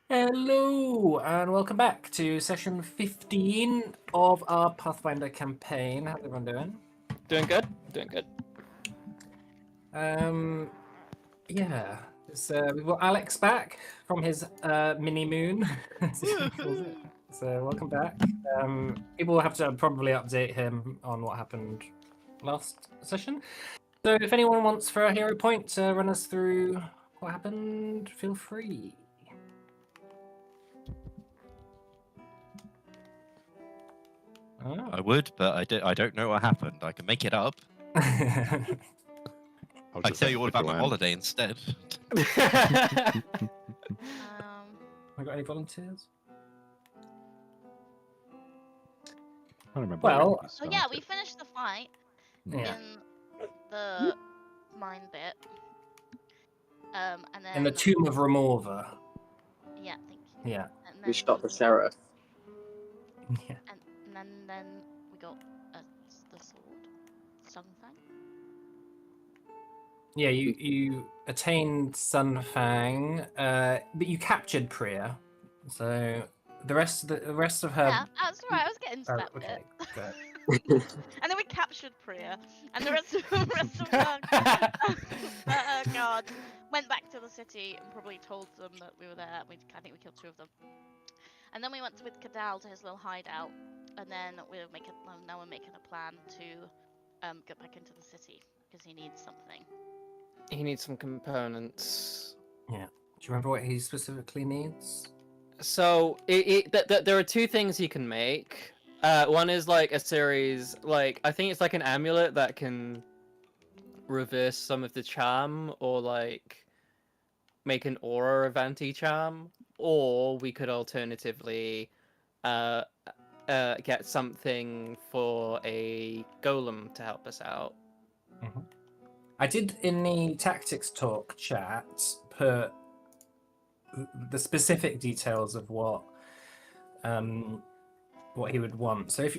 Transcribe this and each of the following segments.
Hello, and welcome back to session 15 of our Pathfinder campaign. How's everyone doing? Doing good. Doing good. Yeah, we've got Alex back from his mini moon, as he calls it. So welcome back. People will have to probably update him on what happened last session. So if anyone wants for a hero point to run us through what happened, feel free. Oh. I would, but I don't know what happened. I can make it up. I can tell you all about my holiday instead. I got any volunteers? I don't remember. Well, So yeah, we finished the fight yeah. in the mine bit. And then In the Tomb of Remorver. yeah, thank you. Yeah. And then We shot the sheriff. Yeah. And then we got the sword, Sunfang. Yeah, you attained Sunfang, but you captured Priya. So the rest of her. Yeah, that's right. I was getting to that okay. bit. And then we captured Priya, and the rest of her guards went back to the city and probably told them that we were there. I think we killed 2 of them. And then we went with Kadal to his little hideout, and then now we're making a plan to get back into the city because he needs something. He needs some components. Yeah. Do you remember what he specifically needs? So there are 2 things he can make. One is like a series, like I think it's like an amulet that can reverse some of the charm, or like make an aura of anti-charm, or we could alternatively get something for a golem to help us out. Mm-hmm. I did in the tactics talk chat put the specific details of what he would want. So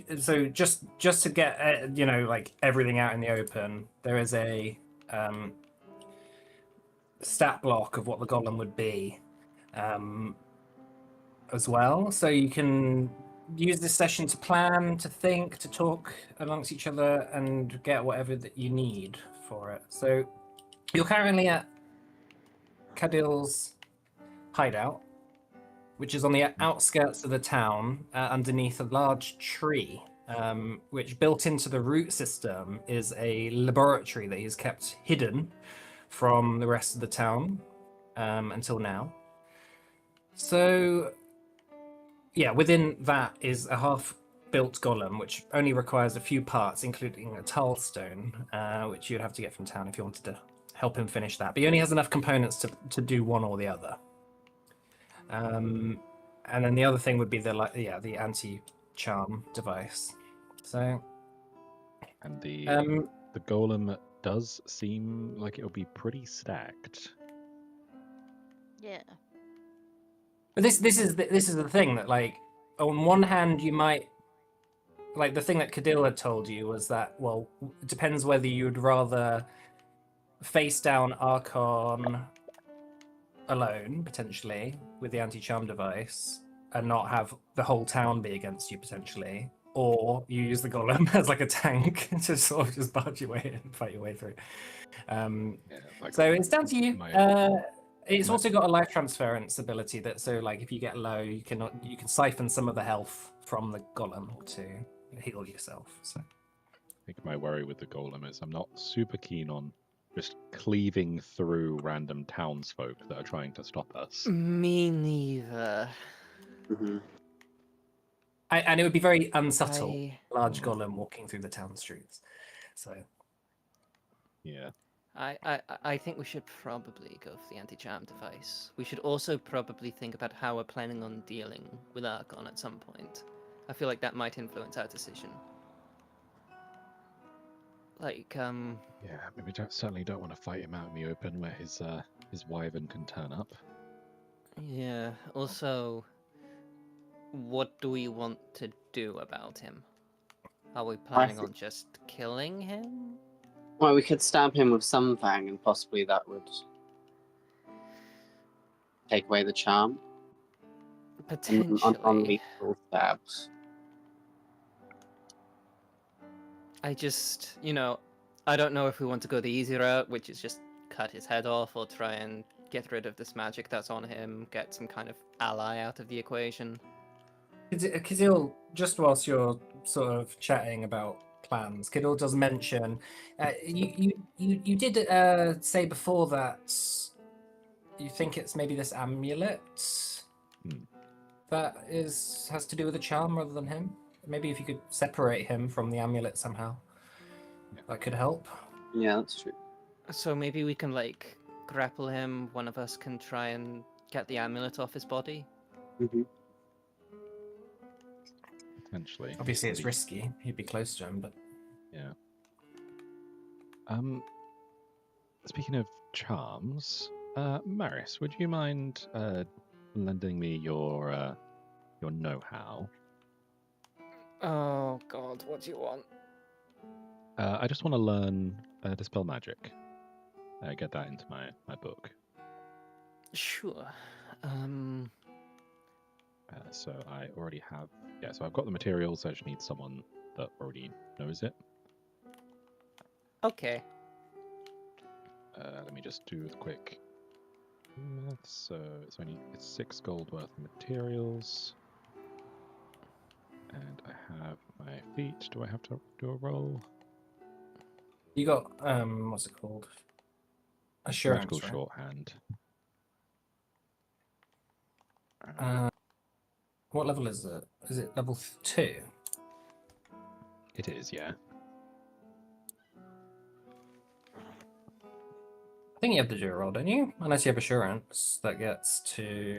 just to get like everything out in the open, there is a stat block of what the golem would be as well. So you can use this session to plan, to think, to talk amongst each other, and get whatever that you need for it. So you're currently at Kadil's hideout, which is on the outskirts of the town, underneath a large tree, which built into the root system is a laboratory that he's kept hidden from the rest of the town until now. So, yeah, within that is a half-built golem, which only requires a few parts, including a tile stone, which you'd have to get from town if you wanted to help him finish that. But he only has enough components to do one or the other. And then the other thing would be the anti-charm device. So, and the golem does seem like it'll be pretty stacked. Yeah. But this is the thing that, like, on one hand you might, like, the thing that Kadil had told you was that, well, it depends whether you'd rather face down Archon alone, potentially, with the anti-charm device, and not have the whole town be against you, potentially, or you use the golem as like a tank to sort of just barge your way in and fight your way through. So it's down to you. It's also got a life transference ability that, so like if you get low, you can siphon some of the health from the golem to heal yourself. So I think my worry with the golem is I'm not super keen on just cleaving through random townsfolk that are trying to stop us. Me neither. Mm-hmm. and it would be very unsubtle, large golem walking through the town streets. So yeah. I think we should probably go for the anti-charm device. We should also probably think about how we're planning on dealing with Archon at some point. I feel like that might influence our decision. Like, Yeah, I mean, we certainly don't want to fight him out in the open where his wyvern can turn up. Yeah, also, what do we want to do about him? Are we planning on just killing him? Well, we could stab him with Sunfang, and possibly that would take away the charm. Potentially. non-lethal stabs. I just, I don't know if we want to go the easy route, which is just cut his head off, or try and get rid of this magic that's on him, get some kind of ally out of the equation. Kizil, just whilst you're sort of chatting about plans, Kidil does mention you did say before that you think it's maybe this amulet that has to do with the charm rather than him. Maybe if you could separate him from the amulet somehow, that could help. Yeah, that's true. So maybe we can grapple him. One of us can try and get the amulet off his body. Mm-hmm. Potentially. Obviously, it's risky. He'd be close to him, but Yeah. Speaking of charms, Maris, would you mind lending me your know-how? Oh God, what do you want? I just want to learn dispel magic. Get that into my book. Sure. So I already have. Yeah, so I've got the materials. I just need someone that already knows it. Okay. Let me just do a quick math. So it's 6 gold worth of materials. And I have my feet. Do I have to do a roll? you got what's it called? Assurance, Magical right? shorthand. What level is it? Is it level 2? It is, yeah. I think you have to do a roll, don't you? Unless you have assurance, that gets to.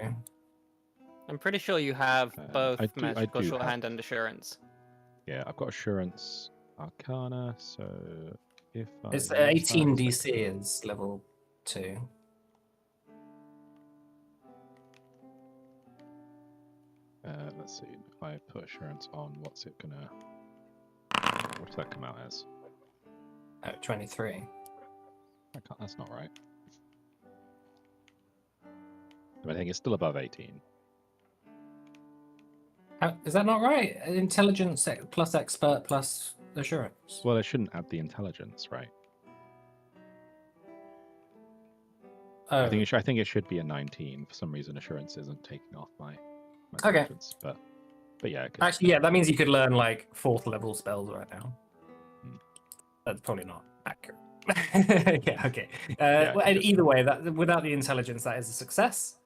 I'm pretty sure you have both I do magical have- shorthand and assurance. Yeah, I've got assurance arcana, so if I It's use that, 18 it's DC is level 2. let's see, if I put assurance on, what does that come out as? Oh, 23. That's not right. I think it's still above 18. Is that not right? Intelligence plus expert plus assurance. Well, it shouldn't add the intelligence, right? Oh, I think it should be a 19. For some reason, assurance isn't taking off my Okay. intelligence. But yeah. it could- actually, yeah, that means you could learn like 4th level spells right now. Hmm. That's probably not accurate. Yeah, okay. Yeah, Well, just- either way, that without the intelligence, that is a success.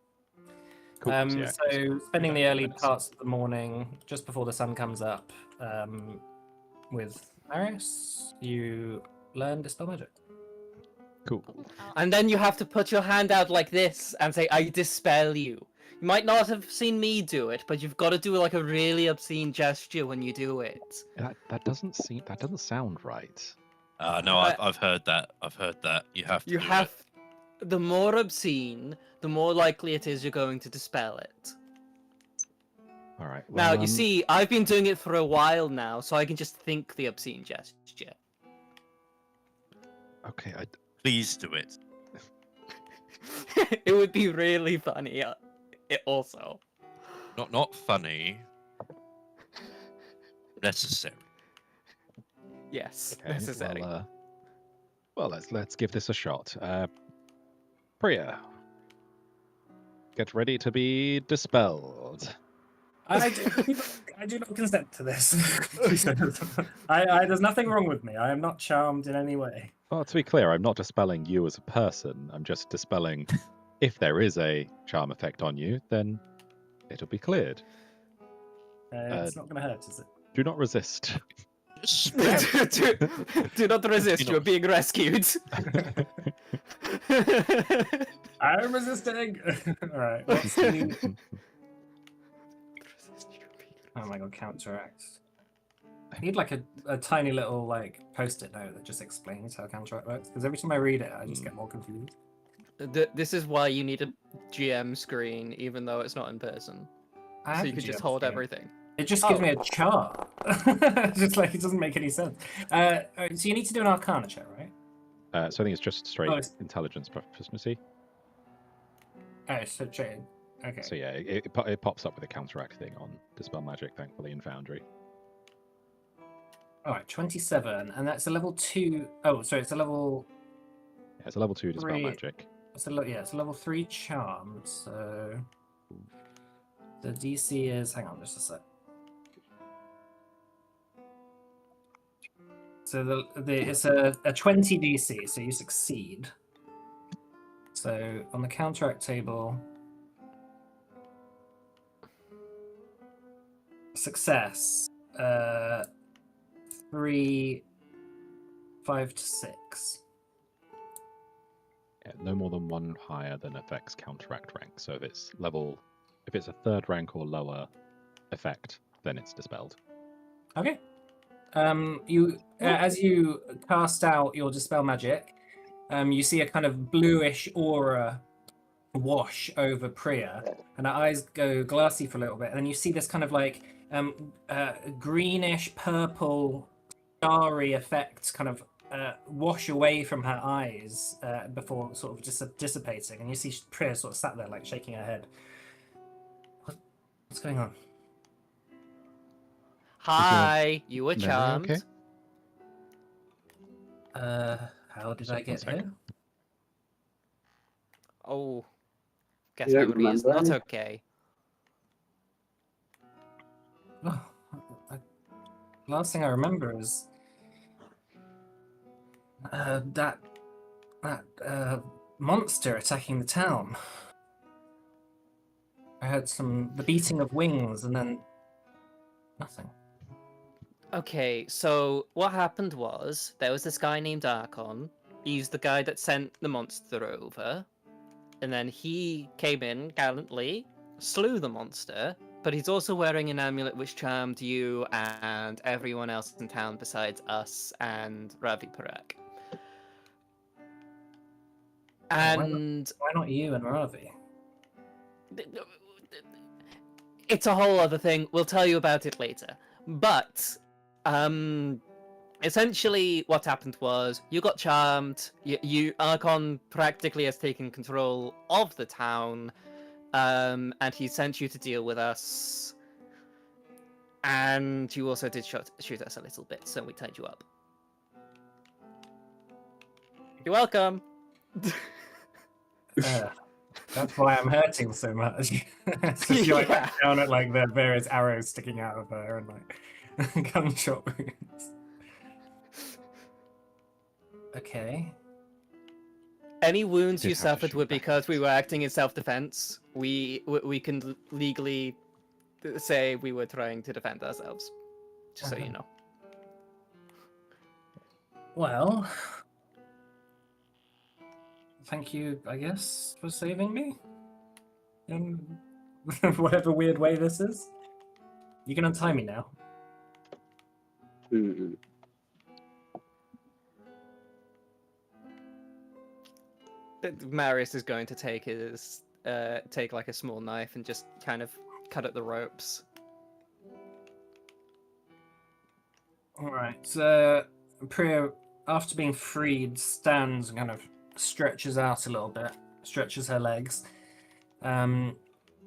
Cool. So just spending do the that in early minutes. parts of the morning, just before the sun comes up, with Maris, you learn Dispel Magic. Cool. And then you have to put your hand out like this and say, I dispel you. You might not have seen me do it, but you've got to do like a really obscene gesture when you do it. That doesn't sound right. No, I've heard that. I've heard that. You have to. You have. The more obscene, the more likely it is you're going to dispel it. All right. Now, Well, you see, I've been doing it for a while now, so I can just think the obscene gesture. Okay. Please do it. It would be really funny. It also. Not funny. Necessary. Yes, Okay, necessary. Well, let's give this a shot. Priya, get ready to be dispelled. I do not consent to this. There's nothing wrong with me. I am not charmed in any way. Well, to be clear, I'm not dispelling you as a person. I'm just dispelling if there is a charm effect on you, then it'll be cleared. It's not going to hurt, is it? Do not resist. do not resist, you're being rescued. I'm resisting. All right. What's the... Oh my god, counteract. I need like a tiny little like post-it note that just explains how counteract works, because every time I read it, I just get more confused. This is why you need a GM screen, even though it's not in person. So you can just hold everything. It just gives me a chart. Just like it doesn't make any sense. So you need to do an Arcana check, right? So I think it's just straight Oh, it's- intelligence proficiency. Oh, so straight. Okay. So yeah, it pops up with a counteract thing on Dispel Magic, thankfully, in Foundry. All right, 27, and that's a level 2. Oh, sorry, it's a level Yeah, it's a level 2 Dispel 3. Magic. It's a level 3 charm. So the DC is. Hang on, just a sec. So it's a 20 DC, so you succeed. So on the counteract table, success. 3, 5 to 6. Yeah, no more than one higher than effect's counteract rank. So if it's a 3rd rank or lower effect, then it's dispelled. Okay. As you cast out your dispel magic, you see a kind of bluish aura wash over Priya, and her eyes go glassy for a little bit, and then you see this kind of like greenish purple starry effect kind of wash away from her eyes before sort of just dissipating, and you see Priya sort of sat there like shaking her head. What's going on? Hi, you were memory charmed. okay? How did Sorry, I get one here? second. Oh, guess You don't memory is remember not any? okay. Oh, last thing I remember is that monster attacking the town. I heard the beating of wings and then nothing. Okay, so what happened was there was this guy named Archon. He's the guy that sent the monster over. And then he came in gallantly, slew the monster, but he's also wearing an amulet which charmed you and everyone else in town besides us and Ravi Parak. And Why not you and Ravi? it's a whole other thing. We'll tell you about it later. But essentially what happened was you got charmed. Archon practically has taken control of the town, and he sent you to deal with us. And you also did shoot us a little bit, so we tied you up. You're welcome. That's why I'm hurting so much. So she like Yeah. looks down at like the various arrows sticking out of her and like gunshot wounds. Okay. Any wounds Did you have to suffered shoot were back. because we were acting in self-defense. We can legally say we were trying to defend ourselves. Just so you know. Well, thank you, I guess, for saving me. In whatever weird way this is. You can untie me now. Hmm. Marius is going to take like a small knife and just kind of cut at the ropes. All right. Priya, after being freed, stands and kind of stretches out a little bit, stretches her legs,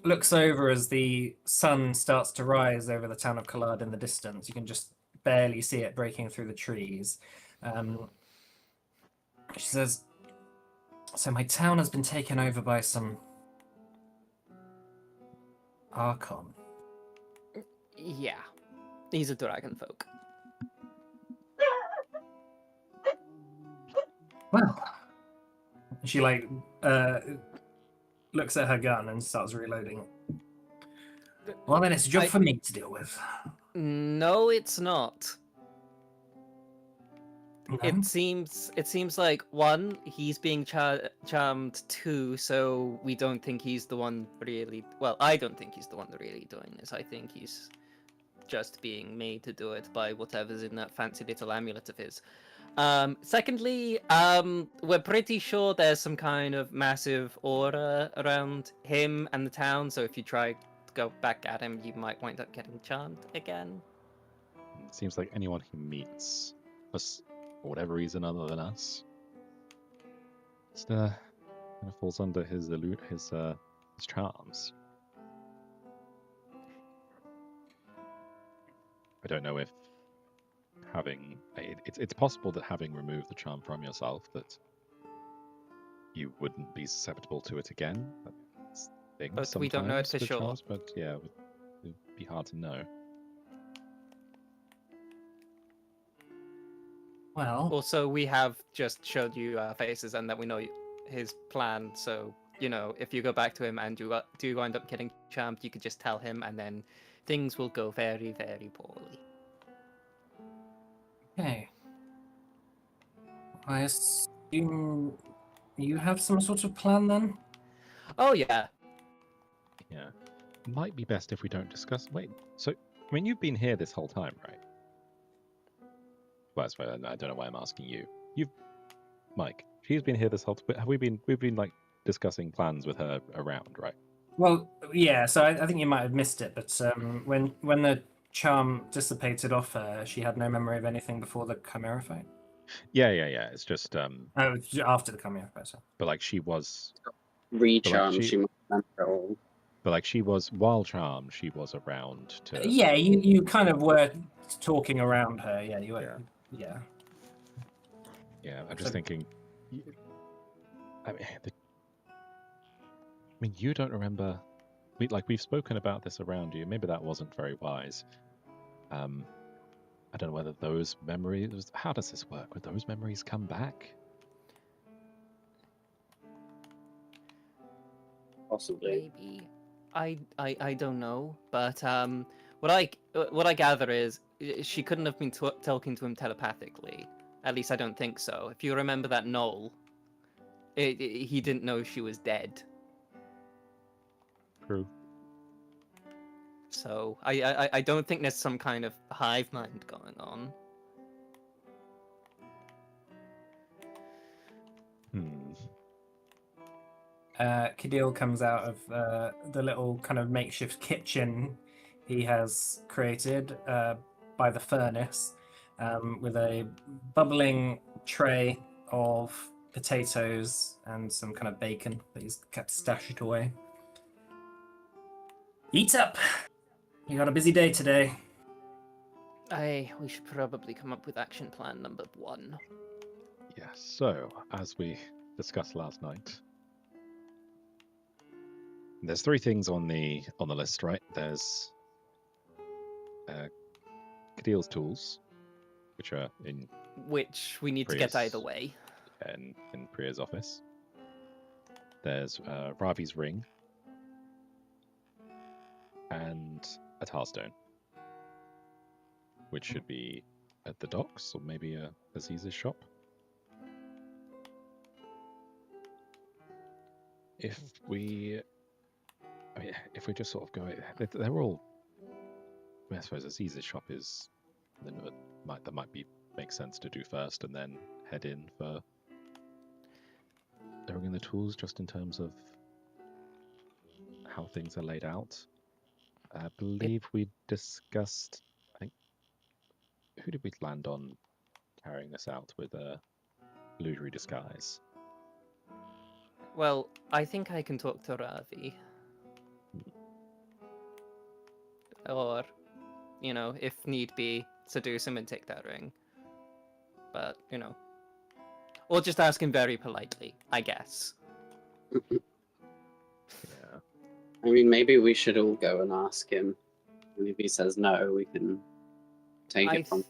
looks over as the sun starts to rise over the town of Collard in the distance. You can just barely see it breaking through the trees. She says, "So my town has been taken over by some Archon." Yeah, he's a dragon folk. Well, she like looks at her gun and starts reloading. Well, then it's a job for me to deal with. No, it's not. No? It seems like one, he's being charmed. Two, so we don't think he's the one really. Well, I don't think he's the one really doing this. I think he's just being made to do it by whatever's in that fancy little amulet of his. Secondly, we're pretty sure there's some kind of massive aura around him and the town. So if you try to go back at him, you might wind up getting charmed again. It seems like anyone he meets, for whatever reason other than us, just kind of falls under his charms. I don't know if it's possible that having removed the charm from yourself, that you wouldn't be susceptible to it again. That's the thing But we don't know it sometimes for with sure. charms, but yeah, it'd be hard to know. Well, Also, we have just showed you our faces and that we know his plan. So, you know, if you go back to him and you do wind up getting charmed, you could just tell him, and then things will go very, very poorly. okay. I assume you have some sort of plan then? Oh yeah. Yeah, might be best if we don't discuss. Wait, so I mean, you've been here this whole time, right? Well, I don't know why I'm asking you. Mike, she's been here this whole. Have we been? We've been like discussing plans with her around, right? Well, yeah. So I think you might have missed it, but when the charm dissipated off her, she had no memory of anything before the Chimera fight. Yeah. It's just Oh, after the Chimera fight. So. but like she was, Recharm, she- she might remember it all. but like she was while charmed, she was around to. Yeah, you kind of were talking around her. Yeah, you were. Yeah. Yeah. Yeah, I'm just So- thinking. I mean, you don't remember. We've spoken about this around you. Maybe that wasn't very wise. I don't know whether those memories. How does this work? Would those memories come back? Possibly. Maybe. I don't know, but what I gather is she couldn't have been talking to him telepathically. At least I don't think so. If you remember that knoll, he didn't know she was dead. True. So I don't think there's some kind of hive mind going on. Kadil comes out of the little kind of makeshift kitchen he has created by the furnace with a bubbling tray of potatoes and some kind of bacon that he's kept stashed away. Eat up! You got a busy day today. We should probably come up with action plan number 1. Yeah. So, as we discussed last night, there's 3 things on the list, right? There's Kadil's tools, which are in Which we need to get Prius. either way. in Priya's office. There's Ravi's ring and a Tarstone, which should be at the docks or maybe Aziz's shop. If we just sort of go, they're all. I suppose Aziz's shop is that might make sense to do first, and then head in for throwing in the tools, just in terms of how things are laid out. I believe we discussed. I think who did we land on carrying this out with a illusory disguise? Well, I think I can talk to Ravi. Or, you know, if need be, seduce him and take that ring. But, you know. Or just ask him very politely, I guess. Yeah. I mean, maybe we should all go and ask him. And if he says no, we can take it from.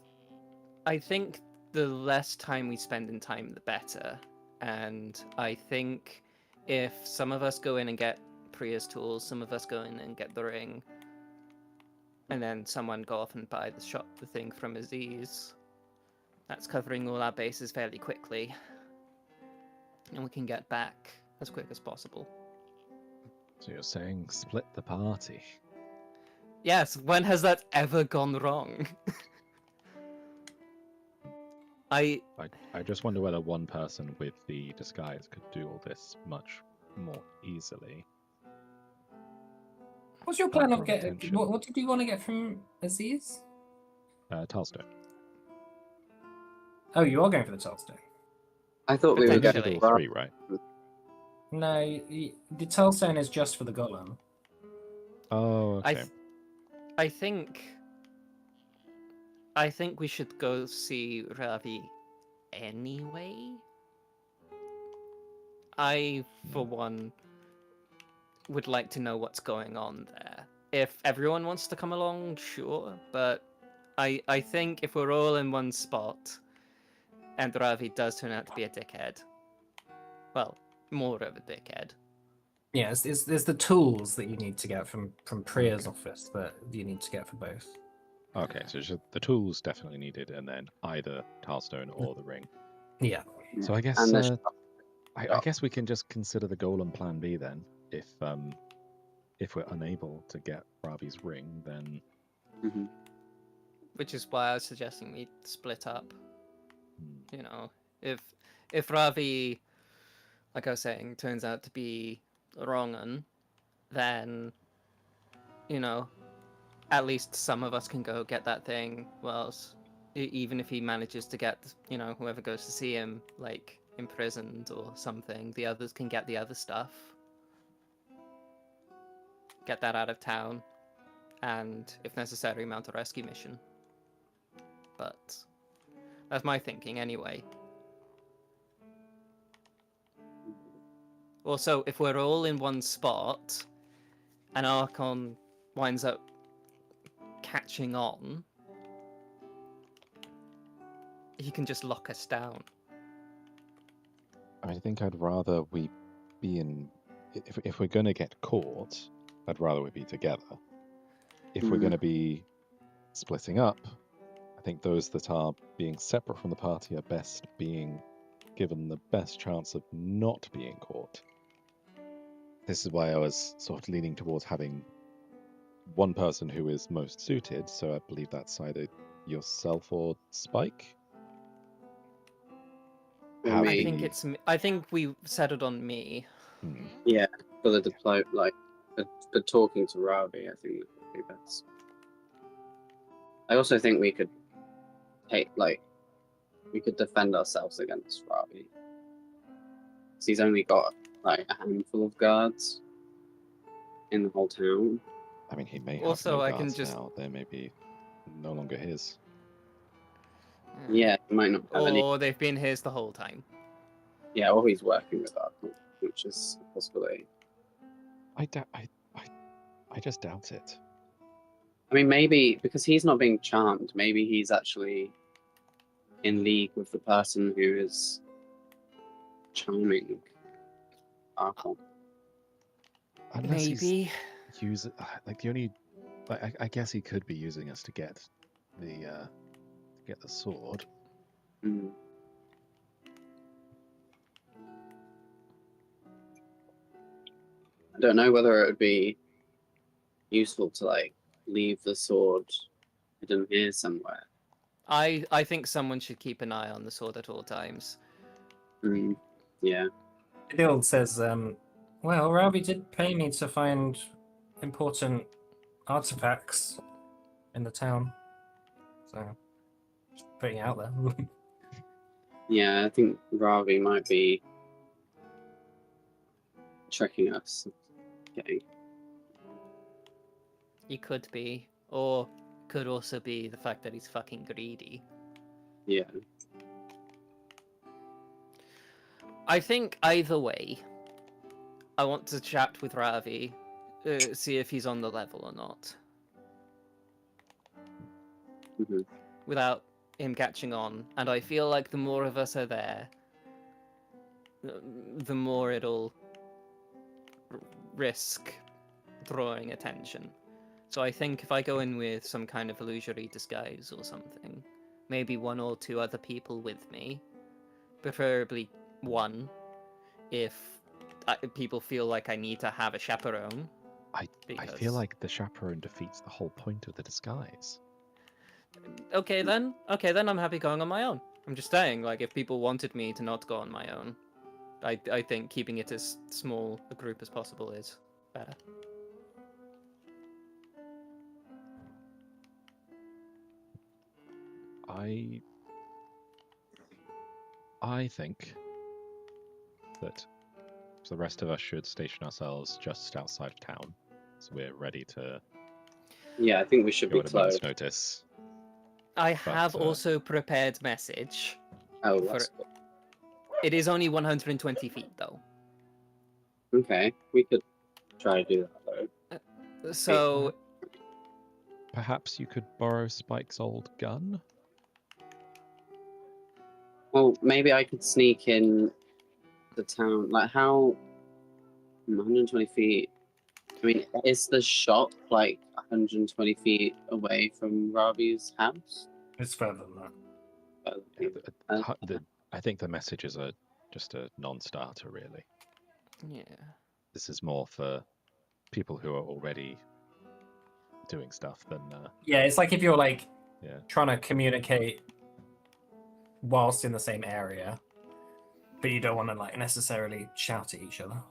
I think the less time we spend in time, the better. And I think if some of us go in and get Priya's tools, some of us go in and get the ring, and then someone go off and buy the thing from Aziz, that's covering all our bases fairly quickly. And we can get back as quick as possible. So you're saying split the party? Yes, when has that ever gone wrong? I just wonder whether one person with the disguise could do all this much more easily. What's your plan of Background getting? attention. What did you want to get from Aziz? Tarstone. Oh, you are going for the Tellstone. I thought we were We going Potentially. did all 3, right? No, the Tellstone is just for the golem. Oh, okay. I think I think we should go see Ravi anyway. I, for one, would like to know what's going on there. If everyone wants to come along, sure, but I think if we're all in one spot, and Ravi does turn out to be a dickhead, well, more of a dickhead. Yeah, there's the tools that you need to get from Priya's office that you need to get for both. Okay, so it's just the tools definitely needed, and then either Tarstone or the ring. Yeah. So I guess And the I guess we can just consider the goal and plan B then. If we're unable to get Ravi's ring, then Mhm. Which is why I was suggesting we split up. hmm, You know, if Ravi, like I was saying, turns out to be wrong 'un, then, you know, at least some of us can go get that thing. Whilst even if he manages to get, you know, whoever goes to see him, like, imprisoned or something, the others can get the other stuff. Get that out of town, and if necessary, mount a rescue mission. But that's my thinking anyway. Also, if we're all in one spot, and Archon winds up catching on, he can just lock us down. I think I'd rather we be in. If we're going to get caught, I'd rather we be together. If we're Mhm. going to be splitting up, I think those that are being separate from the party are best being given the best chance of not being caught. This is why I was sort of leaning towards having one person who is most suited, so I believe that's either yourself or Spike. For Have me. I think we settled on me. Hmm. Yeah, for the for talking to Ravi, I think that would be best. I also think we could we could defend ourselves against Ravi. 'Cause he's only got like a handful of guards in the whole town. I mean, he may have Also, no I can guards just now. They may be no longer his. Yeah, he might not have any. Or they've been his the whole time. Yeah, or he's working with us, which is a possibility. I just doubt it. I mean, maybe because he's not being charmed, maybe he's actually in league with the person who is charming Archon. Unless Maybe. he's use like the only like I guess he could be using us to get the sword. Mm. I don't know whether it would be useful to like leave the sword hidden here somewhere. I think someone should keep an eye on the sword at all times. Mm. Yeah. Guild says, well, Ravi did pay me to find important artifacts in the town. So, just putting it out there. Yeah, I think Ravi might be tricking us. Okay. He could be, or could also be the fact that he's fucking greedy. Yeah. I think either way, I want to chat with Ravi, see if he's on the level or not, Hmm. without him catching on. And I feel like the more of us are there, the more it'll risk drawing attention. So I think if I go in with some kind of illusory disguise or something, maybe one or two other people with me, preferably one, if people feel like I need to have a chaperone. I feel like the chaperone defeats the whole point of the disguise. Okay then I'm happy going on my own. I'm just saying, like, if people wanted me to not go on my own, I think keeping it as small a group as possible is better. I think that the rest of us should station ourselves just outside of town, so we're ready to Yeah, I think we should go be at a moment's close. notice. I have But, also prepared message. Oh, For- that's good. It is only 120 feet though. Okay. We could try to do that though. So perhaps you could borrow Spike's old gun? Well, maybe I could sneak in the town. Like, how? 120 feet. I mean, is the shop like 120 feet away from Ravi's house? It's further than that. Yeah, Uh, I think the messages are just a non-starter, really. yeah. This is more for people who are already doing stuff than. Yeah, it's like if you're like Yeah. trying to communicate whilst in the same area, but you don't want to like necessarily shout at each other.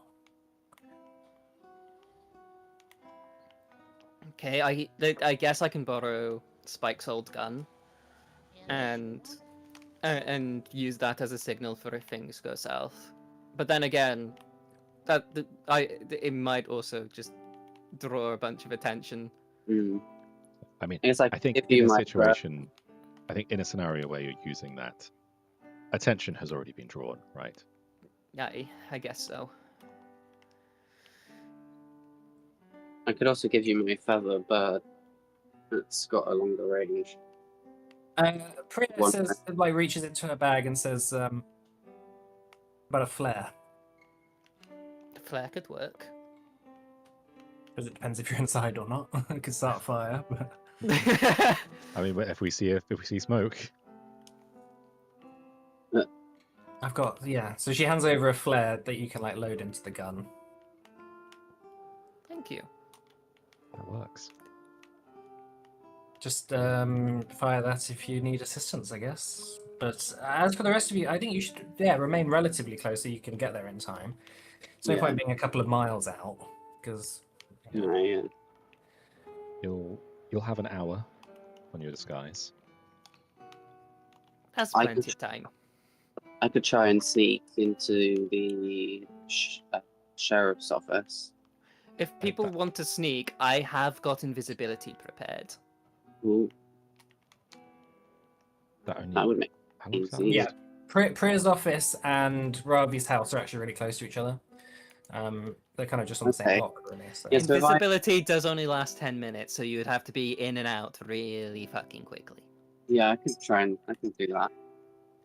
Okay, I guess I can borrow Spike's old gun Yeah. and use that as a signal for if things go south. But then again, it might also just draw a bunch of attention. I mean, It's like I think if in you a might grab- situation, I think in a scenario where you're using that, attention has already been drawn, right? Yeah, I guess so. I could also give you my feather, but it's got a longer range. Priya One says, like, reaches into her bag and says, about a flare. The flare could work. Because it depends if you're inside or not. It could start a fire. But... I mean, if we see smoke, I've got, yeah. So she hands over a flare that you can like load into the gun. Thank you. that works. Just fire that if you need assistance, I guess. But as for the rest of you, I think you should, yeah, remain relatively close so you can get there in time. There's no Yeah. point being a couple of miles out because. Yeah. You'll have an hour on your disguise. That's I plenty could- of time. I could try and sneak into the sheriff's office. If people want to sneak, I have got invisibility prepared. Ooh, That only. that would make How long does that easy. last? Yeah. Priya's office and Ravi's house are actually really close to each other. They're kind of just on the same Okay. block, really. So. Yes, but if I- Invisibility does only last 10 minutes, so you would have to be in and out really fucking quickly. Yeah, I can do that.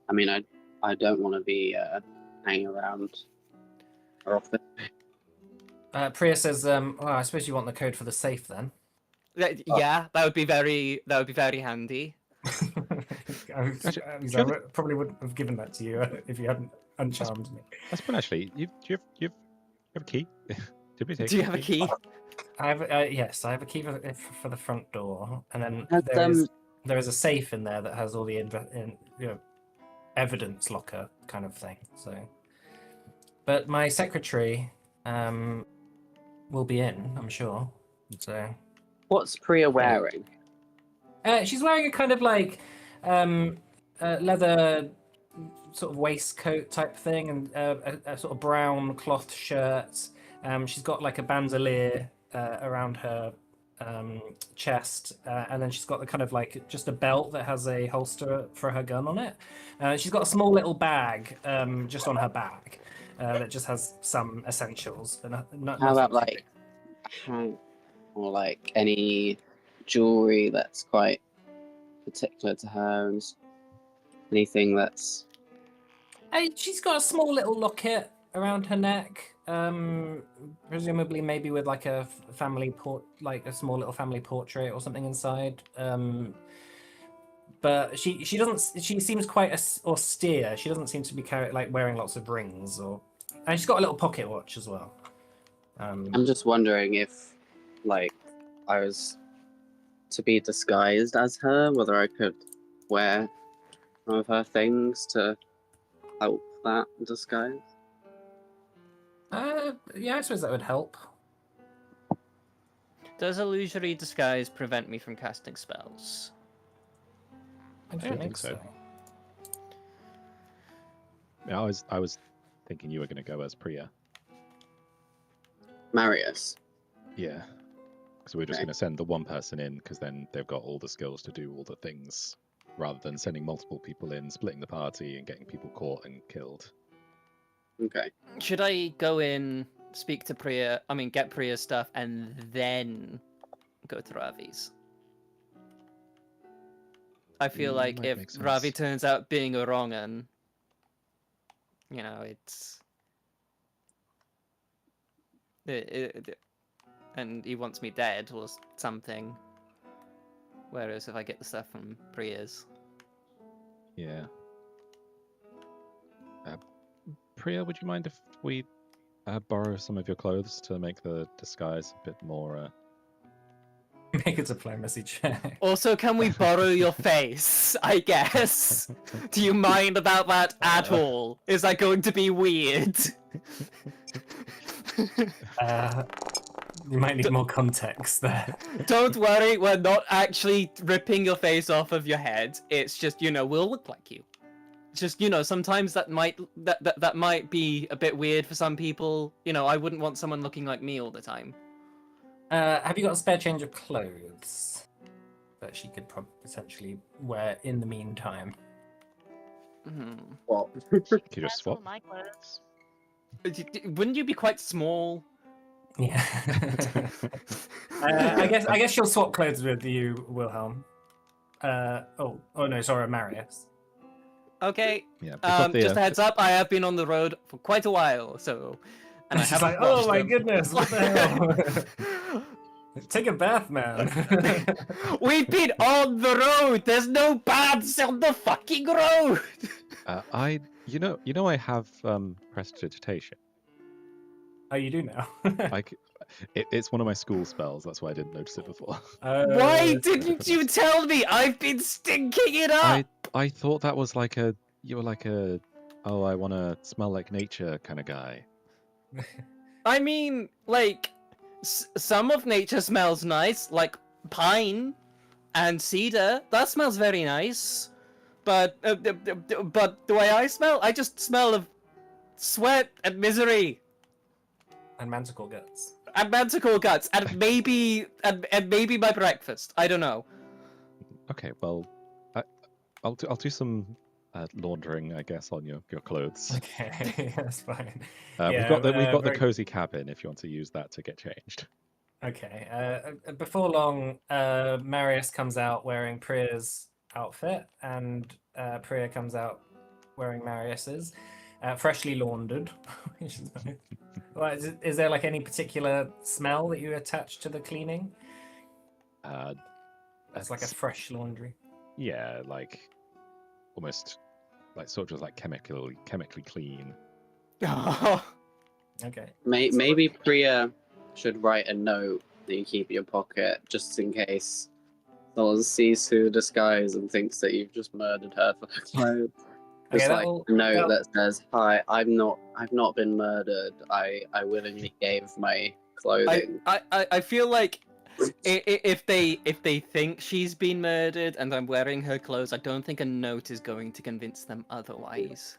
I mean, I don't want to be hanging around our office. Priya says, well, I suppose you want the code for the safe then. Yeah, that would be very handy. I probably wouldn't have given that to you if you hadn't uncharmed me. That's fun, actually. Do you have a key? Did we take Do you have a key? I have, yes, I have a key for the front door, and then Has, there is a safe in there that has all the evidence locker kind of thing. So, but my secretary will be in, I'm sure. So, what's Priya wearing? she's wearing a kind of like leather sort of waistcoat type thing, and a sort of brown cloth shirt. She's got like a bandolier around her chest, and then she's got the kind of like just a belt that has a holster for her gun on it. She's got a small little bag just on her back that just has some essentials. But How about like a hat or like any jewelry that's quite particular to her, and anything that's She's got a small little locket around her neck, presumably maybe with like a family like a small little family portrait or something inside. But she doesn't. She seems quite austere. She doesn't seem to be wearing lots of rings and she's got a little pocket watch as well. I'm just wondering if, like, I was to be disguised as her, whether I could wear some of her things to help that disguise. Yeah, I suppose that would help. Does illusory disguise prevent me from casting spells? I don't think so. Yeah, I was thinking you were going to go as Priya. Marius. Yeah. So we're just Okay. going to send the one person in because then they've got all the skills to do all the things rather than sending multiple people in, splitting the party, and getting people caught and killed. Okay. Should I go in, speak to Priya? I mean, get Priya's stuff, and then go to Ravi's? I feel like Might if make Ravi sense. turns out being a wrong un, you know, it's and he wants me dead or something. Whereas if I get the stuff from Priya's, Yeah. Priya, would you mind if we borrow some of your clothes to make the disguise a bit more? Make a diplomacy check. also, can we borrow your face? I guess. Do you mind about that at all? Is that going to be weird? You might need more context there. Don't worry, we're not actually ripping your face off of your head. It's just, you know, we'll look like you. Just, you know, sometimes that might be a bit weird for some people. You know, I wouldn't want someone looking like me all the time. Have you got a spare change of clothes that she could potentially wear in the meantime? What? Can you just That's all swap? my clothes. Wouldn't you be quite small? Yeah. I guess she'll swap clothes with you, Wilhelm. Oh no, sorry, Marius. Okay. Yeah. Because Just a heads up, I have been on the road for quite a while, so. And I She's haven't like, oh washed my them. goodness, what the hell? Take a bath, man. We've been on the road. There's no baths on the fucking road. you know, I have prestidigitation. Oh, you do now. It's one of my school spells. That's why I didn't notice it before. Why didn't you tell me? I've been stinking it up. I thought that was like you were like oh, I want to smell like nature kind of guy. I mean, like, some of nature smells nice, like pine and cedar. That smells very nice. But the way I smell, I just smell of sweat and misery. And manticore guts. And manticore guts, and maybe my breakfast. I don't know. Okay, well, I'll do some laundering, I guess, on your clothes. Okay, that's fine. We've got the cozy cabin if you want to use that to get changed. Okay. Before long, Marius comes out wearing Priya's outfit, and Priya comes out wearing Marius's, freshly laundered. Which is nice. Well, is there like any particular smell that you attach to the cleaning? It's like a fresh laundry. Yeah, like almost like sort of just like chemically clean. Okay. Maybe Priya should write a note that you keep in your pocket just in case someone sees through the disguise and thinks that you've just murdered her for her clothes. Just like a note that says, "Hi, I've not been murdered. I willingly gave my clothing." I feel like if they think she's been murdered and I'm wearing her clothes, I don't think a note is going to convince them otherwise.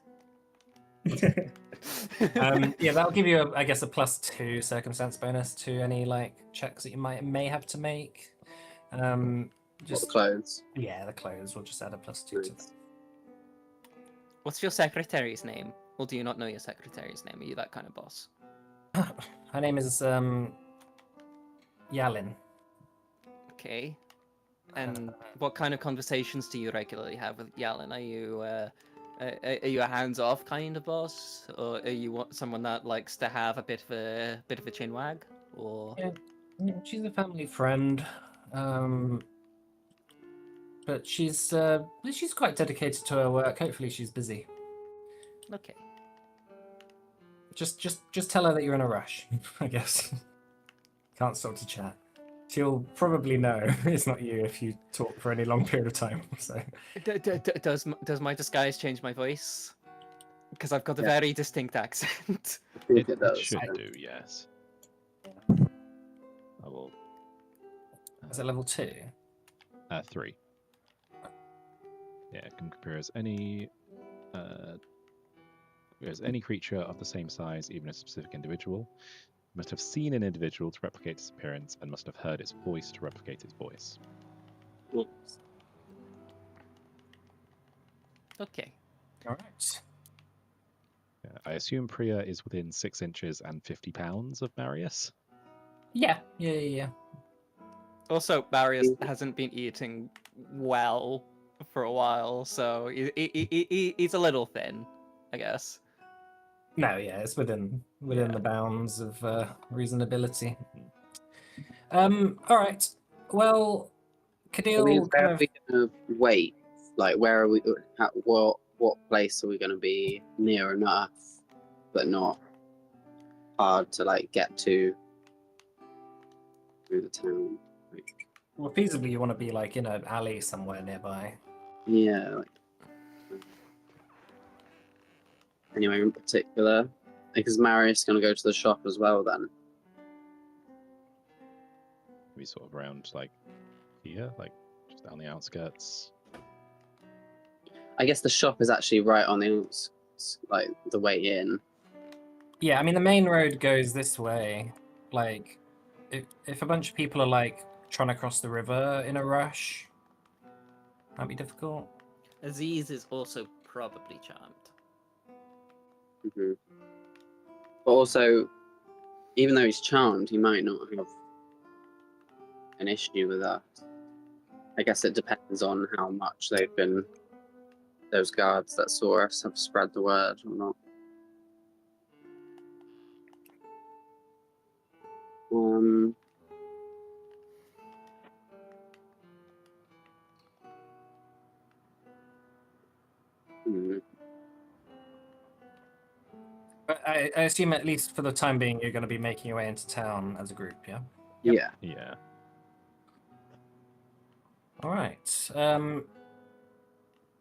Yeah, that'll give you, I guess, a +2 circumstance bonus to any like checks that you may have to make. Just the clothes. Yeah, the clothes. We'll just add a +2 to that. What's your secretary's name? Or do you not know your secretary's name? Are you that kind of boss? Her name is Yalin. Okay. And what kind of conversations do you regularly have with Yalin? Are you a hands-off kind of boss, or are you someone that likes to have a bit of a chinwag? Or Yeah, she's a family friend, but she's quite dedicated to her work. Hopefully, she's busy. okay. Just tell her that you're in a rush. I guess. Can't stop to chat. She'll probably know it's not you if you talk for any long period of time. So. Does my disguise change my voice? Because I've got a very distinct accent. It does. Should do, yes. I will. Is it level 2? 3. Yeah, can compare as any creature of the same size, even a specific individual. Must have seen an individual to replicate its appearance and must have heard its voice to replicate its voice. Okay. All right. Yeah, I assume Priya is within 6 inches and 50 pounds of Marius. Yeah. Also, Marius hasn't been eating well for a while, so he's a little thin, I guess. No, yeah, it's within the bounds of reasonability. All right. Well, Where Kadil kind are of. we gonna wait? Like, where are we? At what place are we gonna be near enough, but not hard to like get to through the town? Like, Well, feasibly, you want to be like in an alley somewhere nearby. yeah. Like, anywhere in particular? Because Marius gonna go to the shop as well. Then We sort of around like here, like just down the outskirts. I guess the shop is actually right on the like the way in. Yeah, I mean the main road goes this way. Like, if a bunch of people are like trying to cross the river in a rush, that'd be difficult. Aziz is also probably charmed. Hmm. But also, even though he's charmed, he might not have an issue with us. I guess it depends on how much those guards that saw us have spread the word or not. Um, hmm, But I assume at least for the time being, you're going to be making your way into town as a group, yeah? yeah. Yeah. All right.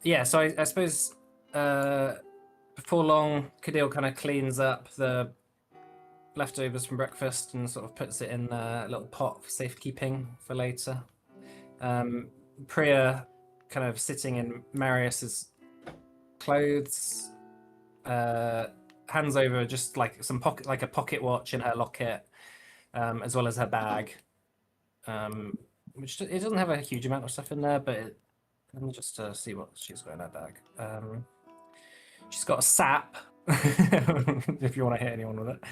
Yeah, so I suppose before long, Kadil kind of cleans up the leftovers from breakfast and sort of puts it in a little pot for safekeeping for later. Priya kind of sitting in Marius's clothes, hands over just like a pocket watch in her locket, as well as her bag. Which it doesn't have a huge amount of stuff in there, but let me just see what she's got in her bag. She's got a sap, if you want to hit anyone with it.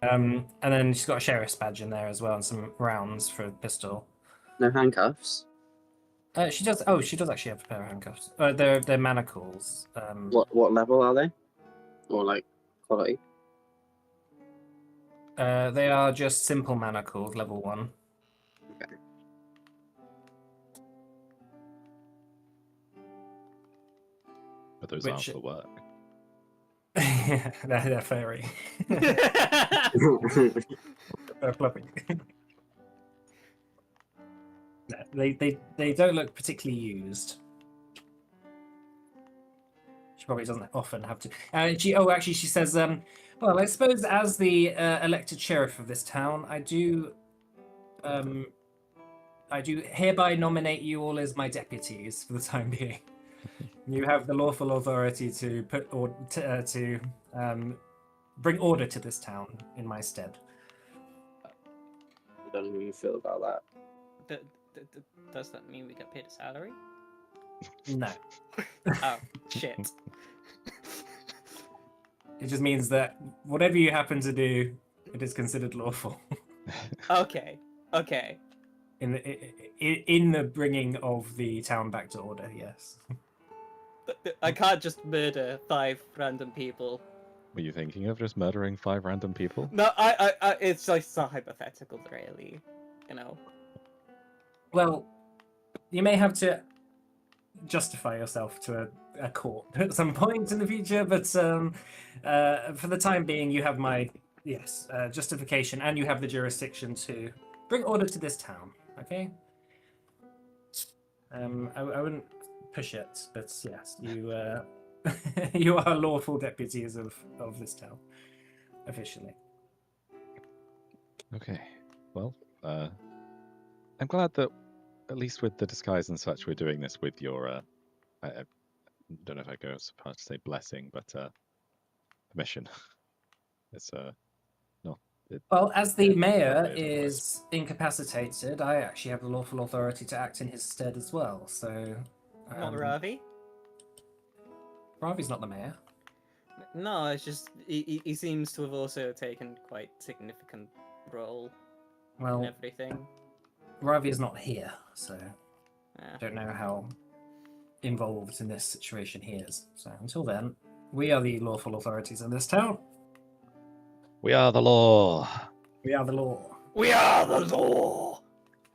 And then she's got a sheriff's badge in there as well, and some rounds for a pistol. No handcuffs. She does. Oh, she does actually have a pair of handcuffs. They're manacles. What level are they? Or like quality? They are just simple manacles, level 1. Okay. But those Which- aren't for work. they're furry. They're fluffy. No, they don't look particularly used. She probably doesn't often have to. Actually, she says, well, I suppose as the elected sheriff of this town, I do hereby nominate you all as my deputies for the time being. You have the lawful authority to bring order to this town in my stead. I don't know how you feel about that. Does that mean we get paid a salary? No, Oh, shit. it just means that whatever you happen to do, it is considered lawful. Okay. In the bringing of the town back to order, yes. I can't just murder 5 random people. Were you thinking of just murdering 5 random people? No, I it's just not hypothetical, really. You know. Well, you may have to justify yourself to a court at some point in the future, but for the time being, you have my justification, and you have the jurisdiction to bring order to this town. Okay. I wouldn't push it, but yes, you you are lawful deputies of this town officially. Okay. Well, I'm glad that at least with the disguise and such, we're doing this with your I don't know if I go so far to say blessing, but permission. It's no. Well, as the mayor probably otherwise. is incapacitated, I actually have the lawful authority to act in his stead as well. So, Not Ravi? Ravi's not the mayor. No, it's just he seems to have also taken quite significant role in Well, everything. Ravi is not here, so Yeah. I don't know how involved in this situation he is. So until then, we are the lawful authorities in this town. We are the law. We are the law. We are the law.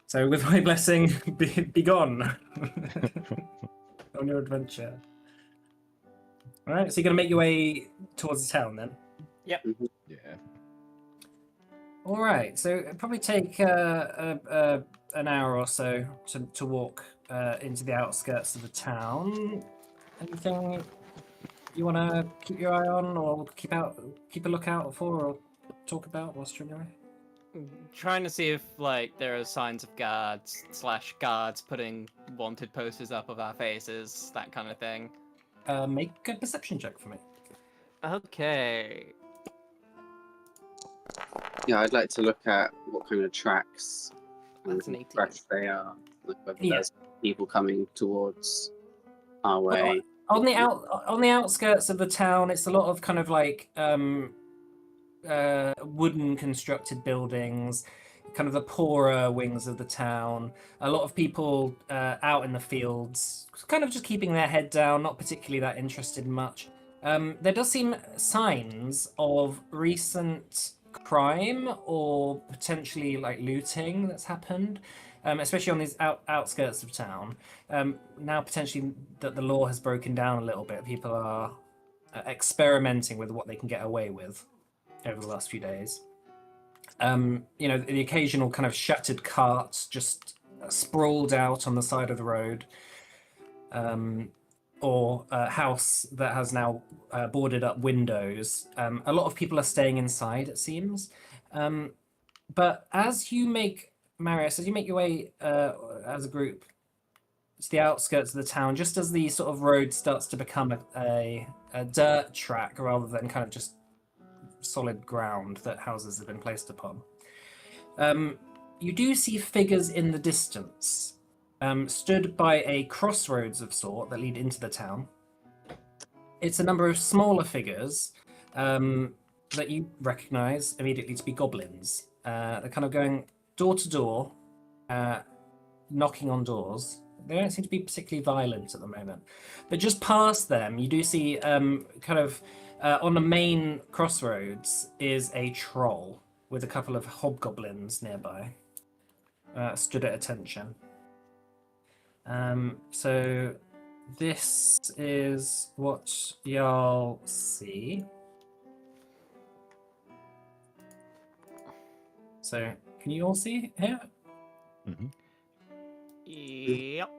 So with my blessing, be gone on your adventure. All right, so you're gonna make your way towards the town then. Yeah. All right, so it'll probably take an hour or so to walk into the outskirts of the town. Anything you want to keep your eye on, or keep a lookout for, or talk about whilst you're on your way? Trying to see if like there are signs of guards putting wanted posters up of our faces, that kind of thing. Make a perception check for me. Okay. Yeah, I'd like to look at what kind of tracks and That's an 18. tracks they are. Like whether Yeah. there's people coming towards our way. On the outskirts of the town, it's a lot of kind of like wooden constructed buildings, kind of the poorer wings of the town. A lot of people out in the fields, kind of just keeping their head down, not particularly that interested in much. There does seem signs of recent crime or potentially like looting that's happened, especially on these outskirts of town. Now potentially that the law has broken down a little bit, people are experimenting with what they can get away with over the last few days. The occasional kind of shattered carts just sprawled out on the side of the road, or a house that has now boarded up windows. A lot of people are staying inside, it seems. But as you make, Marius, as you make your way as a group to the outskirts of the town, just as the sort of road starts to become a dirt track rather than kind of just solid ground that houses have been placed upon, you do see figures in the distance, stood by a crossroads of sort that lead into the town. It's a number of smaller figures that you recognize immediately to be goblins. They're kind of going door to door, knocking on doors. They don't seem to be particularly violent at the moment. But just past them, you do see on the main crossroads is a troll with a couple of hobgoblins nearby, stood at attention. So this is what y'all see. So can you all see here? Mm-hmm. Yep.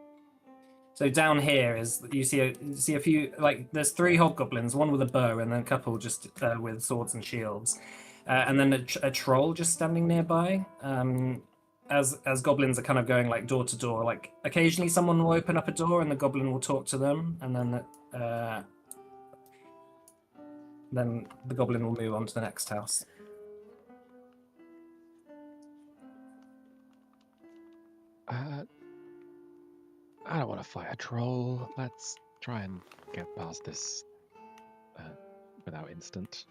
So down here is you see a few, like there's 3 hobgoblins, one with a bow and then a couple just with swords and shields, and then a troll just standing nearby. As goblins are kind of going like door to door, like occasionally someone will open up a door and the goblin will talk to them, and then the goblin will move on to the next house. I don't want to fight a troll. Let's try and get past this without instant.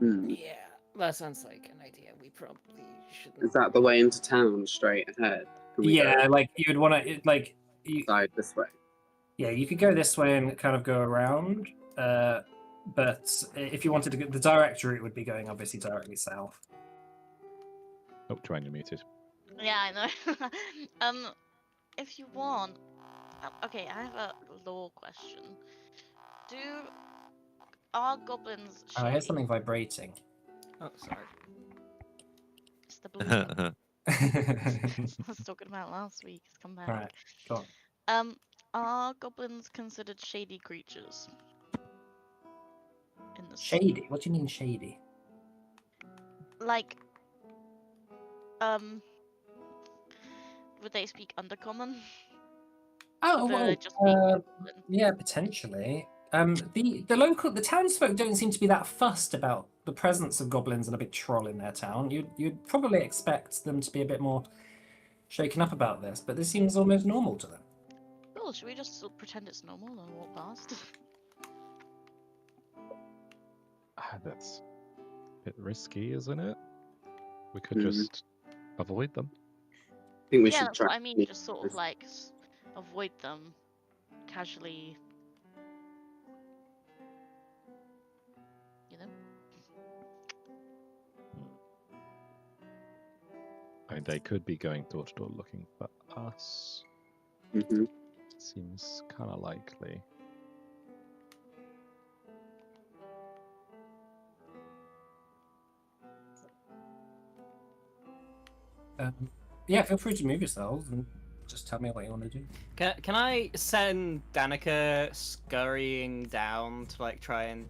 Yeah, that sounds like an idea. We probably shouldn't. Is that the way into town straight ahead? Can we Yeah, go like you'd want to like you. side this way? Yeah, you could go this way and kind of go around. But if you wanted to go, the direct route would be going obviously directly south. Oh, Joanne, you're muted. Yeah, I know. If you want, okay, I have a law question. Are goblins Oh, I hear shady? something vibrating. Oh, sorry. It's the blue one I was talking about last week. It's come back. Right, go on. Are goblins considered shady creatures? In the Shady? What do you mean shady? Like, would they speak Undercommon? Oh, Or do well, they just speak Goblin? yeah, potentially. The townsfolk don't seem to be that fussed about the presence of goblins and a big troll in their town. You'd probably expect them to be a bit more shaken up about this, but this seems almost normal to them. Well, should we just sort of pretend it's normal and walk past? That's a bit risky, isn't it? We could Mhm. just avoid them. I think we Yeah, should that's try. what I mean. Just sort of like avoid them casually. You know? I mean, they could be going door to door looking for us. Hmm. Seems kind of likely. Yeah, feel free to move yourselves and just tell me what you want to do. Can I send Danica scurrying down to like try and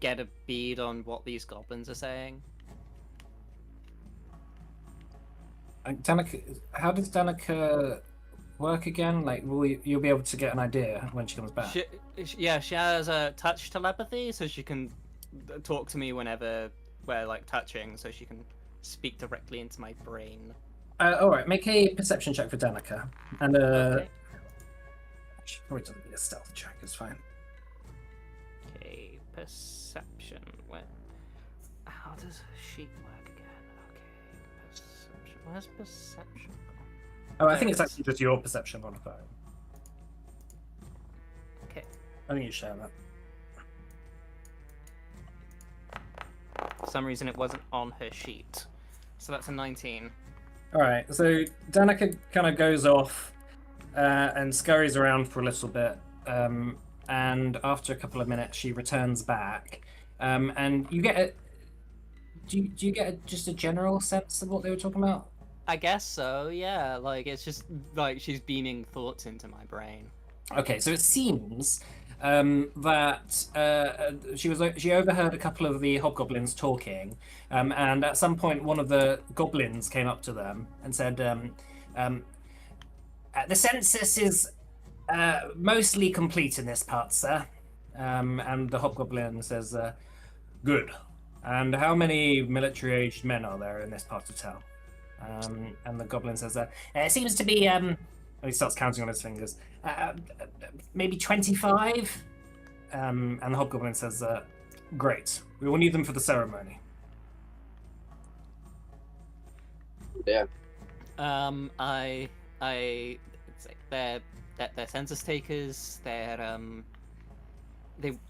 get a bead on what these goblins are saying? Danica, how does Danica work again? Like, you'll be able to get an idea when she comes back? Yeah, she has a touch telepathy, so she can talk to me whenever we're like touching, so she can speak directly into my brain. All right, make a perception check for Danica, and Okay. she probably doesn't need a stealth check. It's fine. Okay, perception. How does a sheet work again? Okay, perception. Where's perception? Oh, I There think it it's is. actually just your perception modifier. Okay. I think you share that. For some reason, it wasn't on her sheet, so that's a 19. All right, so Danica kind of goes off and scurries around for a little bit, and after a couple of minutes, she returns back, and you get a. Do you get just a general sense of what they were talking about? I guess so. Yeah, like it's just like she's beaming thoughts into my brain. Okay, so it seems that she overheard a couple of the hobgoblins talking, and at some point one of the goblins came up to them and said, "The census is mostly complete in this part, sir." And the hobgoblin says, "Good. And how many military-aged men are there in this part of town?" And the goblin says, "It seems to be." And he starts counting on his fingers. Maybe 25. And the hobgoblin says, "Great. We will need them for the ceremony." Yeah. It's like they're census takers. They're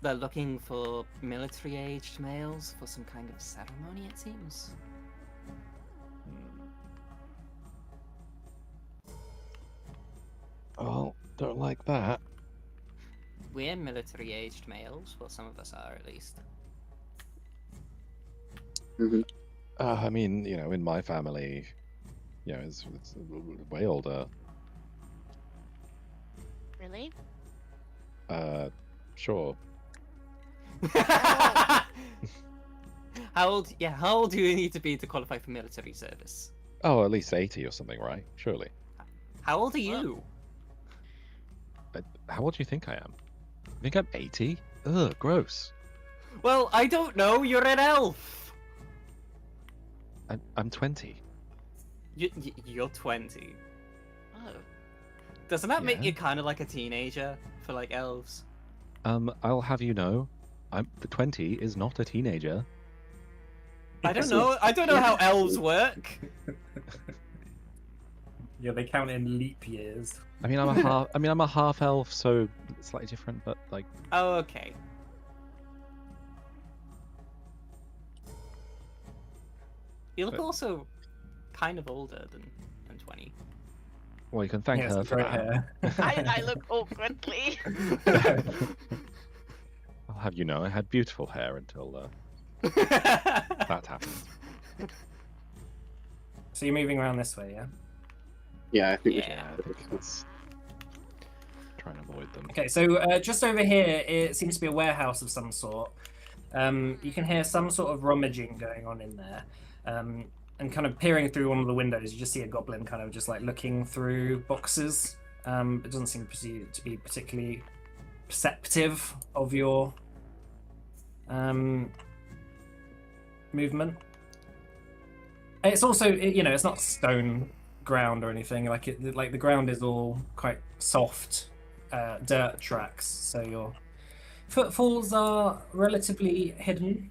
looking for military-aged males for some kind of ceremony. It seems. Oh, don't like that. We're military-aged males. Well, some of us are at least. Hmm. I mean, in my family, it's way older. Really? Sure. How old? Yeah, how old do you need to be to qualify for military service? Oh, at least 80 or something, right? Surely. How old are you? How old do you think I am? You think I'm 80? Ugh, gross. Well, I don't know. You're an elf. I'm 20. You're 20. Oh. Doesn't that make Yeah. you kind of like a teenager for like elves? I'll have you know, the 20 is not a teenager. I don't know. I don't know how elves work. Yeah, they count in leap years. I mean, I'm a half elf, so it's slightly different, but like, Oh, okay. You look But- also kind of older than 20. well, you can thank Yes, her for grey that. hair. I look awkwardly. I'll have you know, I had beautiful hair until that happened. So you're moving around this way, yeah? Yeah, I think Yeah. let's Try and avoid them. Okay, so just over here, it seems to be a warehouse of some sort. You can hear some sort of rummaging going on in there. And kind of peering through one of the windows, you just see a goblin kind of just like looking through boxes. It doesn't seem to be particularly perceptive of your movement. It's also, it's not stone ground or anything. Like the ground is all quite soft dirt tracks, so your footfalls are relatively hidden.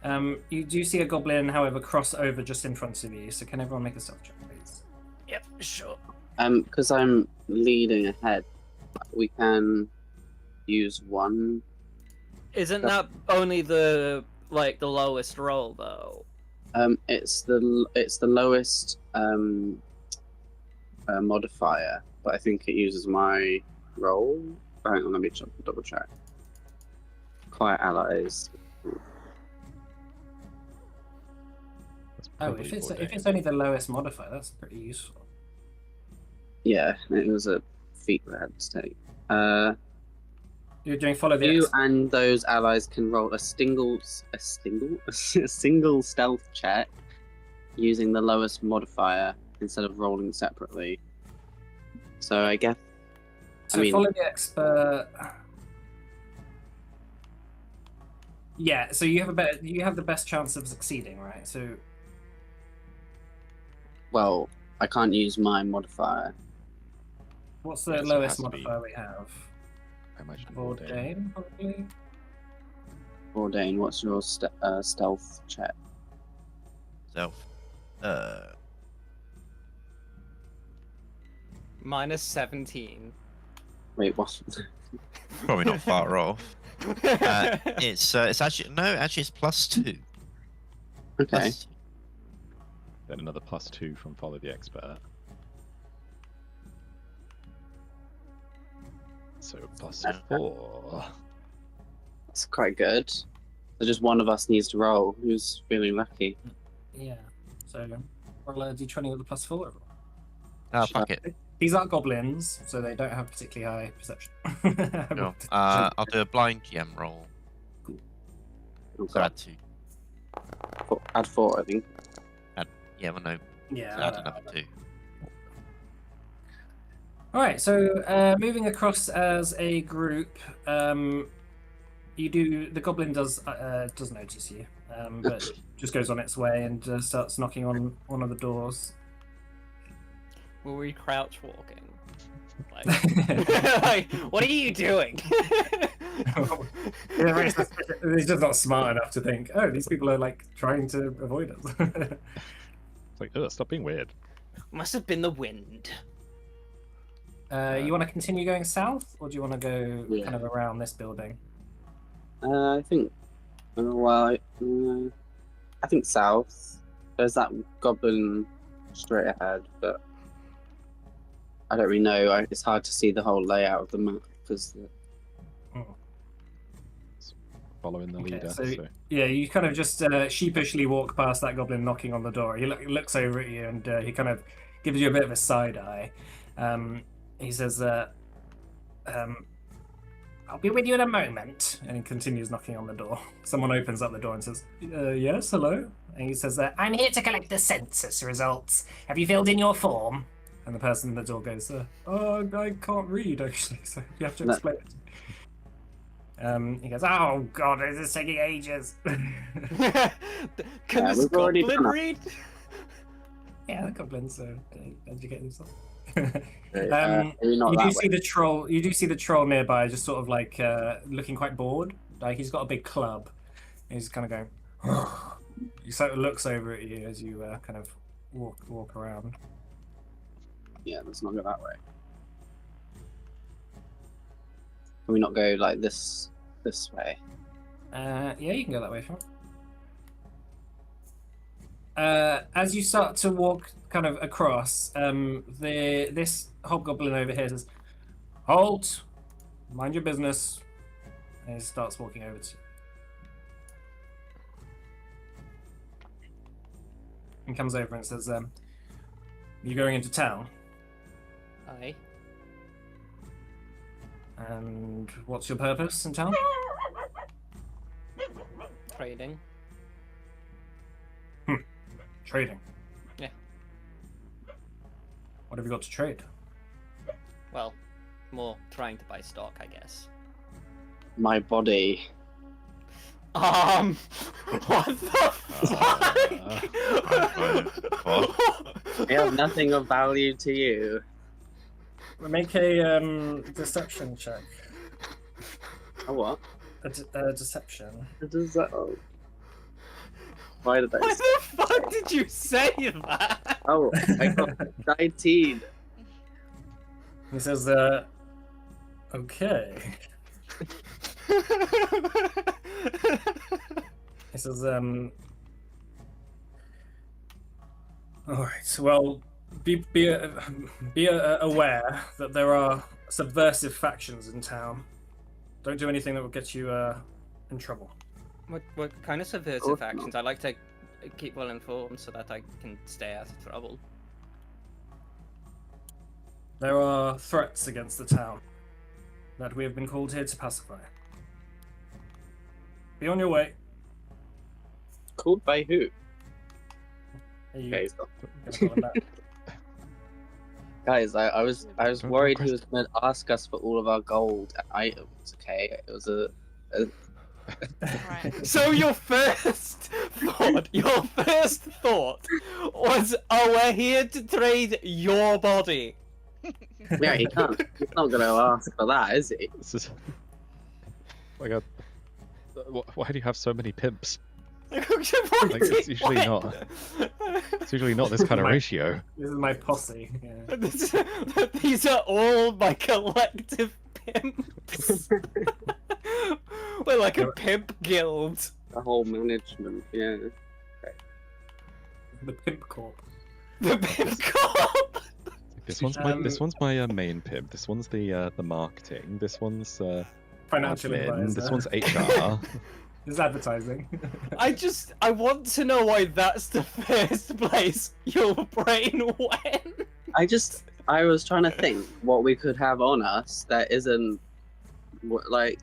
You do see a goblin, however, cross over just in front of you. So can everyone make a stealth check, please? Yep, sure. Because I'm leading ahead, we can use one. Isn't that only the lowest roll though? It's the lowest modifier, but I think it uses my roll. Hang on, let me double check. Quiet allies. That's Oh, probably if it's 14. only the lowest modifier, that's pretty useful. Yeah, it was a feat that I had to take. You're doing follow the You X. and those allies can roll a single stealth check using the lowest modifier instead of rolling separately. So I guess. So follow the expert. Yeah, so you have the best chance of succeeding, right? So Well, I can't use my modifier. what's the Yeah, so it lowest has to be- modifier we have? I imagine Ordain. Ordain, probably. Ordain, what's your stealth check? Self. Minus 17. Wait, what? Probably not far off. It's actually it's +2. Okay. +2. Then another +2 from Follow the Expert. So +4. That's quite good. So just one of us needs to roll. Who's feeling lucky? Yeah. So roll a d20 with a +4. Ah, fuck it. These aren't goblins, so they don't have particularly high perception. Sure. I'll do a blind GM roll. Oh, So God. add 2. Add 4, I think. Yeah, well, no. Yeah. So add another 2. All right. So moving across as a group, the goblin does notice you, but just goes on its way and starts knocking on one of the doors. Were we crouch walking? Like, what are you doing? He's just not smart enough to think, oh, these people are like trying to avoid us. It's like, stop being weird. Must have been the wind. You want to continue going south, or do you want to go Yeah. kind of around this building? I think. Well, I think south. There's that goblin straight ahead, but I don't really know. It's hard to see the whole layout of the map because. Following the Okay, leader. so- So Yeah, you kind of just sheepishly walk past that goblin knocking on the door. He looks over at you and he kind of gives you a bit of a side eye. He says, I'll be with you in a moment. And he continues knocking on the door. Someone opens up the door and says, yes, hello? And he says, I'm here to collect the census results. Have you filled in your form? And the person at the door goes, oh, I can't read, actually, so you have to No. explain it to me. He goes, oh god, this is taking ages. Can this we've already goblin done it. read? Yeah, the goblins educate themselves. Maybe not You do that see way. the troll. You do see the troll nearby, just sort of like looking quite bored. Like he's got a big club. And he's kind of going. He sort of looks over at you as you kind of walk around. Yeah, let's not go that way. Can we not go like this way? Yeah, you can go that way if you want. As you start to walk kind of across, this hobgoblin over here says, "Halt! Mind your business." And he starts walking over to you. And comes over and says, "You going into town? Aye. And what's your purpose in town?" Trading. Trading. Yeah. What have you got to trade? Well, more trying to buy stock, I guess. My body. What the fuck? They have nothing of value to you. Make a deception check. A what? A deception. What does that? Oh. Why did I? Why the fuck did you say that? Oh, I got 19. He says, okay. He says, alright, well, be aware that there are subversive factions in town. Don't do anything that will get you in trouble. What kind of subversive actions? I like to keep well informed so that I can stay out of trouble. There are threats against the town that we have been called here to pacify. Be on your way. Called by who? Are you Okay, gonna call him back? guys, I was Don't worried he request- was going to ask us for all of our gold items. Okay, it was a Right. So your first thought was, oh, we're here to trade your body. yeah. He can't. He's not going to ask for that, is he? This is. Oh my god. Why do you have so many pimps? Like, it's usually not. It's usually not this kind of My- ratio. This is my posse. Yeah. These are all my collective pimps. We're like a pimp guild. The whole management, yeah. The Pimp Corp. The pimp corp. This one's my main pimp. This one's the marketing. This one's Financial admin. advisor. This one's HR. This is advertising. I want to know why that's the first place your brain went. I was trying to think what we could have on us that isn't like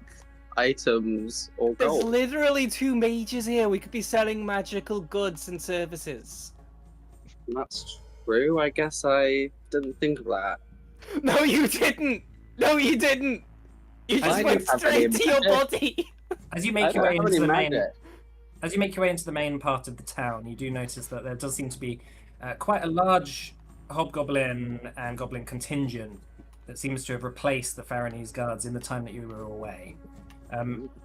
items or There's gold. literally 2 mages here. We could be selling magical goods and services. That's true. I guess I didn't think of that. No, you didn't. No, you didn't. You I just don't went have straight any to your magic. body. As you I make your don't way have into any the main, magic. as you make your way into the main part of the town, you do notice that there does seem to be quite a large hobgoblin and goblin contingent that seems to have replaced the Faranese guards in the time that you were away.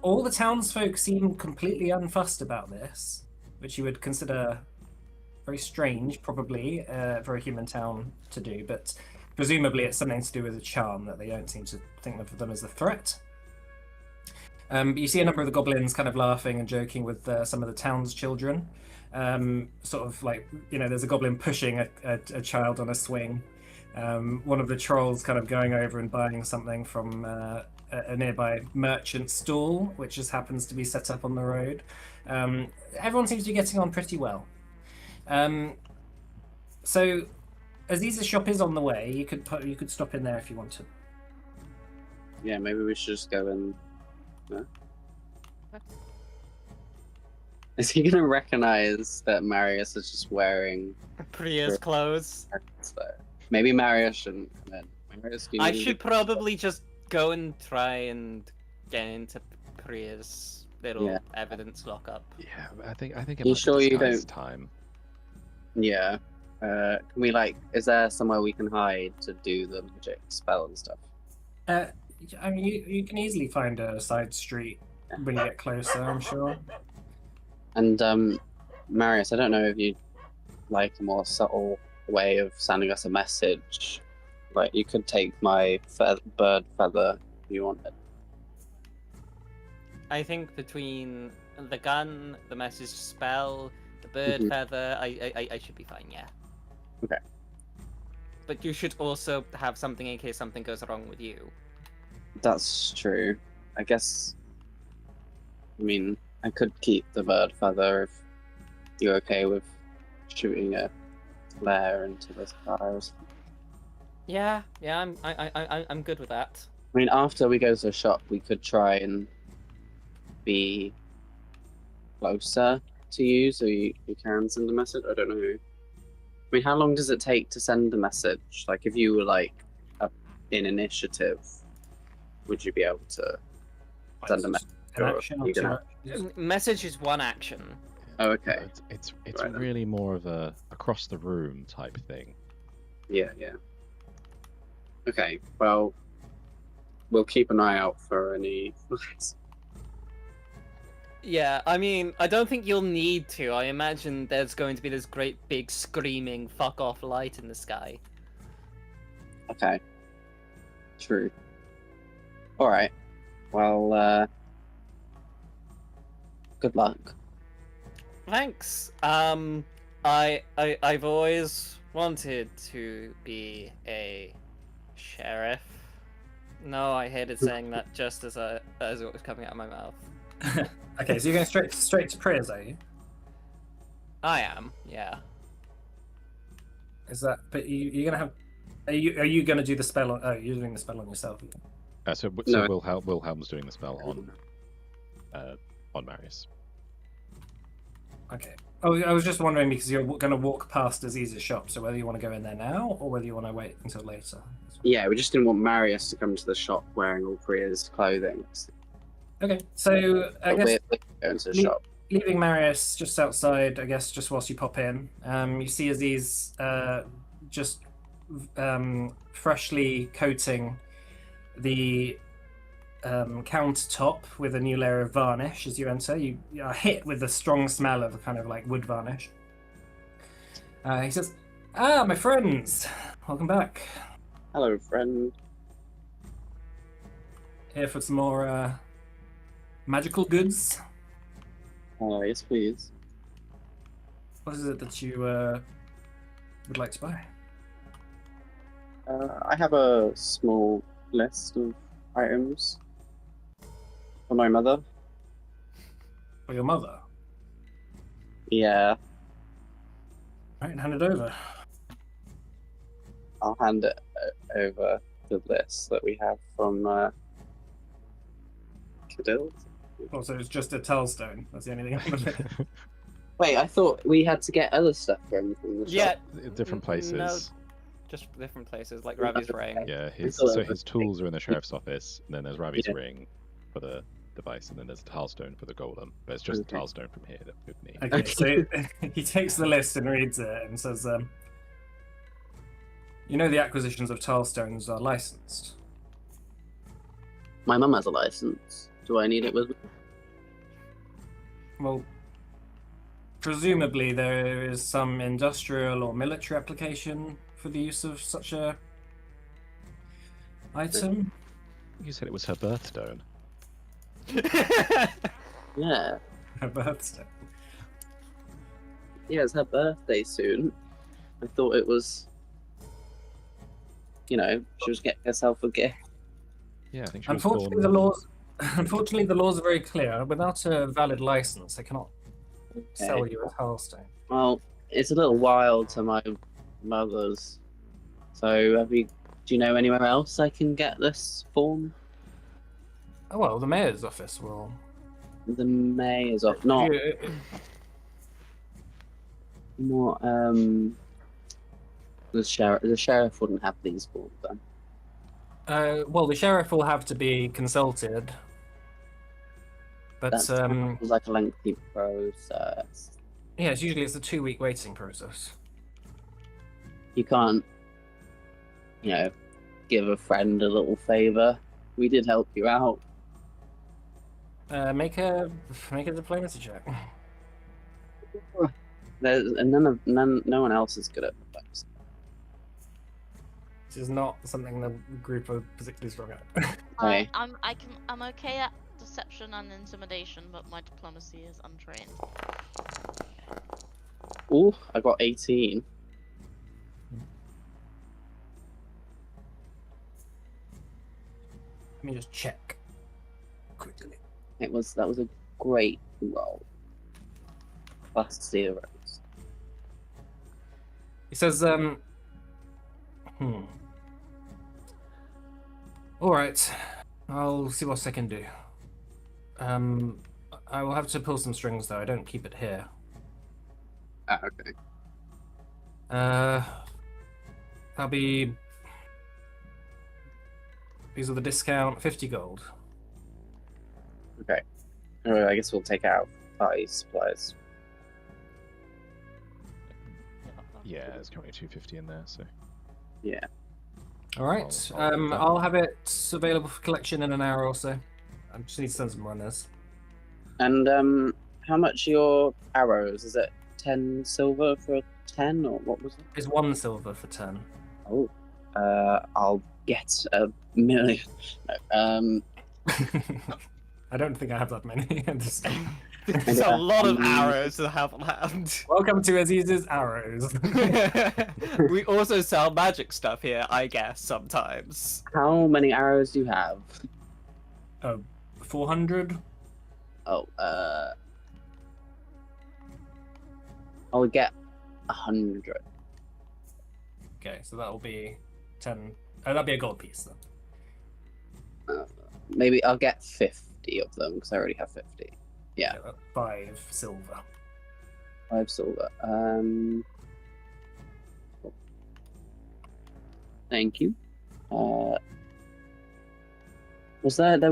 All the townsfolk seem completely unfussed about this, which you would consider very strange, probably, for a human town to do, but presumably it's something to do with a charm that they don't seem to think of them as a threat. You see a number of the goblins kind of laughing and joking with some of the town's children. Sort of like, there's a goblin pushing a child on a swing. One of the trolls kind of going over and buying something from a nearby merchant stall, which just happens to be set up on the road. Everyone seems to be getting on pretty well. So, Aziz's shop is on the way. You could stop in there if you wanted. Yeah, maybe we should just go and. No? Is he gonna recognize that Marius is just wearing? Priya's clothes. Maybe Marius shouldn't come in. Marius, do you I need- should probably just go and try and get into Priya's little Yeah. evidence lockup. Yeah, I think it You might sure be you disguise don't- time. Yeah. Can we Is there somewhere we can hide to do the magic spell and stuff? I mean, you can easily find a side street when you get closer, I'm sure. And Marius, I don't know if you'd like a more subtle way of sending us a message. Like you could take my bird feather if you wanted. I think between the gun, the message spell, the bird Mhm. feather, I should be fine, yeah. Okay. But you should also have something in case something goes wrong with you. That's true. I guess. I mean, I could keep the bird feather if you're okay with shooting a flare into the stars. Yeah, I'm good with that. I mean, after we go to the shop, we could try and be closer to you so you can send a message. I don't know. I mean, how long does it take to send a message? Like, if you were in initiative, would you be able to send a message? An action or You two can- actions? Message is one action. Oh, okay. It's Right then. really more of a across the room type thing. Yeah. Okay. Well, we'll keep an eye out for any. Yeah, I mean, I don't think you'll need to. I imagine there's going to be this great big screaming fuck off light in the sky. Okay. True. All right. Well, good luck. Thanks. I've always wanted to be a sheriff. No, I hated saying that just as it was coming out of my mouth. Okay, so you're going straight to prayers, are you? I am, yeah. Is that? But you're gonna have. Are you gonna do the spell on? Oh, you're doing the spell on yourself. So No. Wilhelm's doing the spell on Marius. Okay. Oh, I was just wondering because you're going to walk past Aziz's shop, so whether you want to go in there now or whether you want to wait until later. Yeah, we just didn't want Marius to come to the shop wearing all Priya's clothing. Okay, so I But guess we're going to the Le- shop. leaving Marius just outside, I guess, just whilst you pop in, you see Aziz just freshly coating the countertop with a new layer of varnish as you enter. You are hit with the strong smell of kind of like wood varnish. He says, "Ah, my friends, welcome back. Hello, friend. Here for some more magical goods. Yes, please. What is it that you would like to buy?" I have a small list of items for my mother. For your mother. Yeah, Right, hand it over. I'll hand it over the list that we have from Cadil. Also, it's just a tellstone. That's the only thing on it. Wait, I thought we had to get other stuff from the shop. Yeah, Different places. No, just different places, like Ravi's ring. Yeah, thought so that his was- tools are in the sheriff's office, and then there's Ravi's Yeah. ring for the device, and then there's a tilestone for the golem. But it's just Okay. the tilestone from here that would need. Okay, so he takes the list and reads it and says, "You know the acquisitions of tilestones are licensed. My mum has a license. Do I need it with me? Well, presumably there is some industrial or military application for the use of such a item." You said it was her birthstone. Yeah. Her birthstone. Yeah, it's her birthday soon. I thought it was, she was getting herself a gift. Yeah, I think she was born. Unfortunately, the laws are very clear. Without a valid license, they cannot sell Okay. you a tilestone. Well, it's a little while to my mother's. So, do you know anywhere else I can get this form? Oh well, the mayor's office will. The mayor's off. Not, the sheriff. The sheriff wouldn't have these forms then. Well, the sheriff will have to be consulted. But That sounds like a lengthy process. yes, usually it's a 2-week waiting process. You can't, give a friend a little favor. We did help you out. Make a diplomacy check. No one else is good at diplomacy. This is not something the group are particularly strong at. Okay. I'm okay at deception and intimidation, but my diplomacy is untrained. Ooh, I got 18. Let me just check quickly. That was a great roll. Plus zeros. He says, All right, I'll see what I can do. I will have to pull some strings though. I don't keep it here. Ah, okay. That'll be. These are the discount 50 gold. Okay. Or I guess we'll take it out of party supplies. Yeah, there's currently 250 in there, so Yeah. All right. I'll leave that. I'll have it available for collection in an hour or so. I just need to send some runners. And how much are your arrows? Is it 10 silver for 10, or what was it? It's 1 silver for 10. Oh, I'll get 1,000,000. No, I don't think I have that many. There's a lot of arrows to have on hand. Welcome to Aziz's Arrows. We also sell magic stuff here, I guess, sometimes. how many arrows do you have? 400? Oh, I'll get 100. Okay, so that'll be 10. Oh, that'll be a gold piece then. Maybe I'll get 50 of them because I already have 50. Yeah, Okay, 5 silver. 5 silver. Thank you. There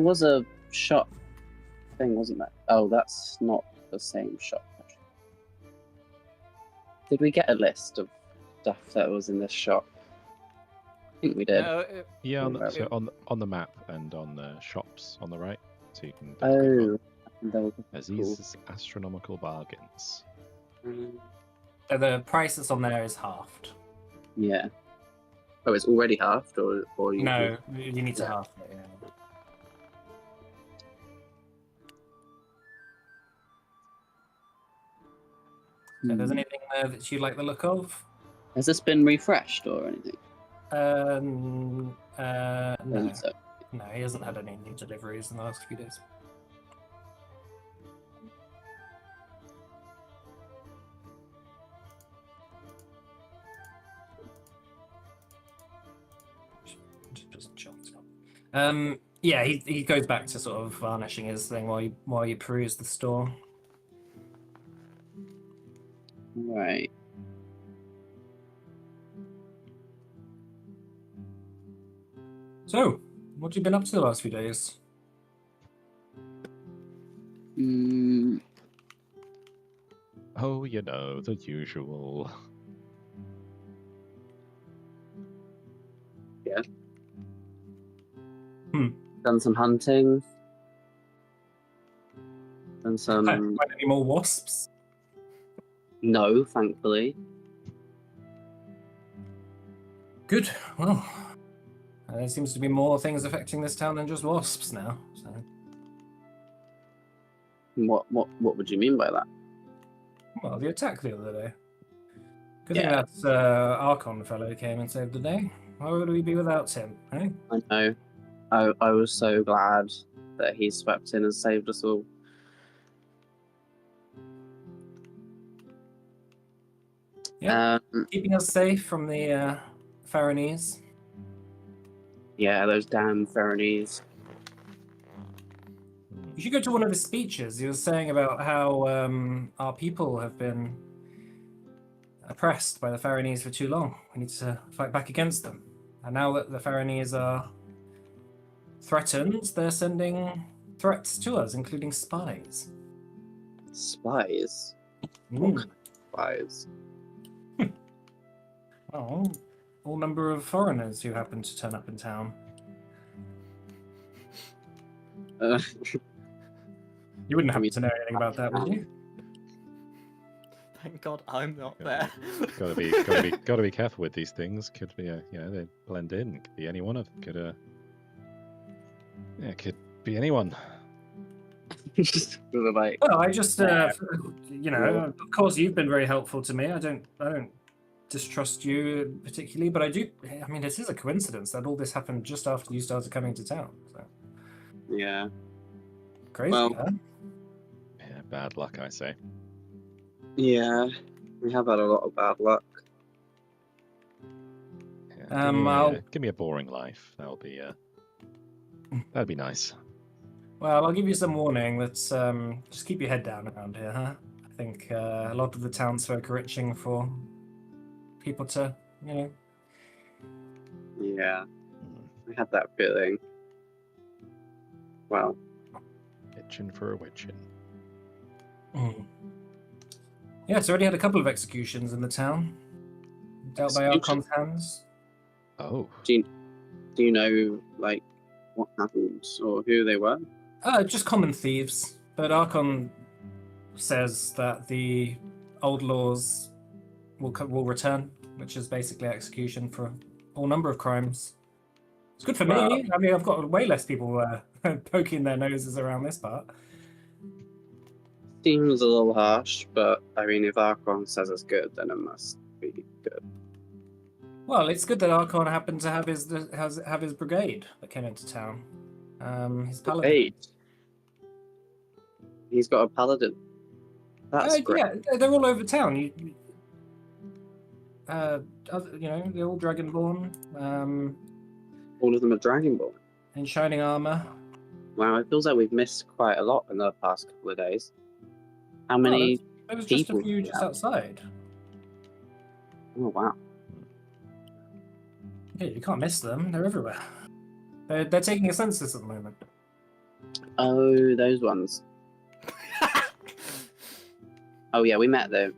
was a shop thing, wasn't there? Oh, that's not the same shop. Actually. Did we get a list of stuff that was in this shop? I think we did. yeah, Oh, so on the map and on the shops on the right, so you can. Oh, that was Aziz's astronomical bargains. cool. So the price that's on there is halved. Yeah. Oh, it's already halved, or you? No, you need to Yeah. half it. Yeah. So if there's anything there that you like the look of? Has this been refreshed or anything? No. So, No, he hasn't had any new deliveries in the last few days. Just jot it up. Yeah, he goes back to sort of varnishing his thing while you peruse the store. right. So, what have you been up to the last few days? Mm, Oh, you know, the usual. done some hunting. Done some. Find any more wasps? No, thankfully. Good. Well, there seems to be more things affecting this town than just wasps now. So, What would you mean by that? well, the attack the other day. Good thing Yeah. that Archon fellow came and saved the day. Why would we be without him? Eh? I know. I was so glad that he swept in and saved us all. Yeah, keeping us safe from the Faranese. Yeah, those damn Faranese. You should go to one of his speeches. He was saying about how our people have been oppressed by the Faranese for too long. We need to fight back against them. And now that the Faranese are threatened, they're sending threats to us, including spies. Spies? Mm. What kind of spies? Oh, all number of foreigners who happen to turn up in town. Uh, You wouldn't happen to know anything about that, would you? Thank God I'm not there. Gotta be careful with these things. Could be, they blend in. Could be any one of them. Could be anyone. like, Well, I just, of course, you've been very helpful to me. I don't distrust you particularly, but I do. I mean, it is a coincidence that all this happened just after you started coming to town. So yeah. crazy, Well- huh? Yeah, bad luck, I say. Yeah. We have had a lot of bad luck. Yeah, give me a boring life. That'd be nice. Well, I'll give you some warning that just keep your head down around here, huh? I think a lot of the townsfolk are itching for people to, Yeah. I had that feeling. Well, Itching for a witching. Mm. Yeah, it's already had a couple of executions in the town, dealt by Archon's hands. Oh. Do you know like what happened or who they were? Just common thieves, but Archon says that the old laws will return, which is basically execution for a whole number of crimes. It's good for me. I mean, I've got way less people poking their noses around this part. Seems a little harsh, but I mean, if Archon says it's good, then it must be good. Well, it's good that Archon happened to have his brigade that came into town. His paladin. Hey, he's got a paladin. That's great. Yeah, they're all over town. You know, they're all dragonborn. All of them are Dragonborn. In shining armor. Wow, it feels like we've missed quite a lot in the past couple of days. How many? There was just a people few do just that? outside. Oh wow. Yeah, you can't miss them. They're everywhere. They're taking a census at the moment. Oh, those ones. Oh yeah, we met them.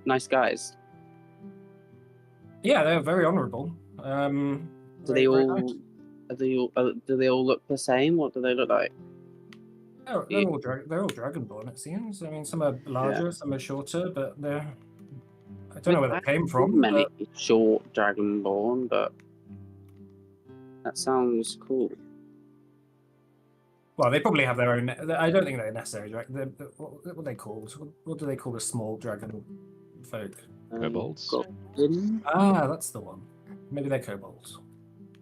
Nice guys. Yeah, they're very honourable. Do Very, they very all? nice. Do they all look the same? What do they look like? They're all dragonborn, it seems. I mean, some are larger, some are shorter, but they're. I don't know where they came from. Many But... short Dragonborn, but that sounds cool. Well, they probably have their own. I don't think they're necessarily. What are they called? What do they call the small dragon folk? Kobolds? Goblin? Ah, that's the one. Maybe they're kobolds.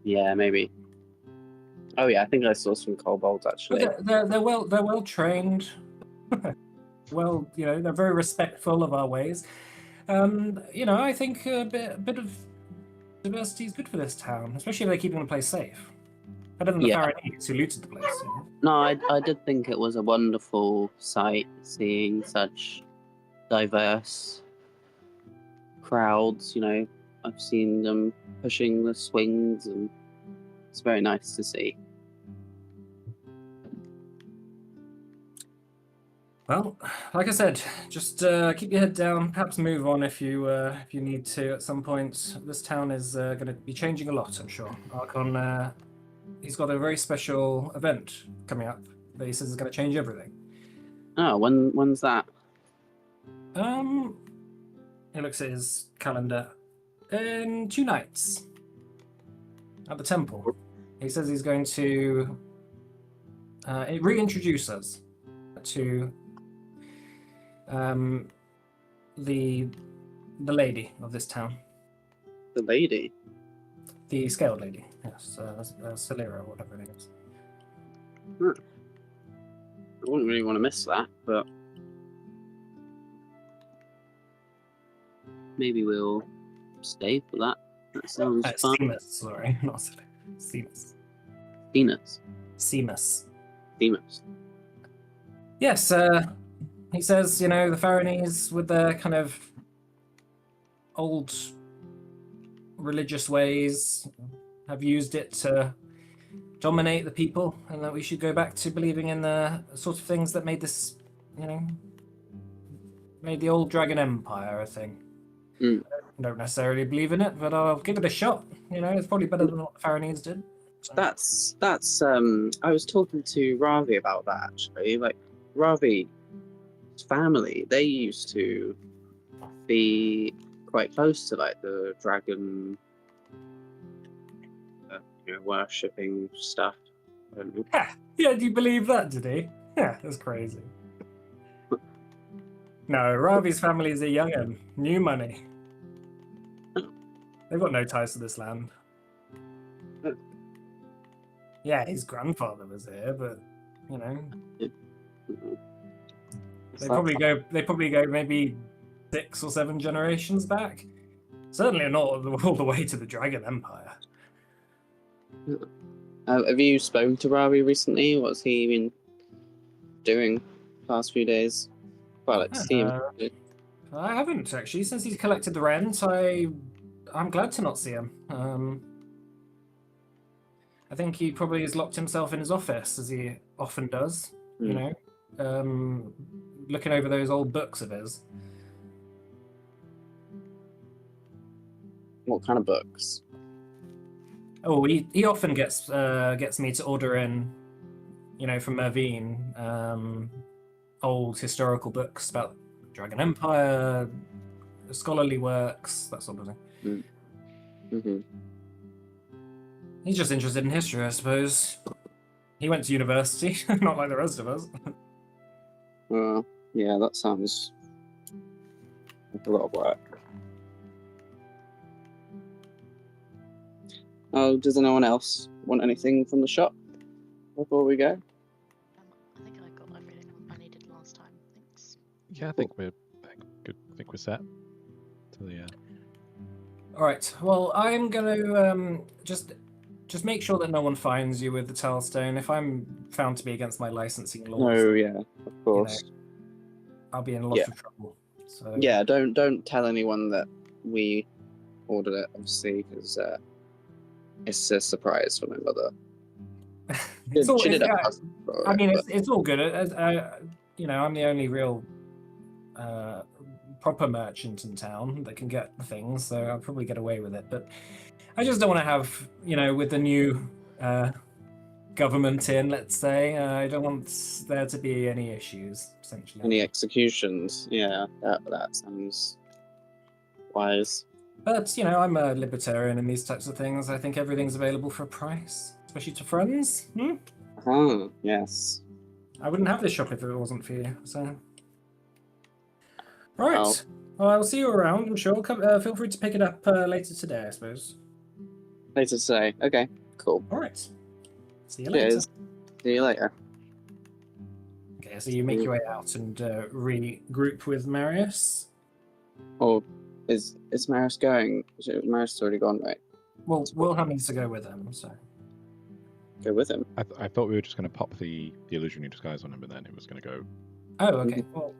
Yeah, maybe. Oh yeah, I think I saw some kobolds actually. But they're well trained. Well, you know, they're very respectful of our ways. You know, I think a bit of diversity is good for this town, especially if they're keeping the place safe. Better than the Pharaohs who looted the place. You know? No, I did think it was a wonderful sight seeing such diverse crowds. You know, I've seen them pushing the swings, and it's very nice to see. Well, like I said, just keep your head down. Perhaps move on if you need to at some point. This town is going to be changing a lot, I'm sure. Archon, he's got a very special event coming up that he says is going to change everything. Oh, when's that? He looks at his calendar. In 2 nights at the temple. He says he's going to reintroduce us to the lady of this town. The lady? The scaled lady, yes. Celera, or whatever her name is. I wouldn't really want to miss that, but maybe we'll stay for that. That sounds fun. Seamus, sorry, not Celera. Seamus. Seamus. Seamus. Yes, he says, you know, the Pharaohs with their kind of old religious ways have used it to dominate the people, and that we should go back to believing in the sort of things that made this, you know, made the old Dragon Empire a thing. I don't necessarily believe in it, but I'll give it a shot. You know, it's probably better than what the Pharaohs did. So. That's I was talking to Ravi about that actually. Like Ravi's family, they used to be quite close to like the dragon you know, worshipping stuff. Yeah, do you believe that, did he? Yeah, that's crazy. No, Ravi's family is a young'un. New money. They've got no ties to this land. Yeah, his grandfather was here, but you know, they probably go maybe 6 or 7 generations back. Certainly not all the way to the Dragon Empire. Have you spoken to Ravi recently? What's he been doing the past few days? Well, like to see him. I haven't actually since he's collected the rent. I'm glad to not see him. I think he probably has locked himself in his office, as he often does. You know, looking over those old books of his. What kind of books? Oh, he often gets me to order in, from Mervine, old historical books about Dragon Empire, scholarly works, that sort of thing. Mm-hmm. He's just interested in history, I suppose. He went to university, not like the rest of us. Well, yeah, that sounds like a lot of work. Oh, does anyone else want anything from the shop before we go? I think I got everything I needed last time. Thanks. Yeah, I think we're good. I think we're set. To the All right. Well, I'm gonna just make sure that no one finds you with the Tailstone. If I'm found to be against my licensing laws, Oh yeah, of course. I'll be in a lot of trouble. So Yeah, don't tell anyone that we ordered it, obviously, because it's a surprise for my mother. it's all. She did It's, ask for I it, mean, but- it's all good. I'm the only real proper merchant in town that can get things, so I'll probably get away with it. But I just don't want to have, with the new government in, let's say, I don't want there to be any issues, essentially. Any executions? Yeah, that sounds wise. But, I'm a libertarian in these types of things. I think everything's available for a price, especially to friends. Yes. I wouldn't have this shop if it wasn't for you, so... Right. Oh. Well, I'll see you around, I'm sure. Feel free to pick it up later today, I suppose. Later today. Okay, cool. All right. See you later. Cheers. See you later. Okay, so you make your way out and regroup with Marius. Oh, is Maris going? Maris is already gone, right? Well, Wilhelm needs to go with him, so... Go with him. I thought we were just going to pop the illusionary disguise on him, and then it was going to go. Oh, okay. Well,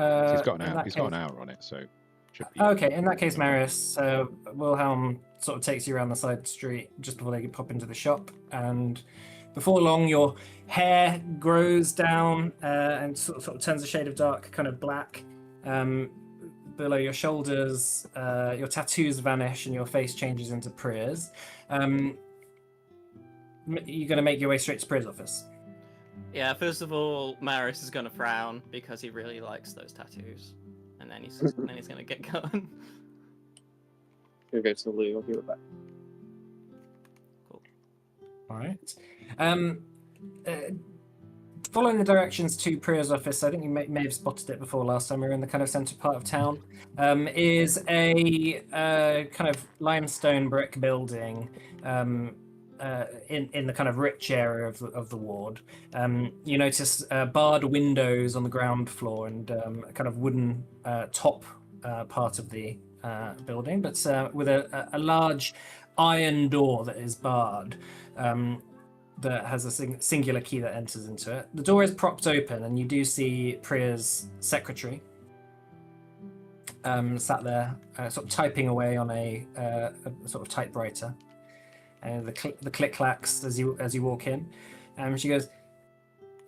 He's got an hour. He's got an hour on it, so should be. Okay, in that case, Marius, Wilhelm sort of takes you around the side street just before they pop into the shop, and before long, your hair grows down and sort of turns a shade of dark, kind of black. Below your shoulders, your tattoos vanish, and your face changes into Priya's. You're going to make your way straight to Priya's office. Yeah, first of all, Maris is gonna frown because he really likes those tattoos, and then he's gonna get going. Go to the loo. I'll be right back. Cool. All right. Following the directions to Priya's office, I think you may have spotted it before last time we were in the kind of centre part of town, is a kind of limestone brick building in the kind of rich area of the ward. You notice barred windows on the ground floor and a kind of wooden top part of the building, but with a large iron door that is barred. That has a singular key that enters into it. The door is propped open, and you do see Priya's secretary sat there, sort of typing away on a sort of typewriter. And the click clacks as you walk in. She goes,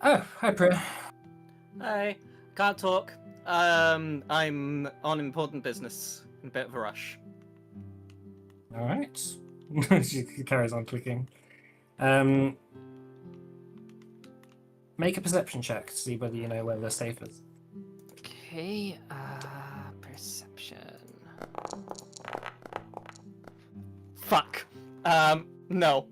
"Oh, hi, Priya." Hey, can't talk. I'm on important business. In a bit of a rush. All right. She carries on clicking. Make a perception check to see whether you know where the safe is. Okay, perception. Fuck. No.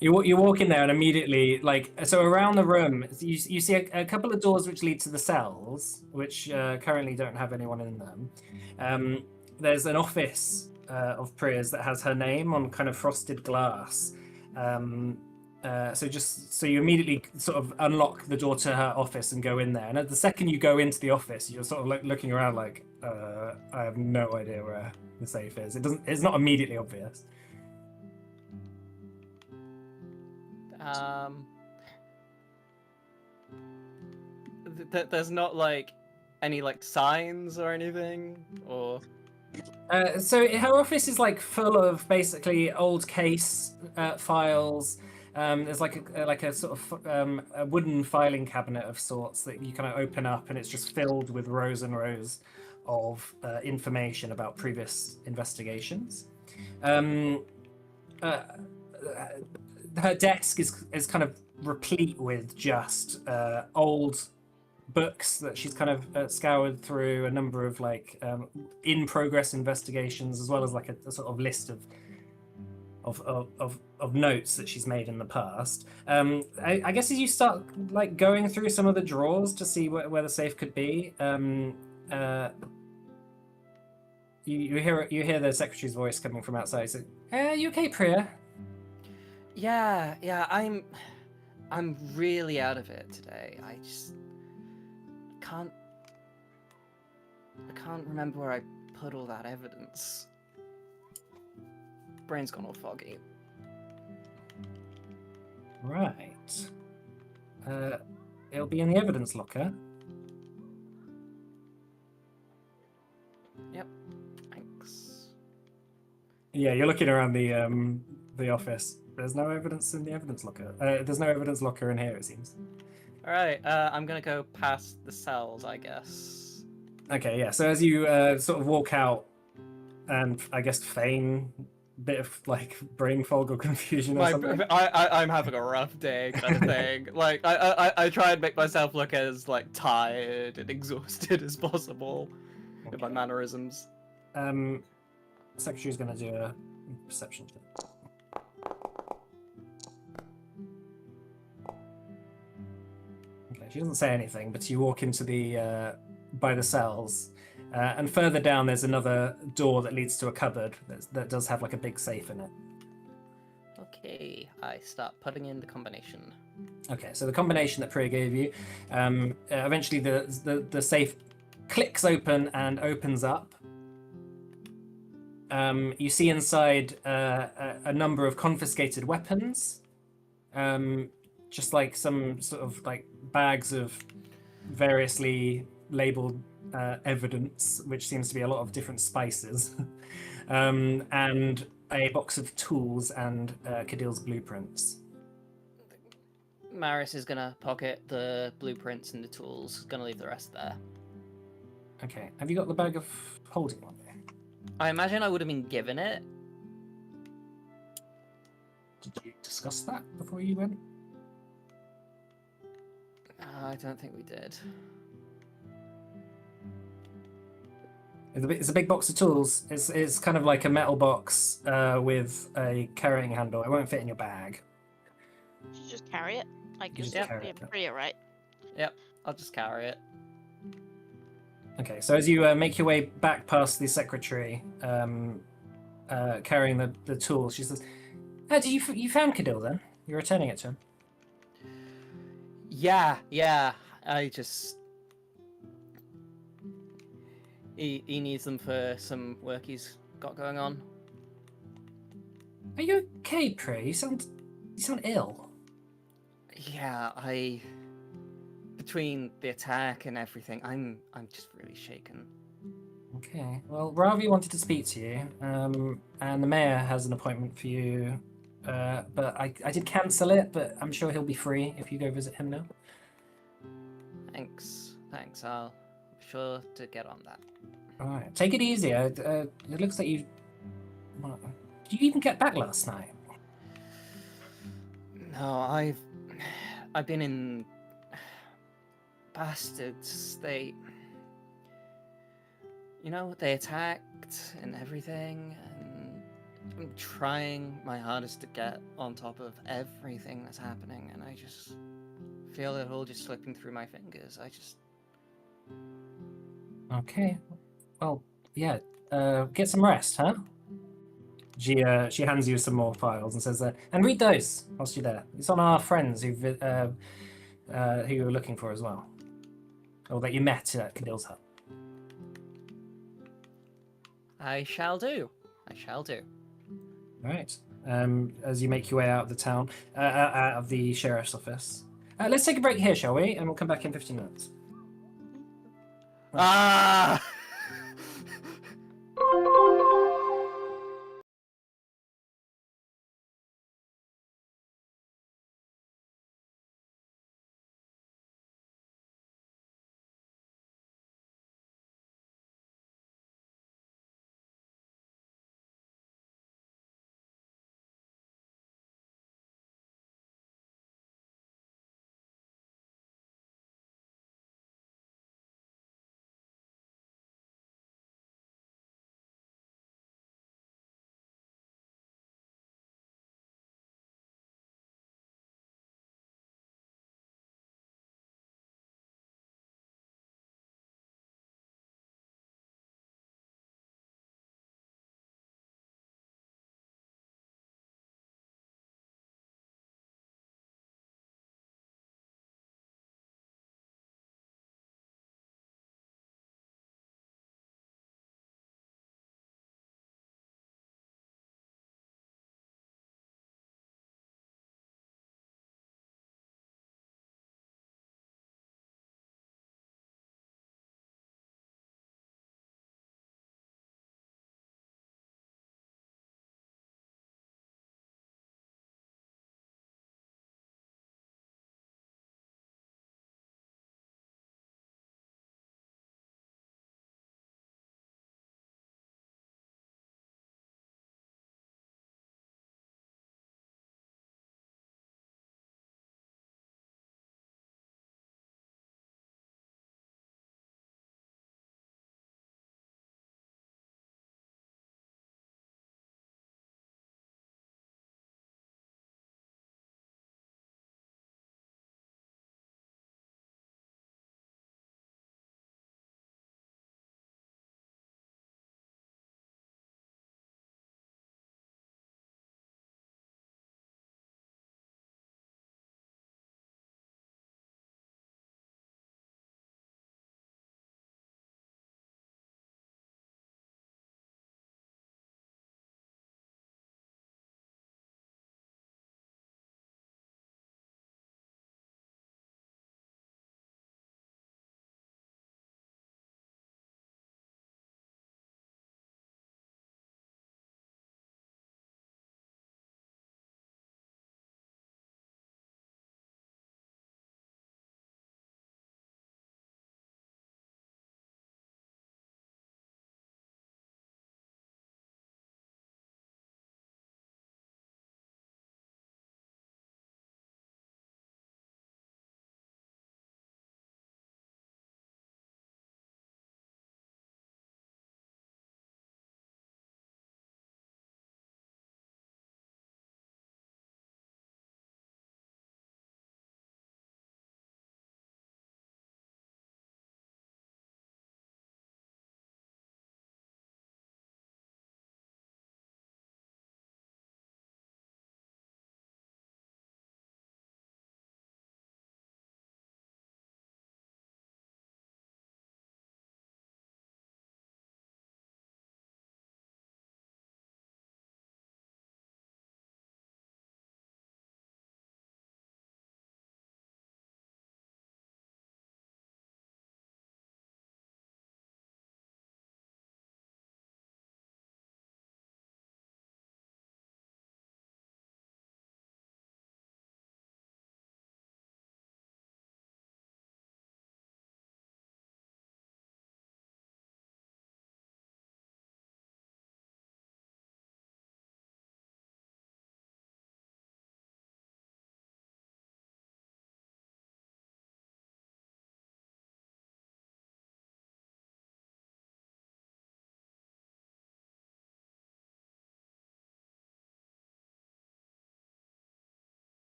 You walk in there and immediately, so around the room, you see a couple of doors which lead to the cells, which currently don't have anyone in them. There's an office of Priya's that has her name on kind of frosted glass. So you immediately sort of unlock the door to her office and go in there. And at the second you go into the office, you're sort of looking around like, I have no idea where the safe is. It's not immediately obvious. There's not any signs or anything, or. So her office is full of basically old case files, There's like a sort of a wooden filing cabinet of sorts that you kind of open up, and it's just filled with rows and rows of information about previous investigations. Her desk is kind of replete with just old books that she's kind of scoured through, a number of like in progress investigations, as well as like a sort of list of notes that she's made in the past. I guess as you start like going through some of the drawers to see where the safe could be, you hear the secretary's voice coming from outside. So, you okay, Priya? Yeah, I'm really out of it today. I can't remember where I put all that evidence. Brain's gone all foggy. Right. It'll be in the evidence locker. Yep. Thanks. Yeah, you're looking around the office. There's no evidence in the evidence locker. There's no evidence locker in here, it seems. All right. I'm gonna go past the cells, I guess. Okay, yeah. So as you sort of walk out, and I guess feign a bit of like brain fog or confusion or something. I'm having a rough day, kind of thing. Like I try and make myself look as like tired and exhausted as possible with my mannerisms. Secretary's gonna do a perception check. Okay, she doesn't say anything, but you walk into the by the cells, and further down there's another door that leads to a cupboard that does have like a big safe in it. Okay, I start putting in the combination. Okay, so the combination that Priya gave you, eventually the safe clicks open and opens up. You see inside a number of confiscated weapons, just like some sort of like bags of variously labeled evidence, which seems to be a lot of different spices, and a box of tools and Kadil's blueprints. Maris is gonna pocket the blueprints and the tools. Gonna leave the rest there. Okay, have you got the bag of holding one there? I imagine I would have been given it. Did you discuss that before you went? I don't think we did. It's a big box of tools. It's kind of like a metal box with a carrying handle. It won't fit in your bag. You should just carry it. Like, You it's just just carry being it. Priya, right? Yep, I'll just carry it. Okay, so as you make your way back past the secretary, carrying the tools, she says, you found Kadil then? You're returning it to him? Yeah. I just... He needs them for some work he's got going on. Are you okay, Priya? You sound ill. Yeah, between the attack and everything, I'm just really shaken. Okay, well, Ravi wanted to speak to you, and the mayor has an appointment for you, but I did cancel it, but I'm sure he'll be free if you go visit him now. Thanks. I'll be sure to get on that. Alright, take it easy. It looks like you... Well, did you even get back last night? No, I've been in bastards. They attacked and everything, and I'm trying my hardest to get on top of everything that's happening, and I just feel it all just slipping through my fingers. Okay. Well, yeah. Get some rest, huh? She hands you some more files and says, and read those whilst you're there. It's on our friends who you were looking for as well, or that you met at Kadil's hut. I shall do. All right. As you make your way out of the town, out of the sheriff's office, let's take a break here, shall we? And we'll come back in 15 minutes. Ah!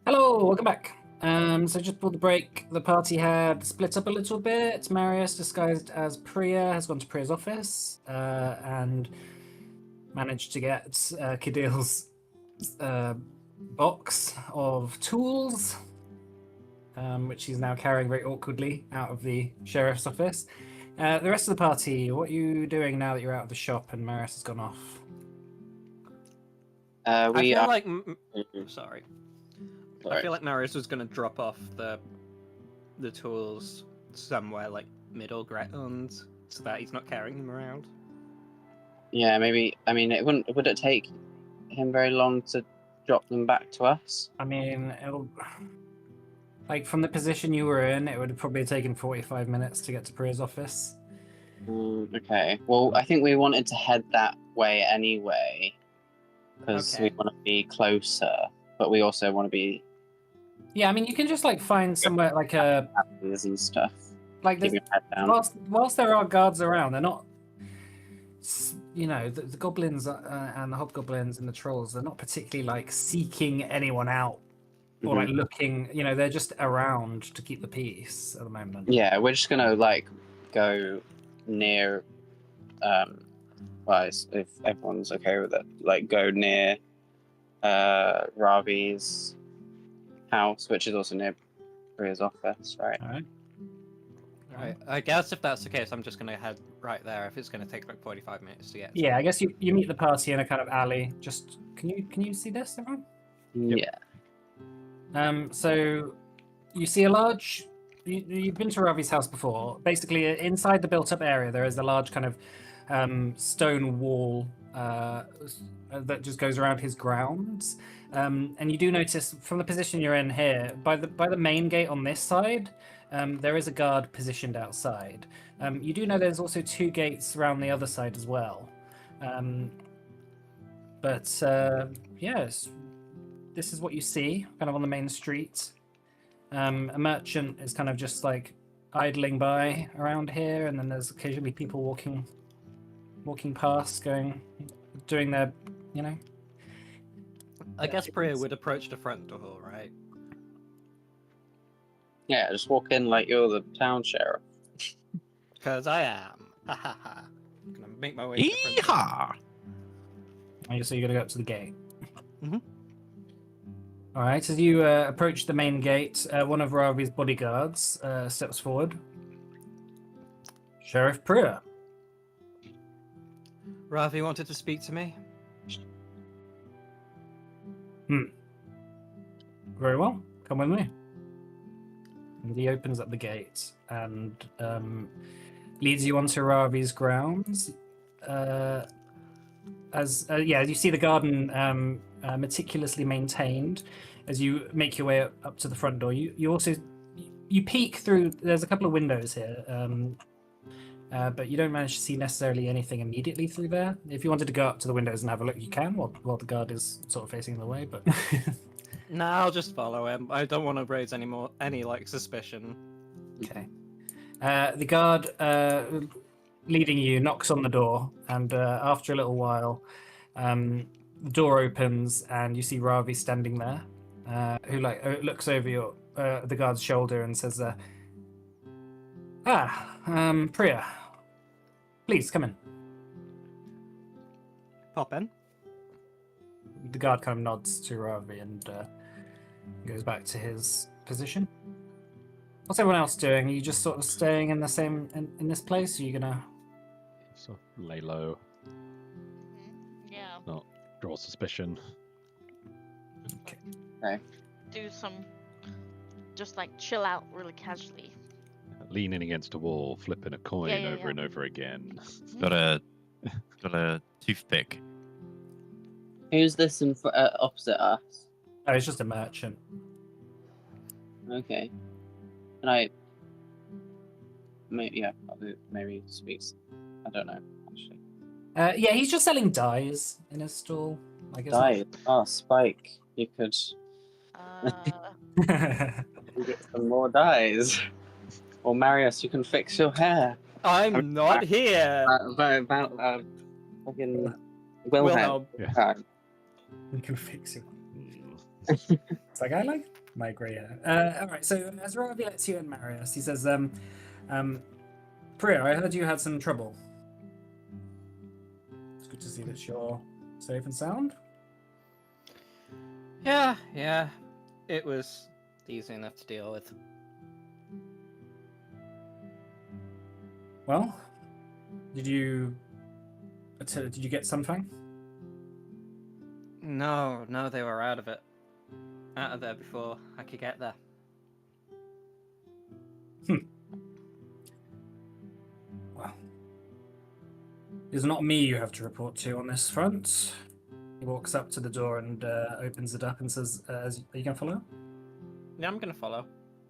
Hello, welcome back. So just before the break, the party had split up a little bit. Marius, disguised as Priya, has gone to Priya's office and managed to get Kadil's box of tools, which he's now carrying very awkwardly out of the sheriff's office. The rest of the party, what are you doing now that you're out of the shop and Marius has gone off? I We feel are. like sorry. I feel like Marius was gonna drop off the tools somewhere like middle ground so that he's not carrying them around. Yeah, maybe. I mean, it wouldn't. Would it take him very long to drop them back to us? I mean, it'll, like from the position you were in, it would have probably taken 45 minutes to get to Priya's office. Okay. Well, I think we wanted to head that way anyway, because we Okay. want to be closer, but we also want to be Yeah, I mean, you can just like find somewhere like a happy and stuff. like Keep there's, your head down. whilst there are guards around, they're not. You know, the goblins and the hobgoblins and the trolls, they're not particularly like seeking anyone out or like looking. You know, they're just around to keep the peace at the moment. Yeah, we're just gonna like go near. Well, if everyone's okay with it, like go near Ravi's house, which is also near Priya's office, right? All right. Right. I guess if that's the case, I'm just gonna head right there. If it's gonna take like 45 minutes to get. Yeah, I guess you meet the party in a kind of alley. Just can you see this, everyone? Yeah. So you see a large. You've been to Ravi's house before. Basically, inside the built-up area, there is a large kind of stone wall that just goes around his grounds. And you do notice from the position you're in here, by the main gate on this side, there is a guard positioned outside. You do know there's also 2 gates around the other side as well. Yes, this is what you see, kind of on the main street. A merchant is kind of just like idling by around here, and then there's occasionally people walking past, doing their, you know. I guess Priya would approach the front door, right? Yeah, just walk in like you're the town sheriff. Because I am. Ha ha ha. I'm gonna make my way to the front door. Yeehaw! So you're gonna go up to the gate. Mhm. All right. As you approach the main gate, one of Ravi's bodyguards steps forward. Sheriff Priya. Ravi wanted to speak to me. Very well. Come with me. And he opens up the gate and leads you onto Ravi's grounds. As you see the garden meticulously maintained. As you make your way up to the front door, you also peek through. There's a couple of windows here, but you don't manage to see necessarily anything immediately through there. If you wanted to go up to the windows and have a look, you can, while the guard is sort of facing the way. But No, I'll just follow him. I don't want to raise any like suspicion. okay. The guard leading you knocks on the door, and after a little while, the door opens, and you see Ravi standing there, who looks over the guard's shoulder and says, Priya, please come in." Pop in. The guard kind of nods to Ravi and goes back to his position. What's everyone else doing? Are you just sort of staying in the same in this place? Are you gonna? So lay low, Yeah. not draw suspicion. Do some, just like chill out really casually. Leaning against a wall, flipping a coin Yeah, over yeah. and over again. Got a toothpick. Who's this opposite us? Oh, it's just a merchant. Okay. Can I? Maybe speaks. I don't know actually. Yeah, he's just selling dyes in his stall. I guess. Dye. Oh, Spike. You could get some more dyes. Or Marius, you can fix your hair. I'm not here. About fucking Wilhelm. Wilhelm. Uh, We can fix it. It's like, I like my grey hair. All right, so as Ravi lets you in, Marius, he says, Priya, I heard you had some trouble. It's good to see that you're safe and sound. Yeah. It was easy enough to deal with. Well, did you get something? No, they were out of there before I could get there. Well, it's not me you have to report to on this front. He walks up to the door and opens it up and says, are you going to follow? Yeah, I'm gonna follow.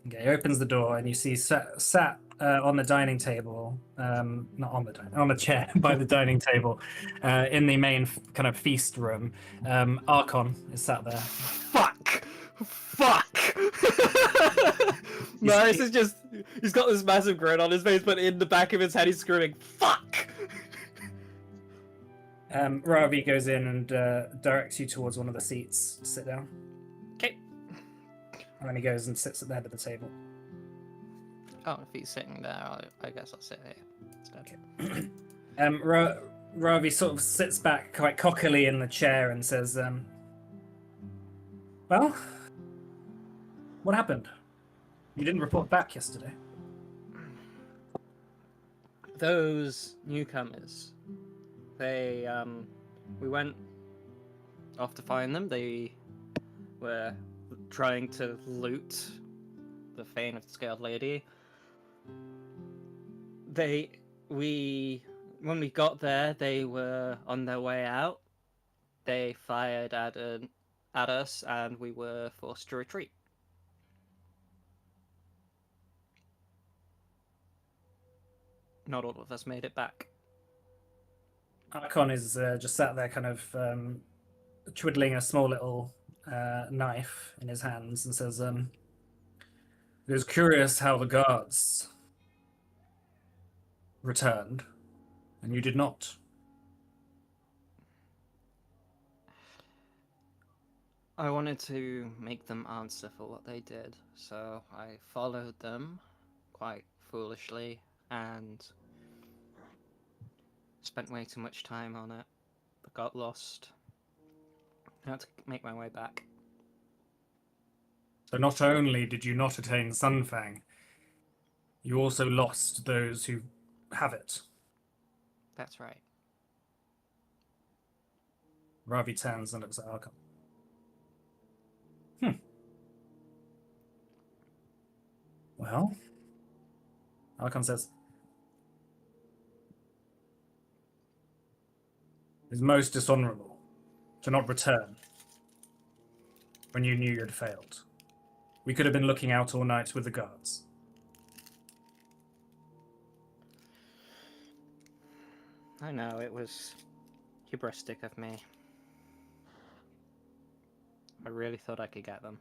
Okay, he opens the door and you see sat on the dining table, not on the chair by the dining table, in the main kind of feast room. Archon is sat there. Fuck! Marius is he's got this massive grin on his face, but in the back of his head he's screaming, fuck! Ravi goes in and directs you towards one of the seats to sit down. Okay. And then he goes and sits at the head of the table. Oh, if he's sitting there, I guess I'll sit here instead. Okay. Ravi sort of sits back quite cockily in the chair and says, well, what happened? You didn't report back yesterday. Those newcomers, we went off to find them. They were trying to loot the Fane of the Scaled Lady. When we got there, they were on their way out. They fired at us, and we were forced to retreat. Not all of us made it back. Archon is just sat there kind of twiddling a small little knife in his hands and says, it was curious how the guards returned, and you did not. I wanted to make them answer for what they did, so I followed them quite foolishly and spent way too much time on it, but got lost. I had to make my way back. So not only did you not attain Sunfang, you also lost those who have it. That's right. Ravi turns and looks at Archon. Well, Archon says, it's most dishonorable to not return when you knew you'd failed. We could have been looking out all night with the guards. I know, it was hubristic of me. I really thought I could get them.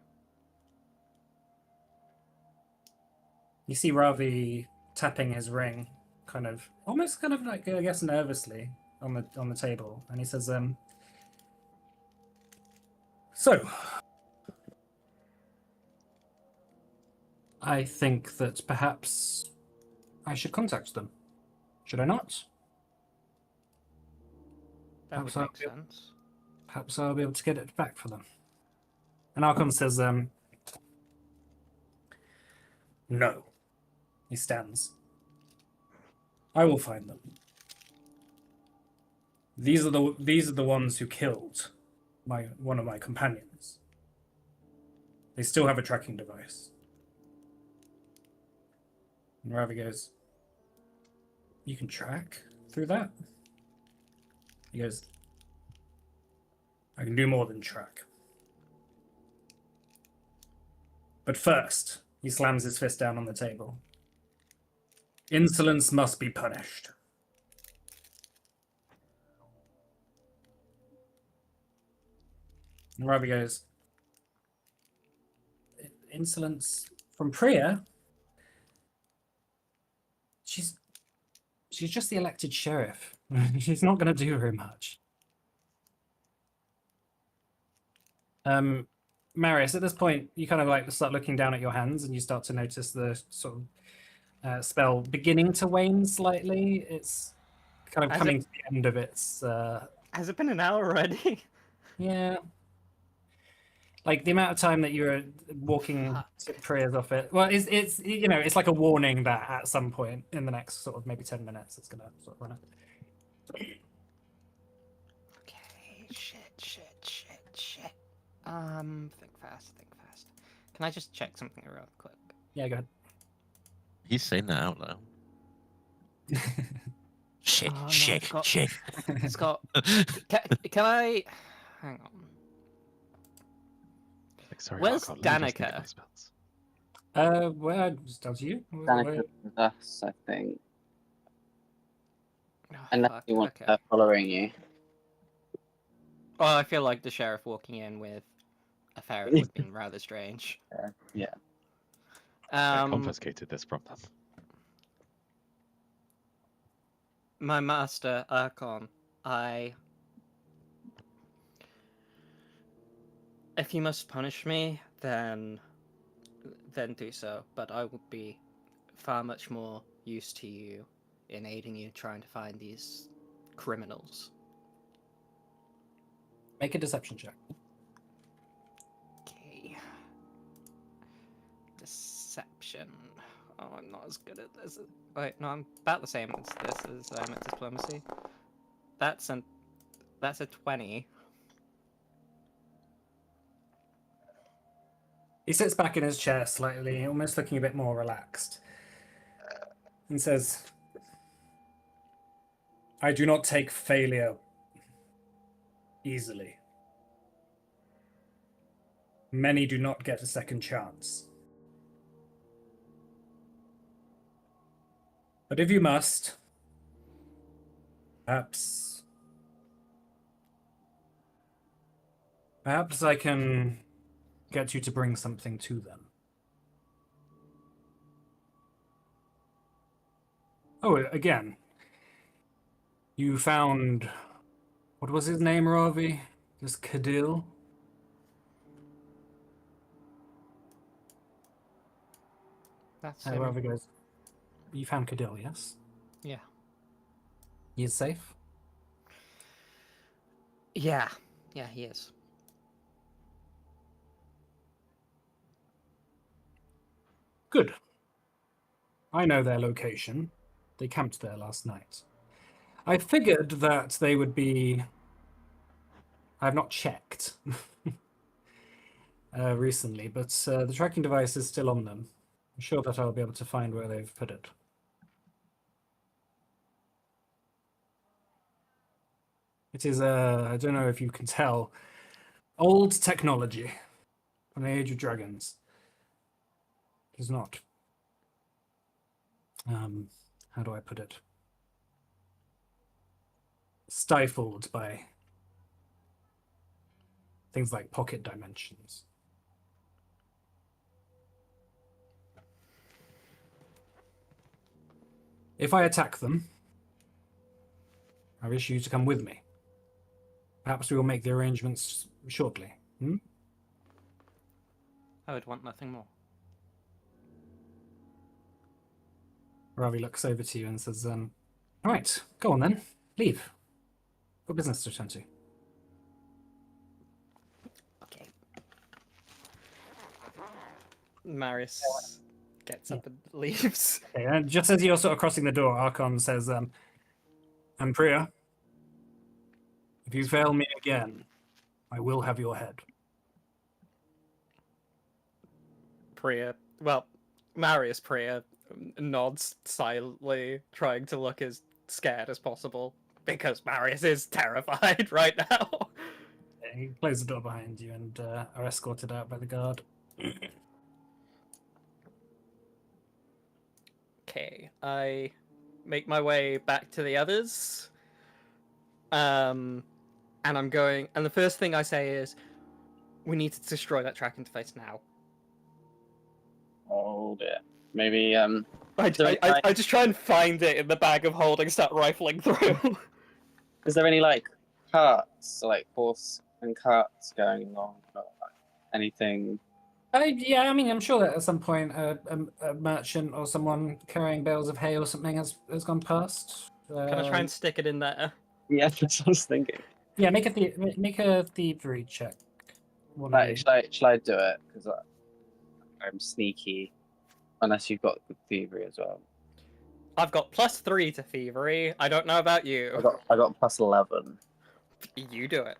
You see Ravi tapping his ring, almost like, I guess, nervously on the table, and he says, so, I think that perhaps I should contact them. Should I not? That would make sense. Perhaps I'll be able to get it back for them. And Archon says, no. He stands. I will find them. These are the ones who killed one of my companions. They still have a tracking device. And Ravi goes, you can track through that? He goes, I can do more than track. But first, he slams his fist down on the table. Insolence must be punished. And Ravi goes, insolence from Priya? She's just the elected sheriff. She's not going to do very much. Marius, at this point, you kind of like start looking down at your hands, and you start to notice the sort of spell beginning to wane slightly. It's kind of Has coming to the end of its. Has it been an hour already? Yeah. Like the amount of time that you were walking prayers off it. Well, it's you know, it's like a warning that at some point in the next sort of maybe 10 minutes, it's gonna sort of run out. Okay, shit. Think fast. Can I just check something real quick? Yeah, go ahead. He's saying that out loud. Shit, Oh, no, shit, it's got- shit. It's got. Can I? Hang on. Like, sorry, Where's Archon, let me just think of Danica? my spells. Well, just down to you. Danica with us, I think. Oh, Unless fuck, you want okay. her following you. Well, I feel like the sheriff walking in with a ferret would have been rather strange. Yeah. I confiscated this from them. My master, Archon, if you must punish me, then do so. But I would be far much more used to you in aiding you trying to find these criminals. Make a deception check. Okay. Deception. Oh, I'm not as good at this. Wait, no, I'm about the same as this as I am at diplomacy. That's a 20. He sits back in his chair slightly, almost looking a bit more relaxed, and says, I do not take failure easily. Many do not get a second chance. But if you must, perhaps I can get you to bring something to them. Oh, again, you found, what was his name, Ravi? This Kadil? That's However goes. You found Kadil, yes? yeah. He is safe? Yeah, he is. Good. I know their location. They camped there last night. I figured that they would be... I have not checked recently, but the tracking device is still on them. I'm sure that I'll be able to find where they've put it. It is, I don't know if you can tell, old technology from the Age of Dragons. It is not. How do I put it? Stifled by things like pocket dimensions. If I attack them, I wish you to come with me. Perhaps we will make the arrangements shortly. I would want nothing more. Ravi looks over to you and says, right, go on then. Leave. Got business to attend to. Okay. Marius gets up and leaves. Okay, and just as you're sort of crossing the door, Archon says, Priya, if you fail me again, I will have your head. Marius Priya nods silently, trying to look as scared as possible, because Marius is terrified right now. Yeah, he closes the door behind you and are escorted out by the guard. Okay, I make my way back to the others. And I'm going, and the first thing I say is, we need to destroy that track interface now. Oh dear. Maybe I just try and find it in the bag of holding, start rifling through. is there any like carts, like horse and carts going along? anything? Yeah, I mean, I'm sure that at some point a merchant or someone carrying bales of hay or something has gone past. Can I try and stick it in there? Yeah, that's what I was thinking. Yeah, make a thievery check. One of you. Should I do it? Because I'm sneaky. Unless you've got good thievery as well. I've got +3 to thievery. I don't know about you. I got +11. You do it.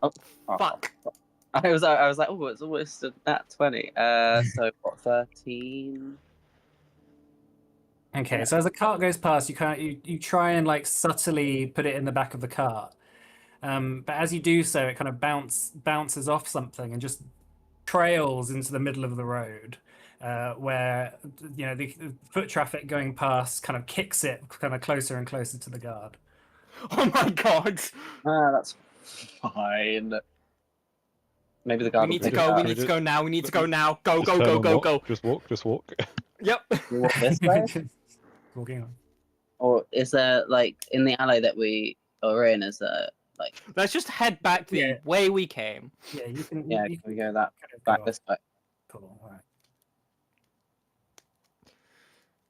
Oh, Fuck. I was like, oh, it's almost at 20. So what, 13? Okay, so as the cart goes past, you try and like subtly put it in the back of the cart, but as you do so, it kind of bounces off something and just trails into the middle of the road, where the foot traffic going past kind of kicks it kind of closer and closer to the guard. Oh my god! That's fine. Maybe the guard. We need to go. We need to go now. We need to go now. Go, Just go, turn go, and go, walk. go. Just walk. Just walk. Yep. You walk this way, Walking on. or is there like in the alley that we are in? Is there like? Let's just head back the Yeah. way we came. Yeah, you can. Yeah, you can we go that kind of back go this way? Cool. All right.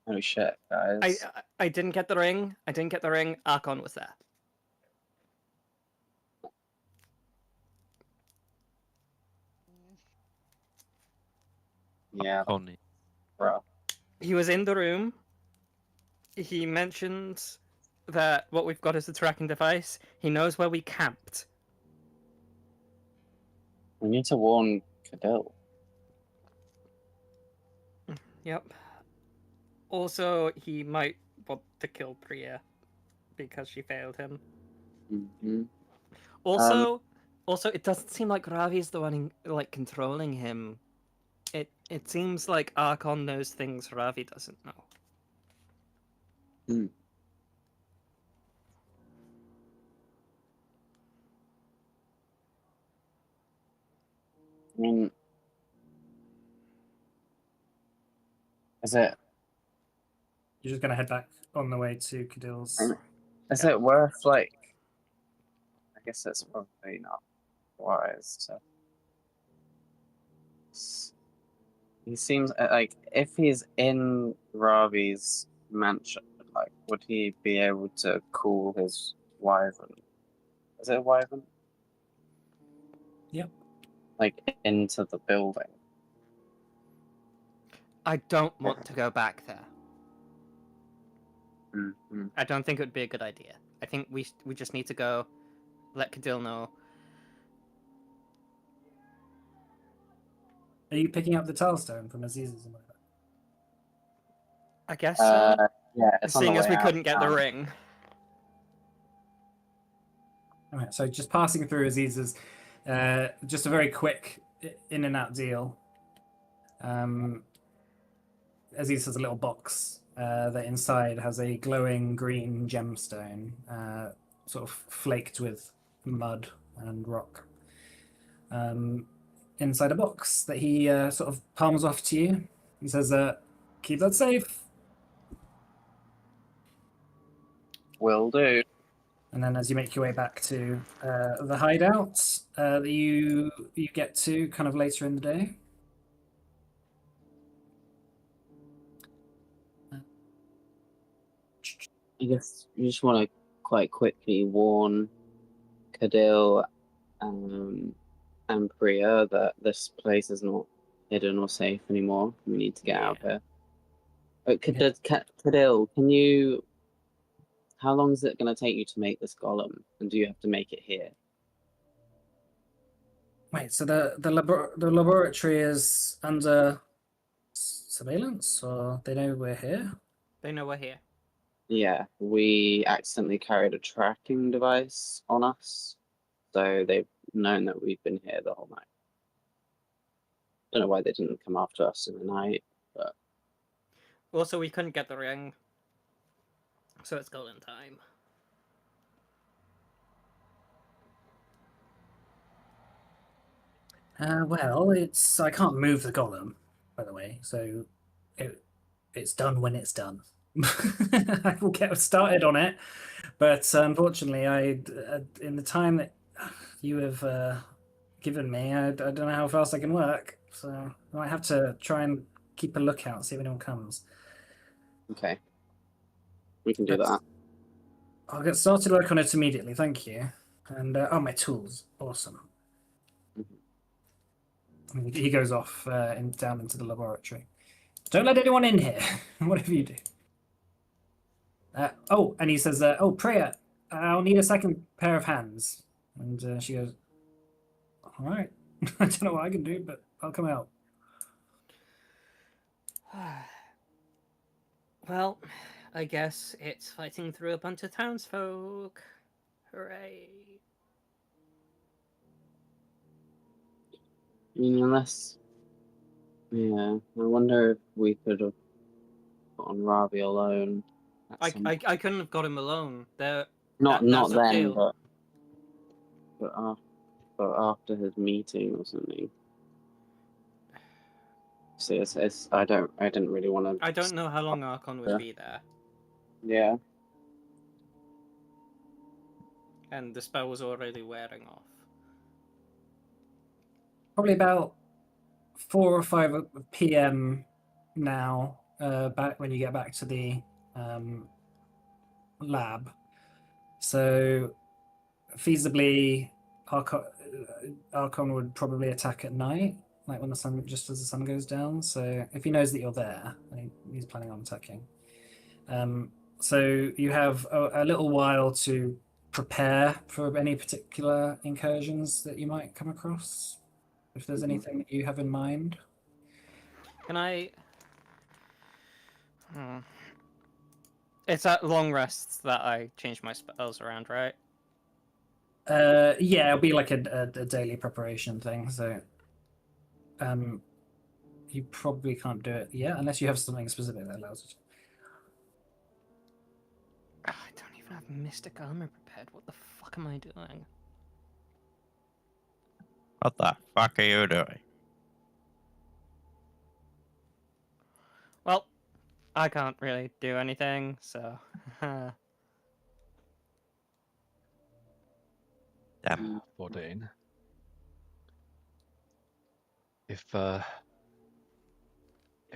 Oh shit, guys! I didn't get the ring. I didn't get the ring. Archon was there. Yeah, Connie. bro. He was in the room. He mentioned that what we've got is a tracking device. He knows where we camped. We need to warn Cadell. Yep. Also, he might want to kill Priya because she failed him. Mm-hmm. Also, it doesn't seem like Ravi's the one controlling him. It seems like Archon knows things Ravi doesn't know. I mean, is it You're just gonna head back on the way to Cadill's. is it worth like? I guess it's probably not wise to. He seems like if he's in Ravi's mansion, like, would he be able to call his wyvern? Is it a wyvern? Yep. Like into the building. I don't want to go back there. Mm-hmm. I don't think it would be a good idea. I think we just need to go, let Cadill know. Are you picking up the Tilestone from Aziz's? I guess so. Yeah, it's on Seeing the as way we out couldn't get the now. ring. All right, so just passing through Aziz's, just a very quick in and out deal. Aziz has a little box that inside has a glowing green gemstone, sort of flaked with mud and rock. Inside a box that he sort of palms off to you. He says, keep that safe. Will do. And then as you make your way back to the hideout that you get to kind of later in the day. I guess you just want to quite quickly warn Cadil and Priya that this place is not hidden or safe anymore. We need to get out of here. But Cadil, can you? How long is it going to take you to make this golem, and do you have to make it here? Wait, so the laboratory is under surveillance, or they know we're here? They know we're here. Yeah, we accidentally carried a tracking device on us, so they've known that we've been here the whole night. Don't know why they didn't come after us in the night, but Also, we couldn't get the ring, so it's golden time. Well, I can't move the golem, by the way, so it's done when it's done. I will get started on it, but unfortunately, in the time that you have given me, I don't know how fast I can work. So I might have to try and keep a lookout, see if anyone comes. Okay. We can do But that. I'll get started work on it immediately. Thank you. And oh, my tools, awesome. And he goes off down into the laboratory. Don't let anyone in here. Whatever you do. Oh, and he says, "Oh, Priya, I'll need a second pair of hands." And she goes, "All right." I don't know what I can do, but I'll come out. Well, I guess it's fighting through a bunch of townsfolk. Hooray. I mean, unless... Yeah, I wonder if we could have put on Ravi alone. I couldn't have got him alone. Not that's a then, deal. but after his meeting or something. See, I didn't really want to. I don't know how long Archon would be there. Yeah. And the spell was already wearing off. Probably about 4 or 5 p.m. now. Back when you get back to the lab. So feasibly, Archon would probably attack at night, like when just as the sun goes down. So if he knows that you're there, he's planning on attacking. So you have a little while to prepare for any particular incursions that you might come across. If there's anything that you have in mind. Can I... It's at long rests that I change my spells around, right? Yeah, it'll be like a daily preparation thing. So, you probably can't do it yet unless you have something specific that allows it. I don't even have mystic armor prepared. What the fuck am I doing? What the fuck are you doing? Well, I can't really do anything, so... Damn. Bourdain. If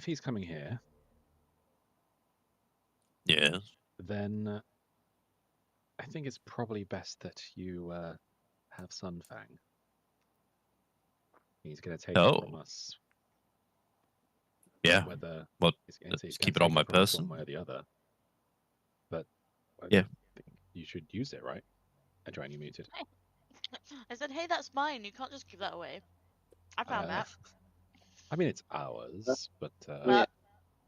he's coming here, Yes. then I think it's probably best that you have Sunfang. He's going to take it from us. Yeah. Whether Well, he's let's keep it on my person. one way or the other. But I Yeah. think you should use it, right? I join you muted. I said, hey, that's mine. You can't just give that away. I found that. I mean, it's ours, but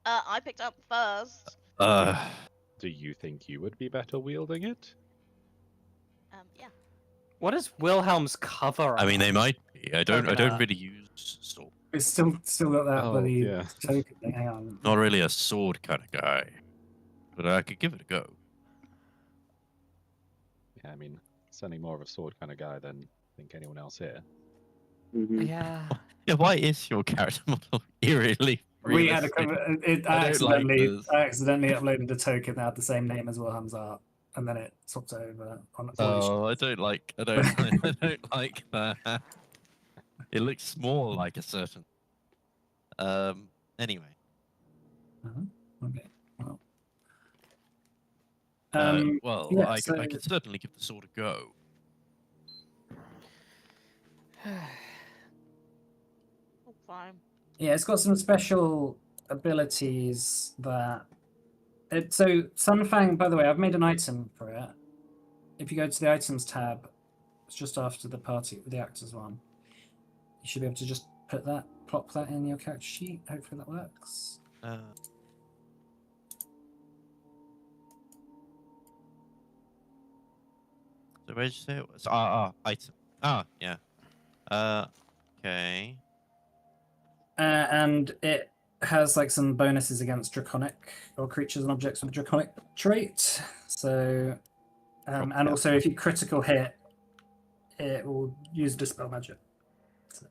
I picked up first. do you think you would be better wielding it? Yeah. What is Wilhelm's cover? I mean, they might be. I don't Coconut. really use sword. It's still got that bloody yeah. token thing. Hang on. Not really a sword kind of guy, but I could give it a go. Yeah, I mean, certainly more of a sword kind of guy than I think anyone else here. Yeah. Yeah, why is your character model eerily We had realistic? I accidentally like uploaded a token that had the same name as Wilhelm's art, and then it swapped over on. Oh, I don't like that. It looks more like a certain. Anyway. Okay. Well. Yeah, I so... could certainly give the sword a go. Fine. Yeah, it's got some special abilities that. So Sunfang, by the way, I've made an item for it. If you go to the items tab, it's just after the actors one. You should be able to just plop that in your character sheet. Hopefully that works. So where did you say it was? Item. Yeah. Okay. And it has like some bonuses against draconic or creatures and objects with a draconic trait. So, and also if you critical hit, it will use dispel magic. So.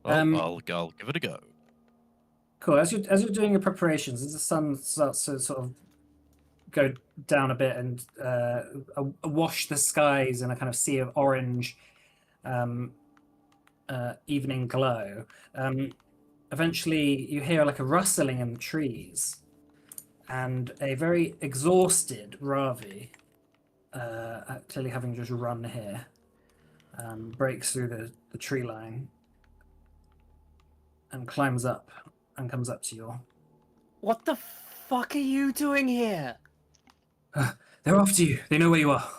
Well, I'll give it a go. Cool. As you're doing your preparations, as the sun starts to sort of go down a bit and wash the skies in a kind of sea of orange evening glow, eventually you hear like a rustling in the trees, and a very exhausted Ravi, clearly having just run here, breaks through the tree line and climbs up and comes up to you all. What the fuck are you doing here? They're after you. They know where you are.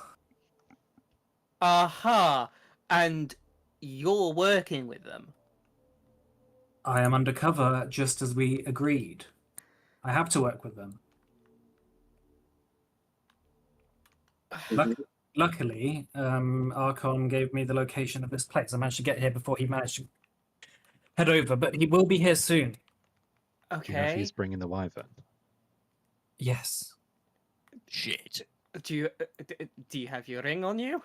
Aha! And you're working with them. I am undercover, just as we agreed. I have to work with them. Luckily, Archon gave me the location of this place. I managed to get here before he managed to head over, but he will be here soon. Do you know if Okay. he's bringing the wyvern? Yes. Shit. Do you have your ring on you?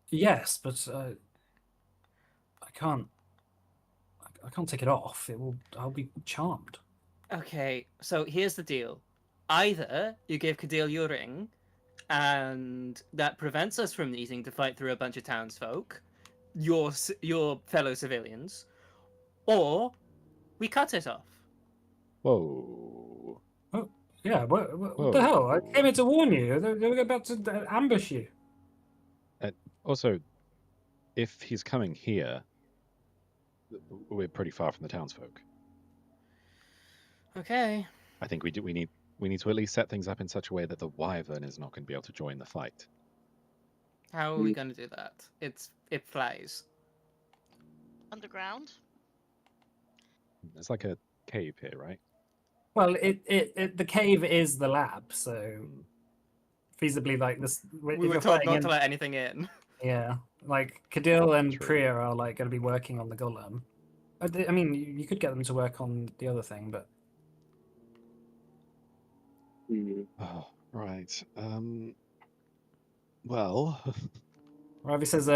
Yes, but I can't. I can't take it off. I'll be charmed. Okay, so here's the deal. Either you give Kadil your ring, and that prevents us from needing to fight through a bunch of townsfolk, your fellow civilians, or we cut it off. Whoa. Yeah, what the hell? I came here to warn you. They were about to ambush you. Also, if he's coming here, we're pretty far from the townsfolk. Okay. I think we need to at least set things up in such a way that the wyvern is not going to be able to join the fight. How are we going to do that? It flies. Underground? There's like a cave here, right? Well, the cave is the lab, so feasibly, like this. We were told not to let anything in. Yeah, like Kadil and True. Priya are like going to be working on the golem. I mean, you could get them to work on the other thing, but Oh, right. Well, Ravi says,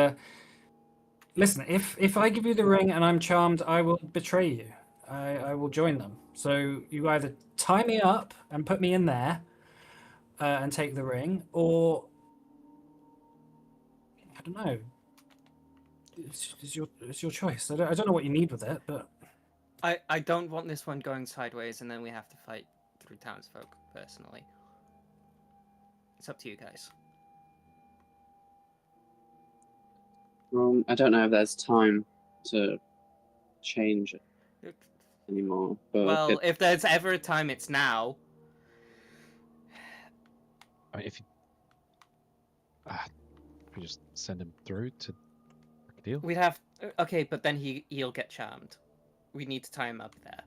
"Listen, if I give you the ring and I'm charmed, I will betray you. I will join them. So you either tie me up and put me in there, and take the ring, or I don't know. It's your choice. I don't know what you need with it, but I don't want this one going sideways and then we have to fight through townsfolk, personally. It's up to you guys. I don't know if there's time to change it anymore. But Well, if there's ever a time, it's now. I mean, if we just send him through to deal. We'd have... Okay, but then he'll get charmed. We need to tie him up there.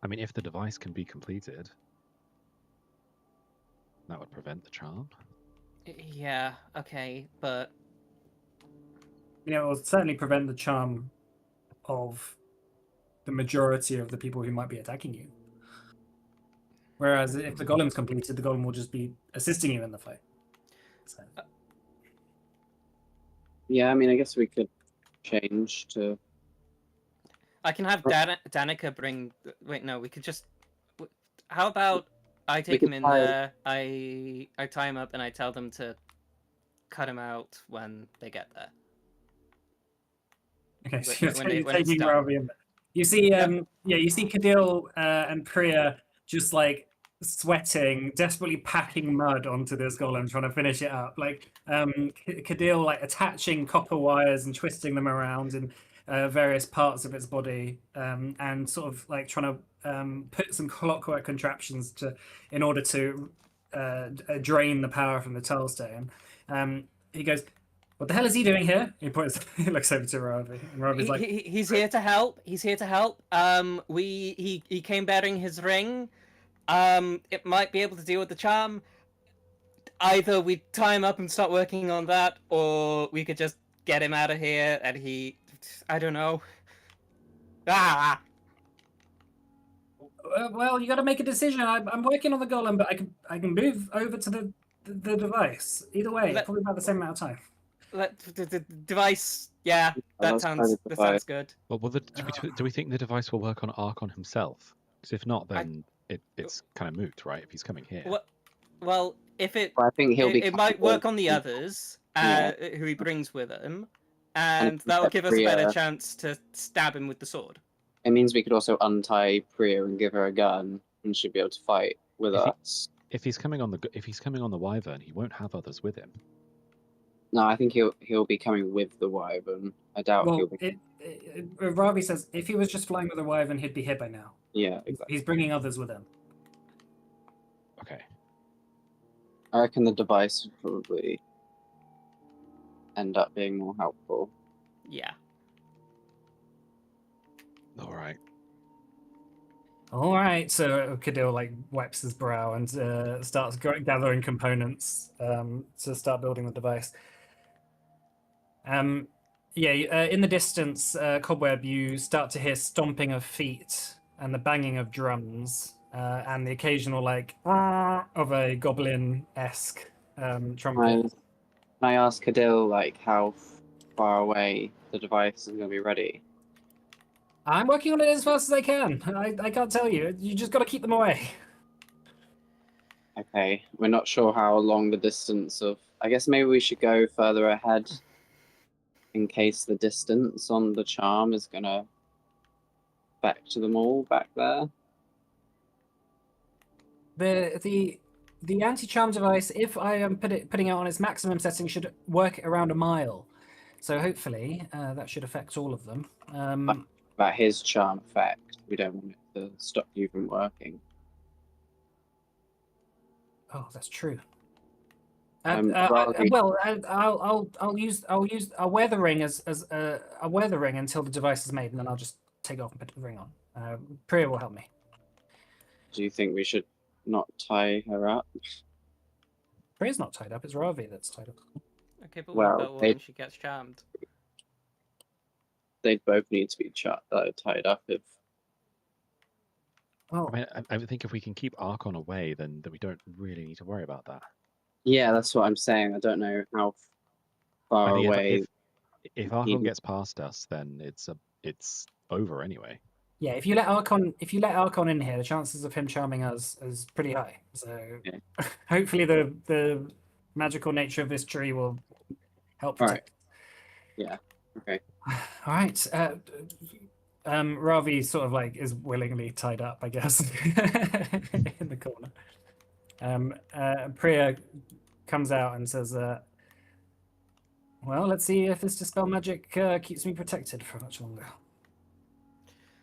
I mean, if the device can be completed, that would prevent the charm. Yeah, okay, but... it will certainly prevent the charm of the majority of the people who might be attacking you. Whereas if the golem's completed, the golem will just be assisting you in the fight. So. yeah, I mean, I guess we could change to. I can have Danica bring... Wait, no, we could just... How about I take him in there, I tie him up, and I tell them to cut him out when they get there. Okay, so When you're it's taking done. Ravi in there. You see, you see Kadil and Priya just like sweating, desperately packing mud onto this golem, trying to finish it up. Like Kadil, like attaching copper wires and twisting them around in various parts of its body, and sort of like trying to put some clockwork contraptions in order to drain the power from the Tailstone. He goes, "What the hell is he doing here?" He points. He looks over to Ravi. And Ravi's like, He's here to help. He's here to help. He came bearing his ring. It might be able to deal with the charm. Either we tie him up and start working on that, or we could just get him out of here. And I don't know. Ah. well, you got to make a decision. I'm working on the golem, but I can move over to the the device. Either way, Let- probably about the same amount of time. The device. Yeah, let's try the that sounds device. good. Well, do we think the device will work on Archon himself? Because if not, then it's kind of moot, right? If he's coming here. Well, if it But I think he'll be. it might work on the Yeah. others, Yeah. who he brings with him, And and that will give us a better Priya- chance to stab him with the sword. It means we could also untie Priya and give her a gun, and she'd be able to fight with If he- us. If he's coming on the Wyvern, he won't have others with him. No, I think he'll be coming with the Wyvern. I doubt Well, he'll be. Ravi says if he was just flying with a wyvern, he'd be here by now. Yeah, exactly. He's bringing others with him. Okay. I reckon the device would probably end up being more helpful. Yeah. All right. All right, so Kadil like wipes his brow and starts gathering components to start building the device. In the distance, Cobweb, you start to hear stomping of feet and the banging of drums and the occasional like of a goblin-esque trumpet. Can I ask Kadil like how far away the device is going to be ready? I'm working on it as fast as I can. I can't tell you. You just got to keep them away. Okay, we're not sure how long the distance of. I guess maybe we should go further ahead in case the distance on the charm is gonna affect them all back there. The anti-charm device, if I am putting it on its maximum setting, should work around a mile. So hopefully that should affect all of them. About his charm effect, we don't want it to stop you from working. Oh, that's true. Ravi- Well, I'll wear the ring I'll wear the ring until the device is made, and then I'll just take it off and put the ring on. Priya will help me. Do you think we should not tie her up? Priya's not tied up. It's Ravi that's tied up. Okay, but Well, what about they- when she gets charmed? They'd both need to be tied up if. Well, I mean, I think if we can keep Archon away, then we don't really need to worry about that. Yeah, that's what I'm saying. I don't know how far I think away. if Archon gets past us, then it's over anyway. yeah. If you let Archon in here, the chances of him charming us is pretty high. So Yeah. hopefully the magical nature of this tree will help Right. protect. Yeah. Okay. All right. Ravi sort of like is willingly tied up, I guess, in the corner. Priya comes out and says, well, let's see if this dispel magic keeps me protected for much longer.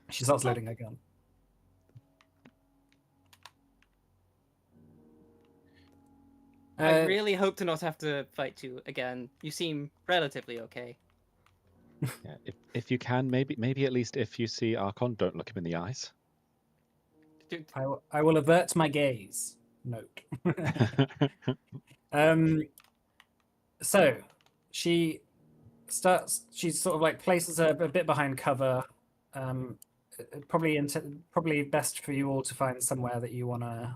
She starts loading her gun. I really hope to not have to fight you again. You seem relatively okay. Yeah, if you can, maybe at least if you see Archon, don't look him in the eyes. I will avert my gaze. Note. So she sort of like places her a bit behind cover. Probably best for you all to find somewhere that you want to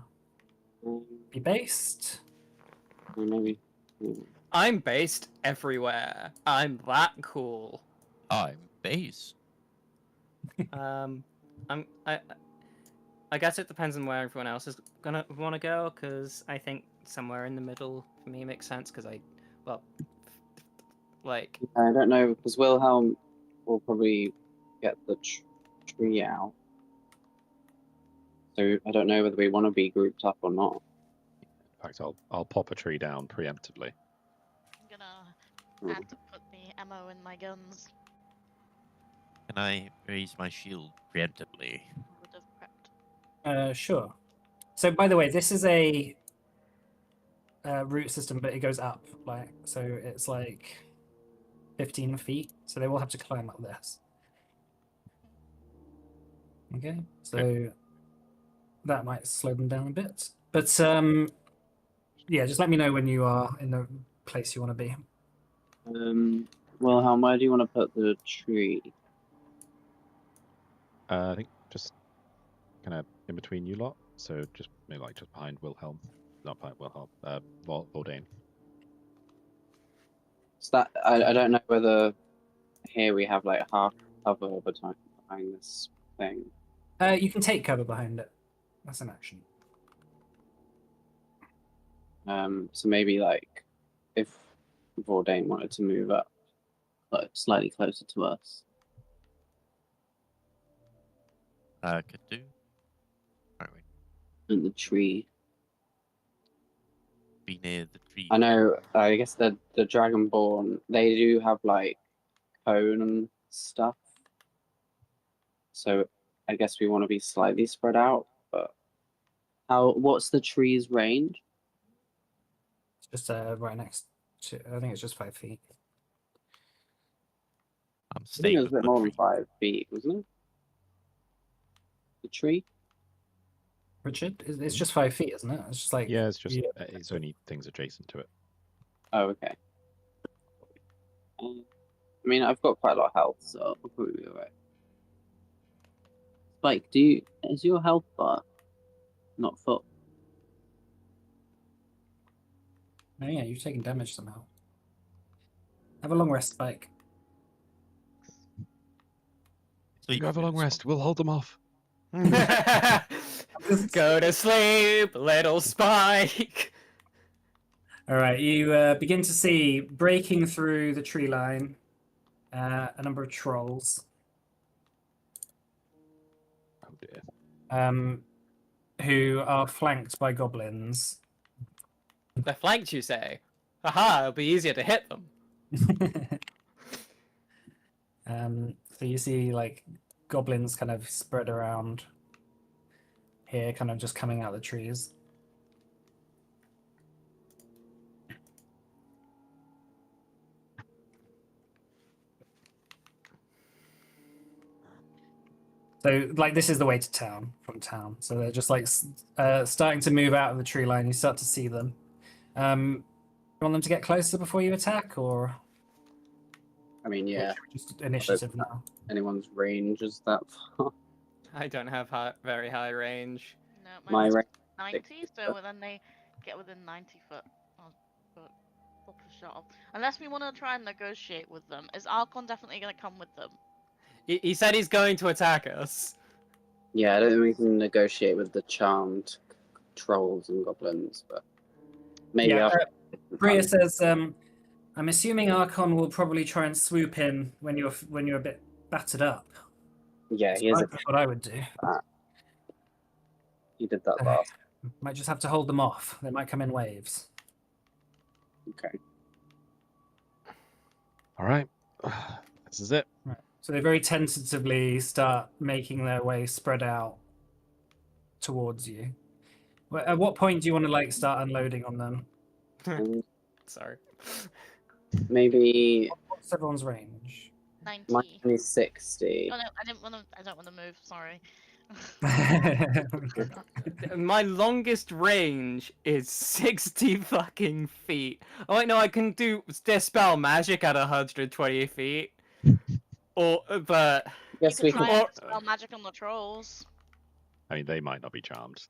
be based. Maybe. I'm based everywhere. I'm that cool. I'm base. I guess it depends on where everyone else is gonna want to go, because I think somewhere in the middle for me makes sense. Because I don't know because Wilhelm will probably get the tree out. So I don't know whether we want to be grouped up or not. In fact, I'll pop a tree down preemptively. I'm gonna have to put the ammo in my guns. Can I raise my shield preemptively? Would have prepped. Sure. So, by the way, this is a root system, but it goes up, so it's like 15 feet. So they will have to climb up this. Okay, so that might slow them down a bit. But yeah, just let me know when you are in the place you want to be. Wilhelm, where do you want to put the tree? I think just kind of in between you lot. So just maybe like just behind Wilhelm. not Bourdain. So that I don't know whether here we have like half cover behind this thing. You can take cover behind it. That's an action. So maybe like if Bourdain wanted to move up, like slightly closer to us. Could do. Right, wait. In the tree. Be near the tree. I know. I guess the Dragonborn, they do have like cone and stuff. So I guess we want to be slightly spread out. But what's the tree's range? It's just right next to. I think it's just 5 feet. I'm I think staying it was with a bit my more than tree. 5 feet, wasn't it? The tree? Richard, it's just 5 feet, isn't it? It's just like Yeah, it's just it's only things adjacent to it. Oh, okay. I mean, I've got quite a lot of health, so I'll probably be alright. Spike, is your health bar not full? No, yeah, you've taken damage somehow. Have a long rest, Spike. Sleep You have a long minutes. rest. We'll hold them off. Go to sleep, little Spike. All right, you begin to see breaking through the tree line a number of trolls Oh dear. who are flanked by goblins. They're flanked, you say? Haha, it'll be easier to hit them. So you see like goblins kind of spread around here, kind of just coming out of the trees. So, like, this is the way to town from town. So they're just like starting to move out of the tree line. You start to see them. You want them to get closer before you attack, or I mean, yeah. just initiative now? Anyone's range is that far? I don't have very high range. No, My mine's range. 90, so then they get within 90 foot. But pop a shot off. Unless we want to try and negotiate with them. Is Archon definitely going to come with them? He said he's going to attack us. Yeah, I don't think we can negotiate with the charmed trolls and goblins, but maybe Yeah, after. Bria says, "I'm assuming Archon will probably try and swoop in when you're a bit battered up." Yeah, he is. That's what I would do. He did that last. Might just have to hold them off. They might come in waves. Okay. All right. This is it. Right. So they very tentatively start making their way spread out towards you. At what point do you want to like start unloading on them? And Sorry. maybe What's everyone's range? 90. mine is 60. Oh no, I don't want to move. Sorry. My longest range is 60 fucking feet. Oh wait, no, I can do dispel magic at 120 feet. But Yes, You we can can. try and dispel magic on the trolls. I mean, they might not be charmed.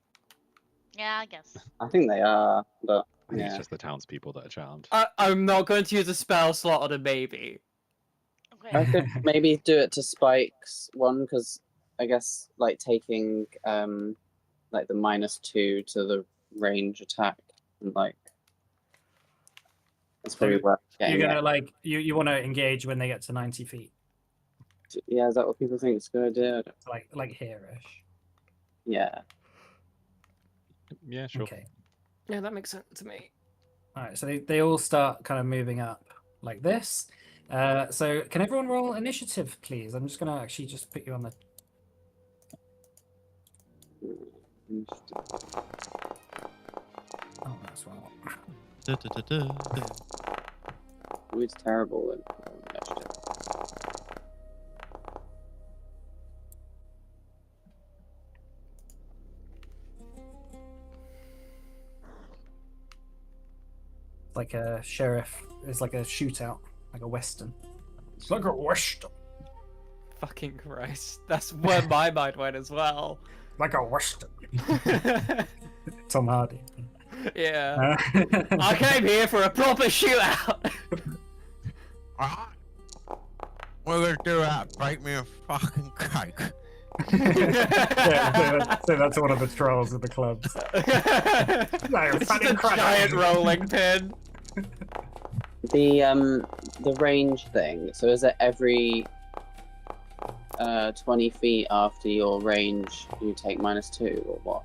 Yeah, I guess. I think they are, but I think yeah. it's just the townspeople that are charmed. I'm not going to use a spell slot on a baby. Okay. I could maybe do it to Spike's one, because I guess like taking like the -2 to the range attack, and like that's probably So worth You're getting. gonna like you want to engage when they get to 90 feet, Yeah, is that what people think is a good idea? I don't- like here-ish. Yeah. Yeah, sure. Okay. Yeah, that makes sense to me. All right. So they all start kind of moving up like this. So can everyone roll initiative, please? I'm just gonna actually just put you on the. Oh, that's well. Da, da, da, da, da. Who's terrible at initiative? Like a sheriff. It's like a shootout, like a western. It's like a western. Fucking Christ. That's where my mind went as well. Like a western. Tom Hardy. Yeah. Uh, I came here for a proper shootout. We're gonna do that. Bake me a fucking cake. yeah, so that's one of the trolls of the clubs. It's just a giant rolling pin. The range thing. So is it every 20 feet after your range you take -2 or what?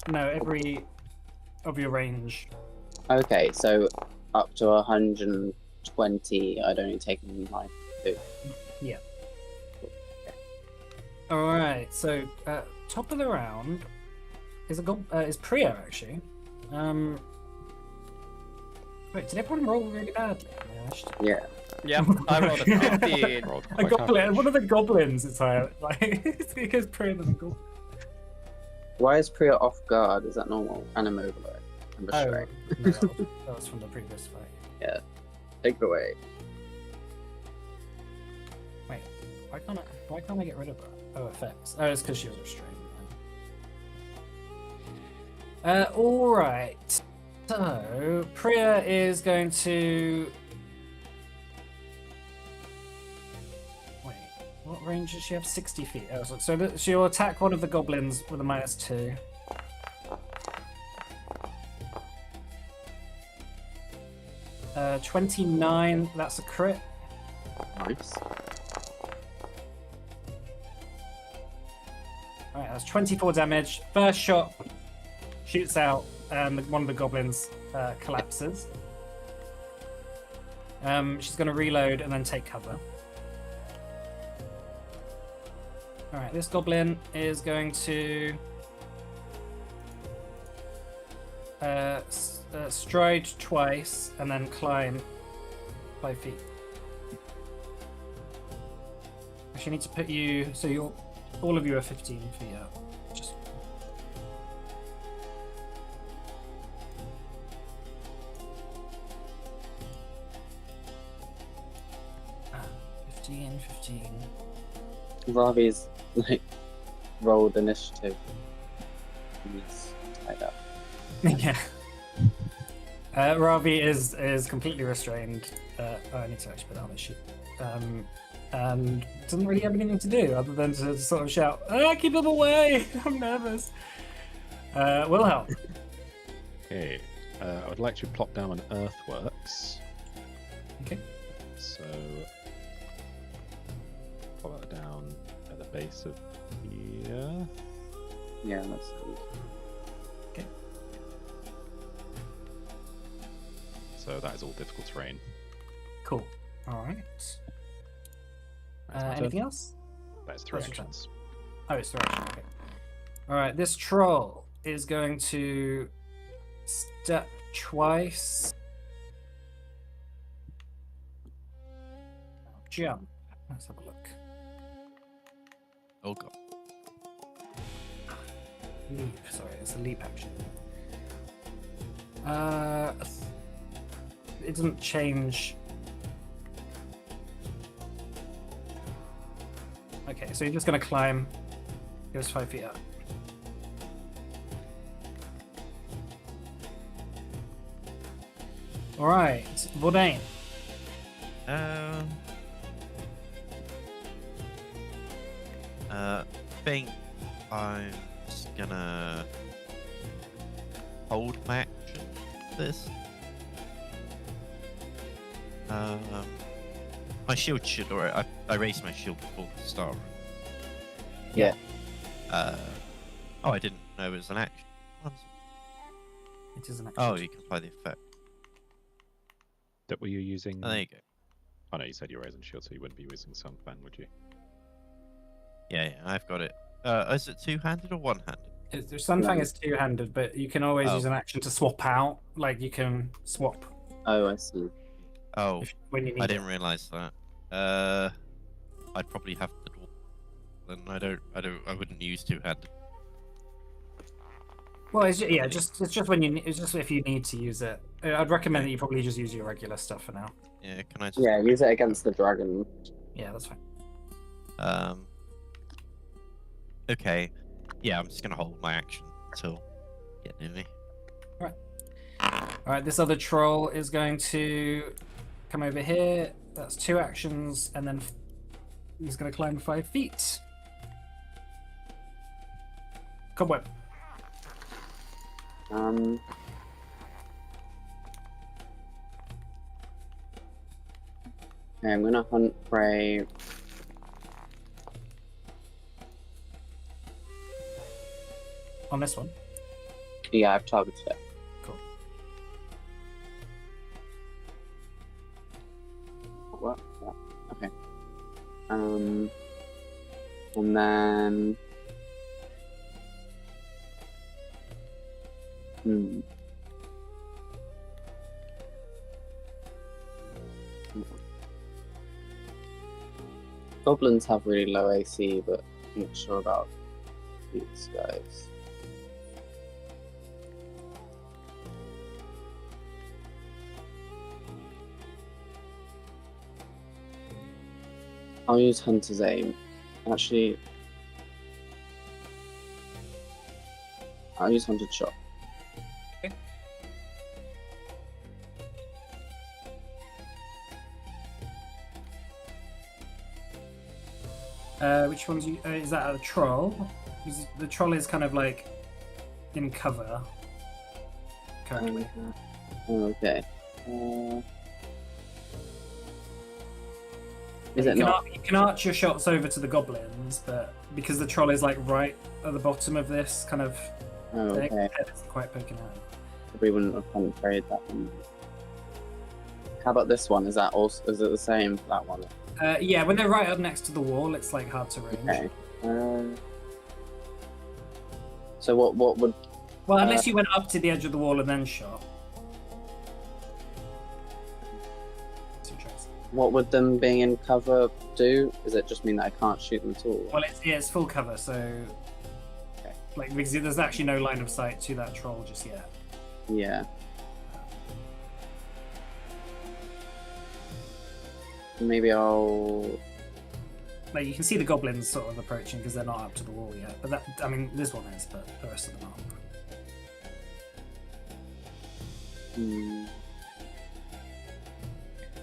No, every of your range. Okay, so up to 120, I'd only take -2. Yeah. All right. So top of the round is Priya actually. Wait, did everyone roll really badly? Yeah. Yeah, I rolled a 15. Rolled A quite goblin. average. One of the goblins is higher. Like it goes Priya than a goblin. Why is Priya off guard? Is that normal? And I'm over it. I'm Oh, restrained. no, that was from the previous fight. Take it away. Wait, why can't I get rid of that? Oh, effects. Oh, it's because she was restrained. All right. So Priya is going to. Wait, what range does she have? 60 feet. Oh, so she'll attack one of the goblins with a -2. Uh, 29. That's a crit. Nice. Alright, that's 24 damage. First shot shoots out, and one of the goblins collapses. She's going to reload and then take cover. Alright, this goblin is going to stride twice and then climb 5 feet. Actually, I need to put you so all of you are 15 feet up. Just 15. Ravi's like rolled initiative. He's tied up. Yeah. Ravi is completely restrained. I need to actually put that on his sheet. And doesn't really have anything to do other than to sort of shout, keep them away! I'm nervous. Wilhelm. Okay, I would like to plop down an earthworks. Okay. So, plop that down at the base of here. Yeah, that's Okay. So that is all difficult terrain. Cool. Alright. That's my turn. Anything else? That's 3 That's your turn. actions. Oh, it's the action. Okay. Alright, this troll is going to step twice. Jump. Let's have a look. Oh god. Leap. Sorry, it's a leap action. It doesn't change. Okay, so you're just gonna climb. Goes 5 feet up. All right, Bourdain. Think I'm just gonna hold my action for this. My shield should alright. I raised my shield before the start. Yeah. Oh, I didn't know it was an action. It is an action. Oh, you can apply the effect. That were you using? Oh, there you go. Oh no, you said you were raising shield, so you wouldn't be using Sunfang, would you? Yeah, I've got it. Is it two-handed or one-handed? Sunfang is two-handed, but you can always Oh. use an action to swap out. Like you can swap Oh, I see. Oh, when you need I it. didn't realise that. I'd probably have to. Then I wouldn't use two-handed. Well, it's just when it's just if you need to use it. I'd recommend that you probably just use your regular stuff for now. Yeah, can I just? Yeah, use it against the dragon. Yeah, that's fine. Okay. Yeah, I'm just gonna hold my action until you get near me. Alright, this other troll is going to come over here. That's 2 actions, and then he's going to climb 5 feet. Cobweb. Okay, I'm gonna hunt prey. On this one. Yeah, I've targeted it. Cool. What? Yeah. Okay. And then. Goblins have really low AC, but I'm not sure about these guys. I'll use Hunter's Aim. Actually, I'll use Hunter's Shot. Which one's you? Is that a troll? The troll is kind of like in cover currently. Okay. Is it not? You can arch your shots over to the goblins, but because the troll is like right at the bottom of this kind of thing, Okay. the head isn't quite poking out. We wouldn't have prayed that one. How about this one? Is that also? Is it the same for that one? Yeah, when they're right up next to the wall, it's like hard to range. Okay. So what would? Well, unless you went up to the edge of the wall and then shot. It's interesting. What would them being in cover do? Does it just mean that I can't shoot them at all? Well, it's full cover, so Okay. like because there's actually no line of sight to that troll just yet. Yeah. Maybe I'll. Like you can see the goblins sort of approaching because they're not up to the wall yet. But that, I mean, this one is, but the rest of them aren't.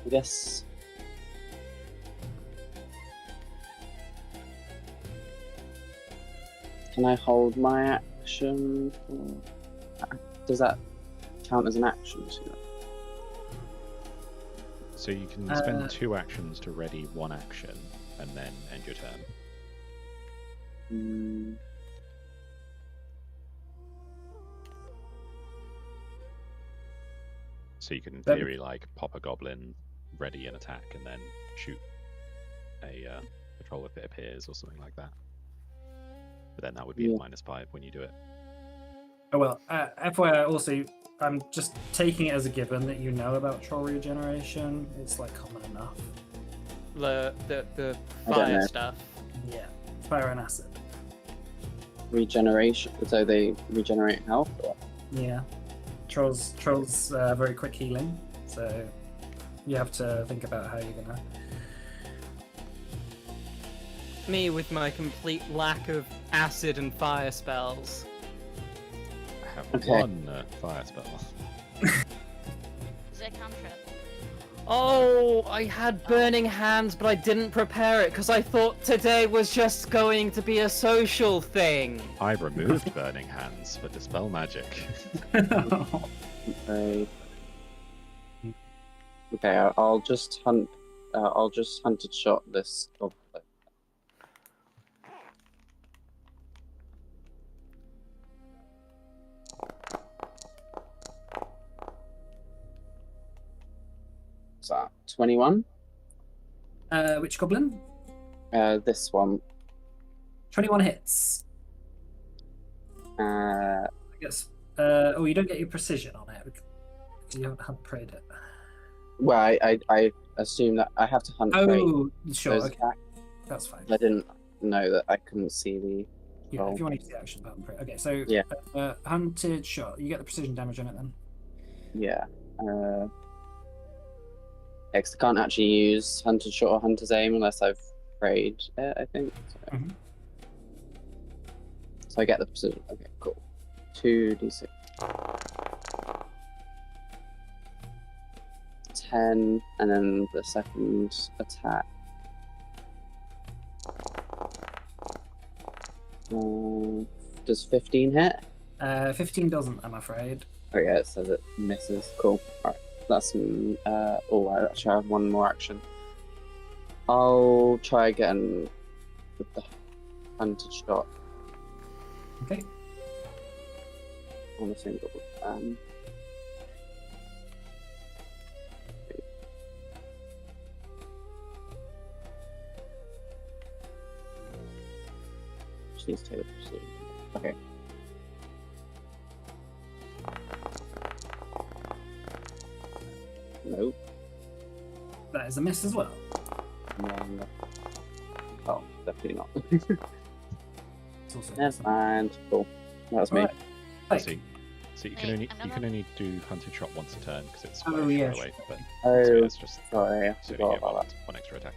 I guess. Can I hold my action? Does that count as an action? So you can spend 2 actions to ready 1 action, and then end your turn. So you can, in theory, like pop a goblin, ready an attack, and then shoot a troll if it appears, or something like that. But then that would be a -5 when you do it. Oh well, FYI also, I'm just taking it as a given that you know about troll regeneration. It's like common enough. The I don't know. fire stuff. Yeah, fire and acid. Regeneration. So they regenerate health. Or? Yeah, trolls very quick healing, so you have to think about how you're gonna. Me with my complete lack of acid and fire spells. I have Okay. 1 fire spell. Is it a cantrip? Oh, I had burning hands, but I didn't prepare it because I thought today was just going to be a social thing. I removed burning hands for dispel magic. Okay. Okay, I'll just hunt. I'll just hunted shot this goblin. What's that? 21. Which goblin? This one. 21 hits. Uh, I guess. Oh, you don't get your precision on it because you haven't prayed it. well, I assume that I have to hunt. prey. Oh, sure. Those Okay, attack- that's fine. I didn't know that I couldn't see the. Yeah, if you want to use the action button. Okay, so Yeah. hunted shot. You get the precision damage on it then. Yeah. I can't actually use hunted shot or hunter's aim unless I've prayed it, I think. So. Mhm. So I get the precision. Okay, cool. 2d6. 10, and then the second attack. Does 15 hit? 15 doesn't, I'm afraid. Oh yeah, it says it misses. Cool. Alright, that's oh, I actually have one more action. I'll try again with the hunted shot Okay. on a single. Just needs to take a precision. Okay. Nope. That is a miss as well. No. Oh, definitely not. It's also Never mind. Cool. That was me. Alright. Like, So you Wait, can only I'm you gonna- can only do hunted shot once a turn because it's Oh, quite a yeah, far away. sure. But Oh, so it's just sorry, I so you forgot get about one, that. one extra attack.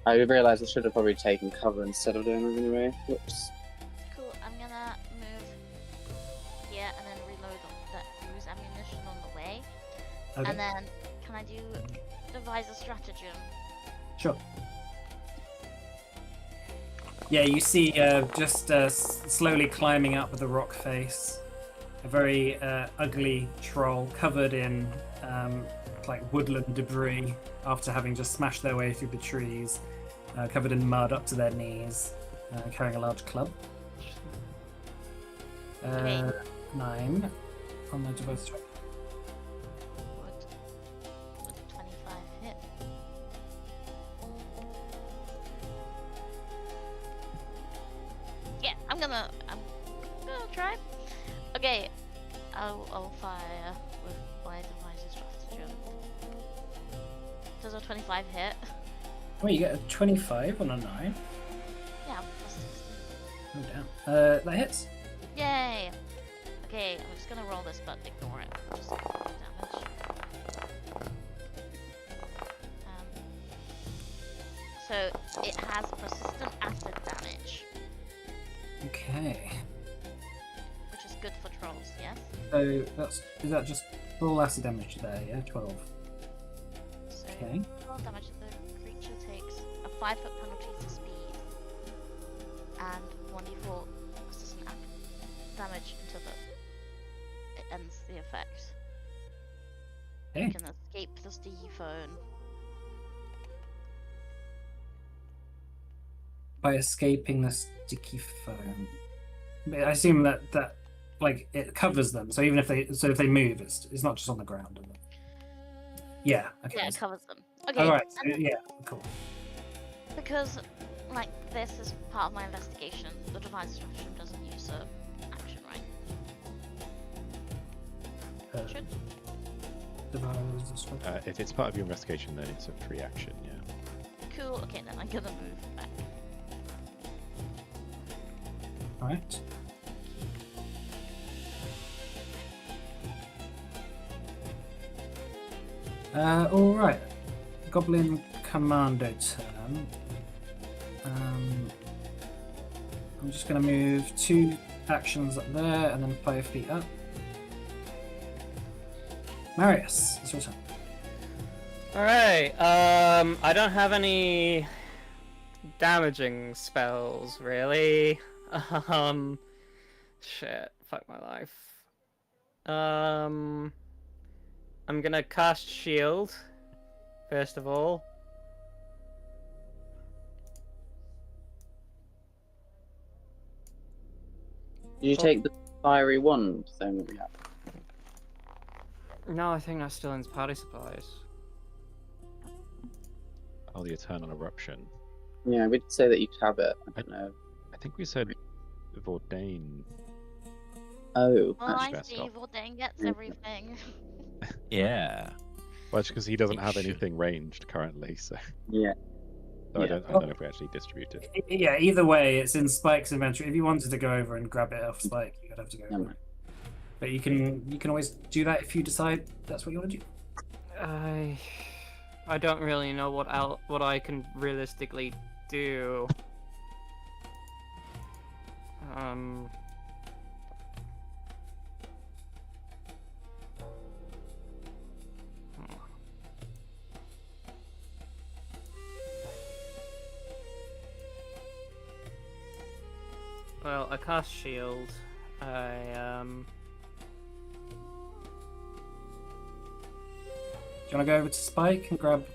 I realised I should have probably taken cover instead of doing that anyway. Whoops. Cool, I'm gonna move here and then reload that use ammunition on the way. okay. And then, can I do devise a stratagem? Sure. Yeah, you see just slowly climbing up the rock face, a very ugly troll covered in like woodland debris after having just smashed their way through the trees, covered in mud up to their knees, carrying a large club. Okay. 9 on the device track. Would a 25 hit? Yeah, I'm gonna try. Okay, I'll fire with my device stratagem. Does a 25 hit? Wait, you get a 25 on a 9? Yeah, plus 16. Oh, damn. That hits. Yay! Okay, I'm just gonna roll this, but ignore it. Just do damage. So it has persistent acid damage, Okay. which is good for trolls. Yes. So is that just full acid damage there? Yeah, 12. So Okay. roll damage. The creature takes a 5-foot penalty to speed, and 1d4 persistent damage until it ends the effect. You Okay. can escape the sticky phone. By escaping the sticky foam. I assume that like it covers them. So even if they move, it's not just on the ground. Is it? Yeah. Okay. Yeah, it covers them. Okay. All right. So, and then- yeah. Cool. Because, like, this is part of my investigation, the device stratagem doesn't use a action, right? Should. If it's part of your investigation, then it's a free action. Yeah. Cool. Okay, then I'm gonna move back. All right. All right. Goblin Commando turn. I'm just going to move 2 actions up there and then 5 feet up. Marius, it's your turn. Alright, I don't have any damaging spells, really. Shit, fuck my life. I'm gonna cast Shield, first of all. Did you take the fiery wand thing that we have? No, I think that's still in party supplies. Oh, the Eternal Eruption. Yeah, we did say that you could have it. I don't know. I think we said Vordain. Oh, Well, I best see, off. Vordain gets Mhm. everything. Yeah. Well, it's because he doesn't You have should. anything ranged currently, so, yeah. so I Yeah. don't know if we actually distribute it. Yeah, either way, it's in Spike's inventory. If you wanted to go over and grab it off Spike, you'd have to go Never over it. But you can always do that if you decide that's what you want to do. I don't really know what I can realistically do. I cast shield. I Do you want to go over to Spike and grab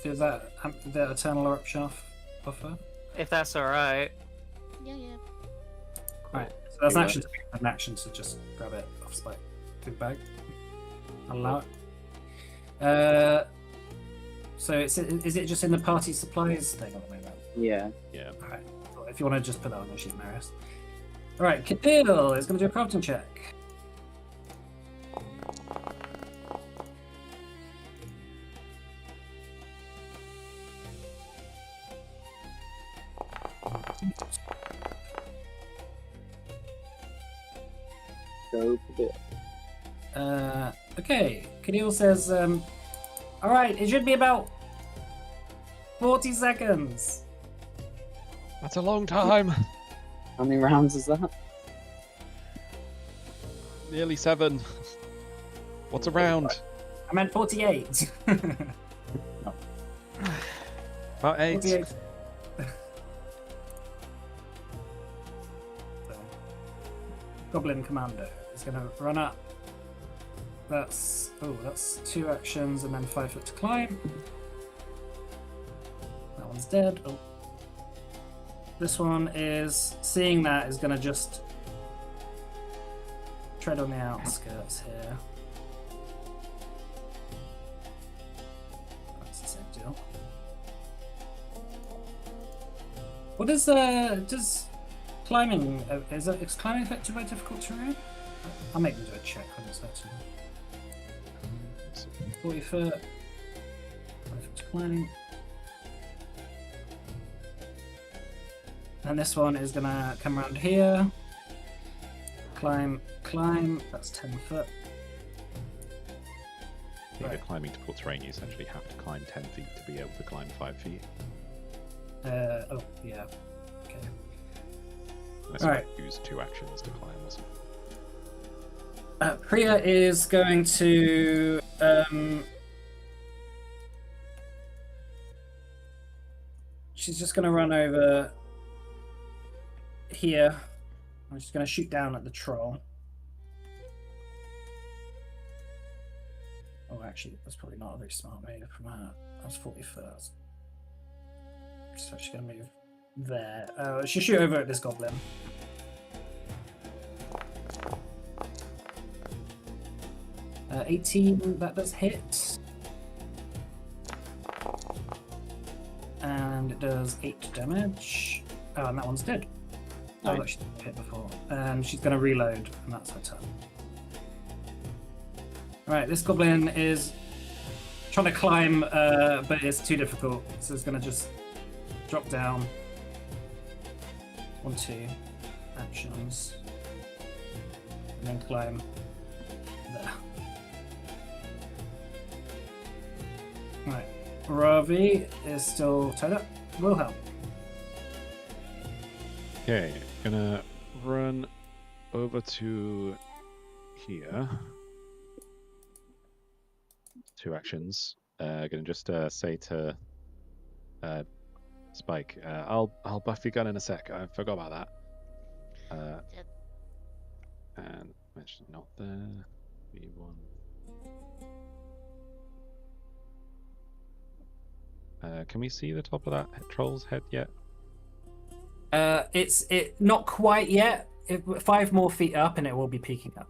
the Eternal Eruption offer? if that's all right. Yeah, yeah. Right. So that's an Yeah. action to pick an action to just grab it off Spike. Good bag. I'll allow it. So is it just in the party supplies thing at the moment? Yeah. Yeah. Alright. Well, if you want to just put that on your sheet, Marius. Alright, Kadil is going to do a crafting check. Go for it. Okay, Kadil says, alright, it should be about 40 seconds. That's a long time. How many rounds is that? Nearly 7. What's a round? I meant 48. About 8. 48. Goblin Commando is going to run up. That's 2 actions and then 5 foot to climb. That one's dead. Oh. This one is seeing that is going to just tread on the outskirts here. That's the same deal. What is does climbing is climbing affected by difficult terrain? I'll make them do a check when it's actually 40 foot. 5 foot to climbing. And this one is gonna come around here. Climb. That's 10 foot. If you're climbing difficult terrain, you essentially have to climb 10 feet to be able to climb 5 feet. Oh yeah. Okay. Unless Alright. you use 2 actions to climb or something. Priya is going to she's just going to run over here. I'm just going to shoot down at the troll. Oh, actually, that's probably not a very smart move from her. That's 40 foot. So she's going to move there. She'll shoot over at this goblin. Uh, 18, that does hit. And it does 8 damage. Oh, and that one's dead. Oh, Nice. that she didn't hit before. And she's going to reload, and that's her turn. Alright, this goblin is trying to climb, but it's too difficult. So it's going to just drop down. 1, 2 actions. And then climb there. Right, Ravi is still tied up. Wilhelm. Okay, gonna run over to here. 2 actions. Gonna just say to Spike, I'll buff your gun in a sec. I forgot about that. Did. And mention not there. V1. Can we see the top of that troll's head yet? It's not quite yet. 5 more feet up, and it will be peeking up.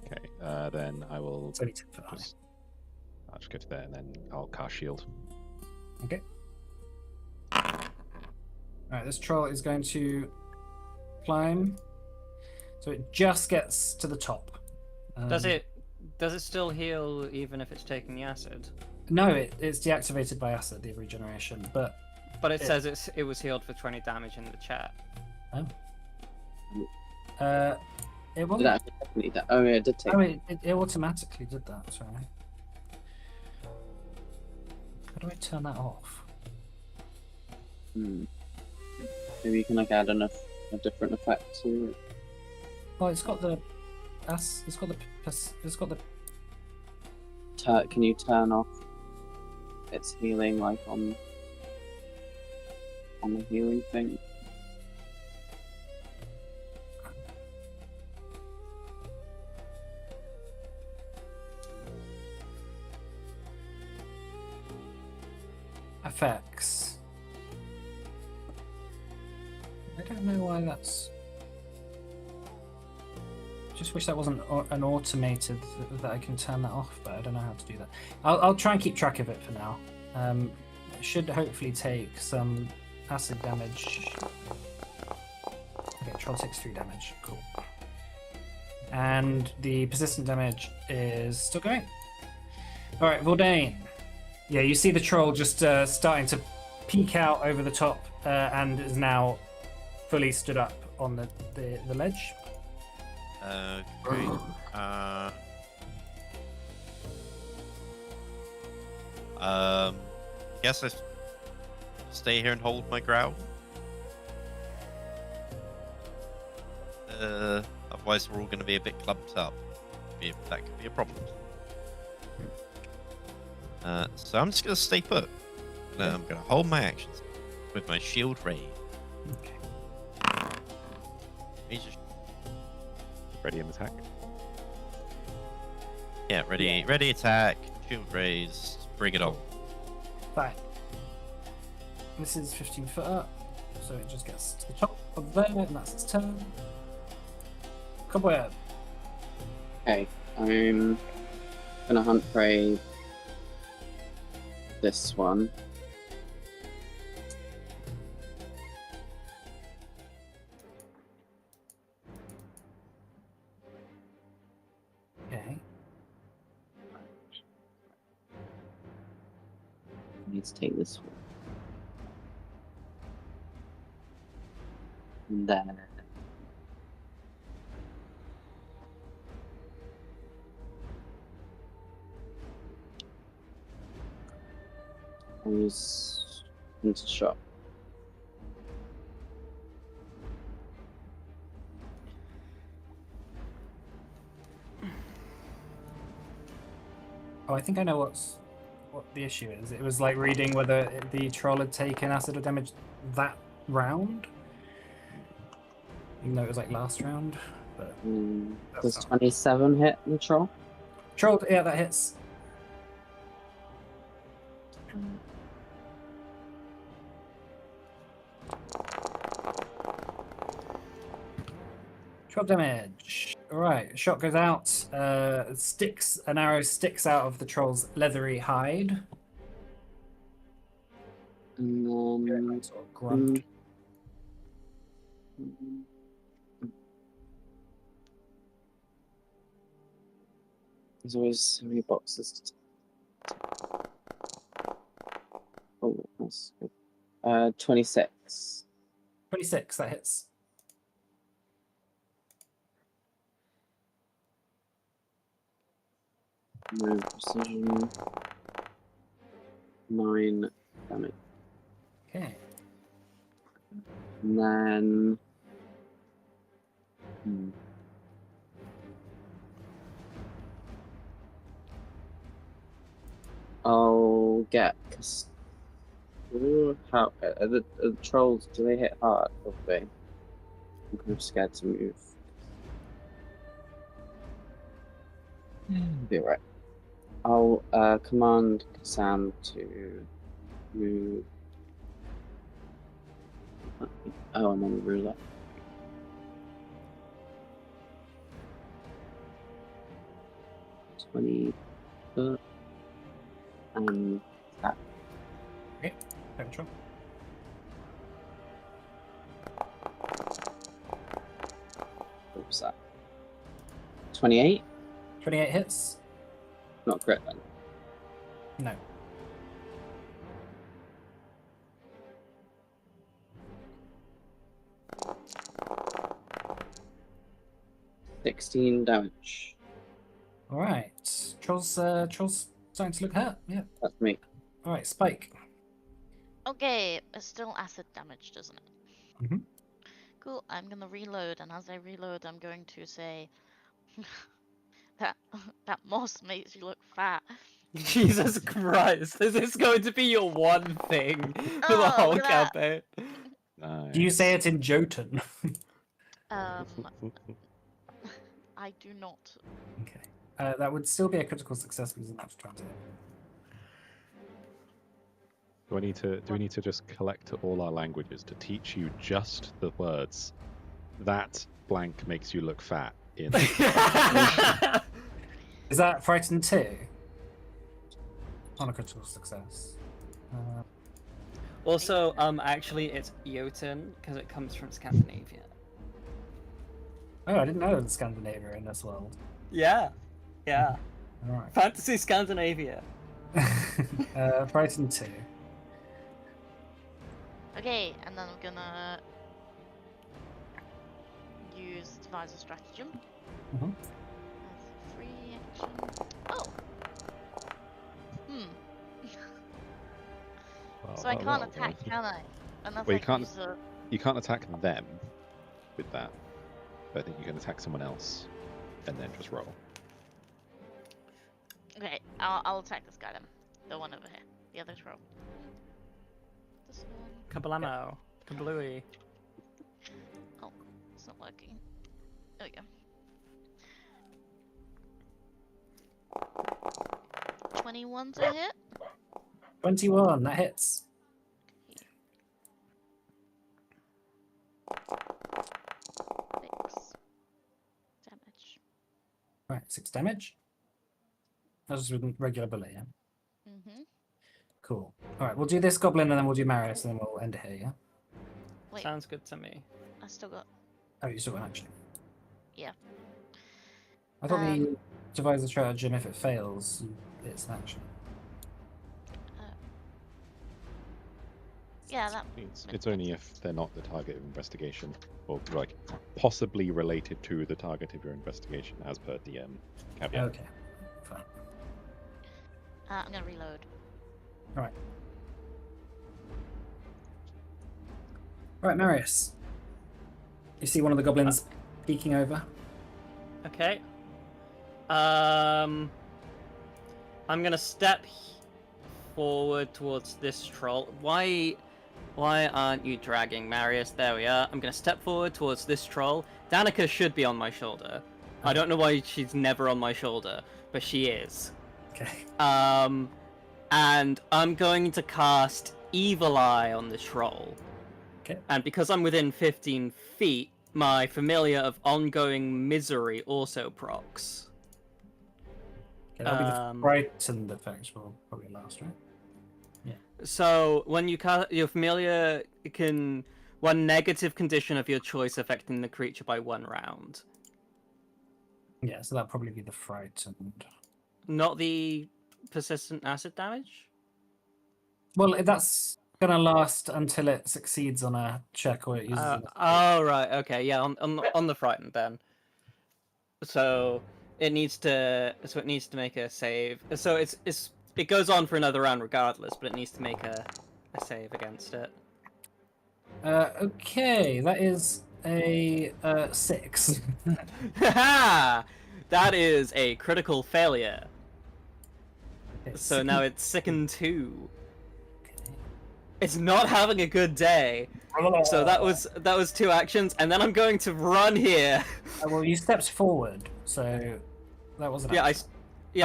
Okay, then I will It's only 10 foot high. I'll just go to there and then I'll cast shield. Okay. Alright, this troll is going to climb. So it just gets to the top. Does it still heal even if it's taking the acid? No, it's deactivated by acid, the regeneration, but But it says it was healed for 20 damage in the chat. it Did wasn't. that definitely that? Oh yeah, it did take. Oh, it automatically did that. Sorry. How do I turn that off? Maybe you can like add a different effect to it. Oh, it's got the. It's got the. Can you turn off its healing like on the healing thing? effects. I don't know why that's. Just wish that wasn't an automated that I can turn that off, but I don't know how to do that. I'll try and keep track of it for now. It should hopefully take some acid damage. Okay, troll takes 3 damage. Cool. And the persistent damage is still going. All right, Valdane. Yeah, you see the troll just starting to peek out over the top and is now fully stood up on the ledge. Okay. Guess I stay here and hold my ground. Otherwise, we're all going to be a bit clumped up. That could be a problem. So I'm just going to stay put. And I'm going to hold my actions with my shield raise. Okay. Ready and attack. Yeah, ready attack, shield raise, bring it on. Fine. This is 15 foot up, so it just gets to the top of there, and that's its turn. Cobweb. Okay, I'm gonna hunt prey this one. Okay. I need to take this one. And then I'll use into shot. Oh, I think I know what the issue is. It was like reading whether the troll had taken acid or damage that round. Even though it was like last round. But Does 27 hit the troll? troll, yeah, that hits. Drop damage. Alright, shot goes out. An arrow sticks out of the troll's leathery hide. And then Sort of grunt. there's always so many boxes to oh, that's good. 26. 26, that hits. No precision. 9 damage. Okay. And then I'll get how are the trolls, do they hit hard? Probably. I'm kind of scared to move. Be right. I'll command Sam to move. Oh, I'm on the ruler. $20 and that. Okay, control. What was that? 28? 28 hits? Not crit then. No. $16 damage. Alright. Troll's starting to look hurt. Yeah. That's me. Alright, Spike. Okay, it's still acid damage, doesn't it? Mhm. Cool, I'm gonna reload, and as I reload, I'm going to say that moss makes you look fat. Jesus Christ, is this going to be your one thing for the Oh, whole look at that. campaign? Nice. Do you say it in Jotun? I do not. Okay. That would still be a critical success because it's an natural 20. Do we need to just collect all our languages to teach you just the words that blank makes you look fat in? Is that Frightened 2? On a critical success. Also, actually, it's Jotun because it comes from Scandinavia. Oh, I didn't know there was Scandinavia in this world. Yeah, yeah. Alright. Fantasy Scandinavia. Frightened 2. Okay, and then I'm gonna use devise a stratagem. Mhm. That's free action. Oh. So I can't attack, can I? Unless Well, I you can't. use a... You can't attack them with that. But I think you can attack someone else, and then just roll. Okay, I'll attack this guy then. The one over here. The other troll. This one. Kablamo. Kablooey. Oh, it's not working. There we go. 21 to hit. 21, that hits. 6 damage. Right, 6 damage. That's just with regular bullet, yeah? Mm-hmm. Cool. Alright, we'll do this goblin and then we'll do Marius and then we'll end it here, yeah? Wait, Sounds good to me. I still got... Oh, you still got an action. Yeah. I thought the devise a stratagem, if it fails, it's an action. Yeah, that... It's only if they're not the target of investigation, or like possibly related to the target of your investigation, as per DM caveat. Okay, fine. I'm gonna reload. Alright. Alright, Marius. You see one of the goblins peeking over? Okay. I'm gonna step forward towards this troll. Why aren't you dragging Marius? There we are. I'm gonna step forward towards this troll. Danica should be on my shoulder. I don't know why she's never on my shoulder, but she is. Okay. And I'm going to cast Evil Eye on the troll. Okay. And because I'm within 15 feet, my familiar of ongoing misery also procs. Okay, that'll be the frightened effect will probably last, right? So when you cast your familiar can one negative condition of your choice affecting the creature by 1 round. Yeah, so that'll probably be the frightened. Not the persistent acid damage? Well, that's gonna last until it succeeds on a check or it uses Oh right, okay, yeah, on the frightened then. So it needs to make a save. So it goes on for another round regardless, but it needs to make a save against it. Okay, that is a 6. Haha! That is a critical failure. Okay, So now it's sickened 2. Okay. It's not having a good day. So that was 2 actions, and then I'm going to run here. Well, you stepped forward, so that wasn't. I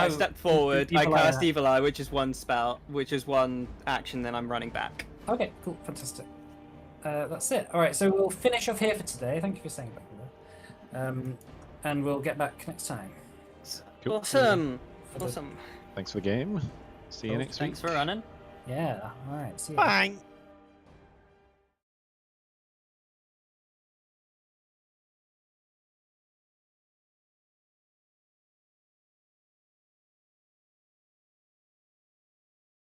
stepped forward. I Evil Eye cast now. Evil Eye, which is 1 spell, which is 1 action. Then I'm running back. Okay, cool, fantastic. That's it. All right, so we'll finish off here for today. Thank you for staying back there. And we'll get back next time. Cool. Awesome. For the- Awesome. Thanks for the game. See you next week. Thanks for running. Yeah. All right. See you. Bang!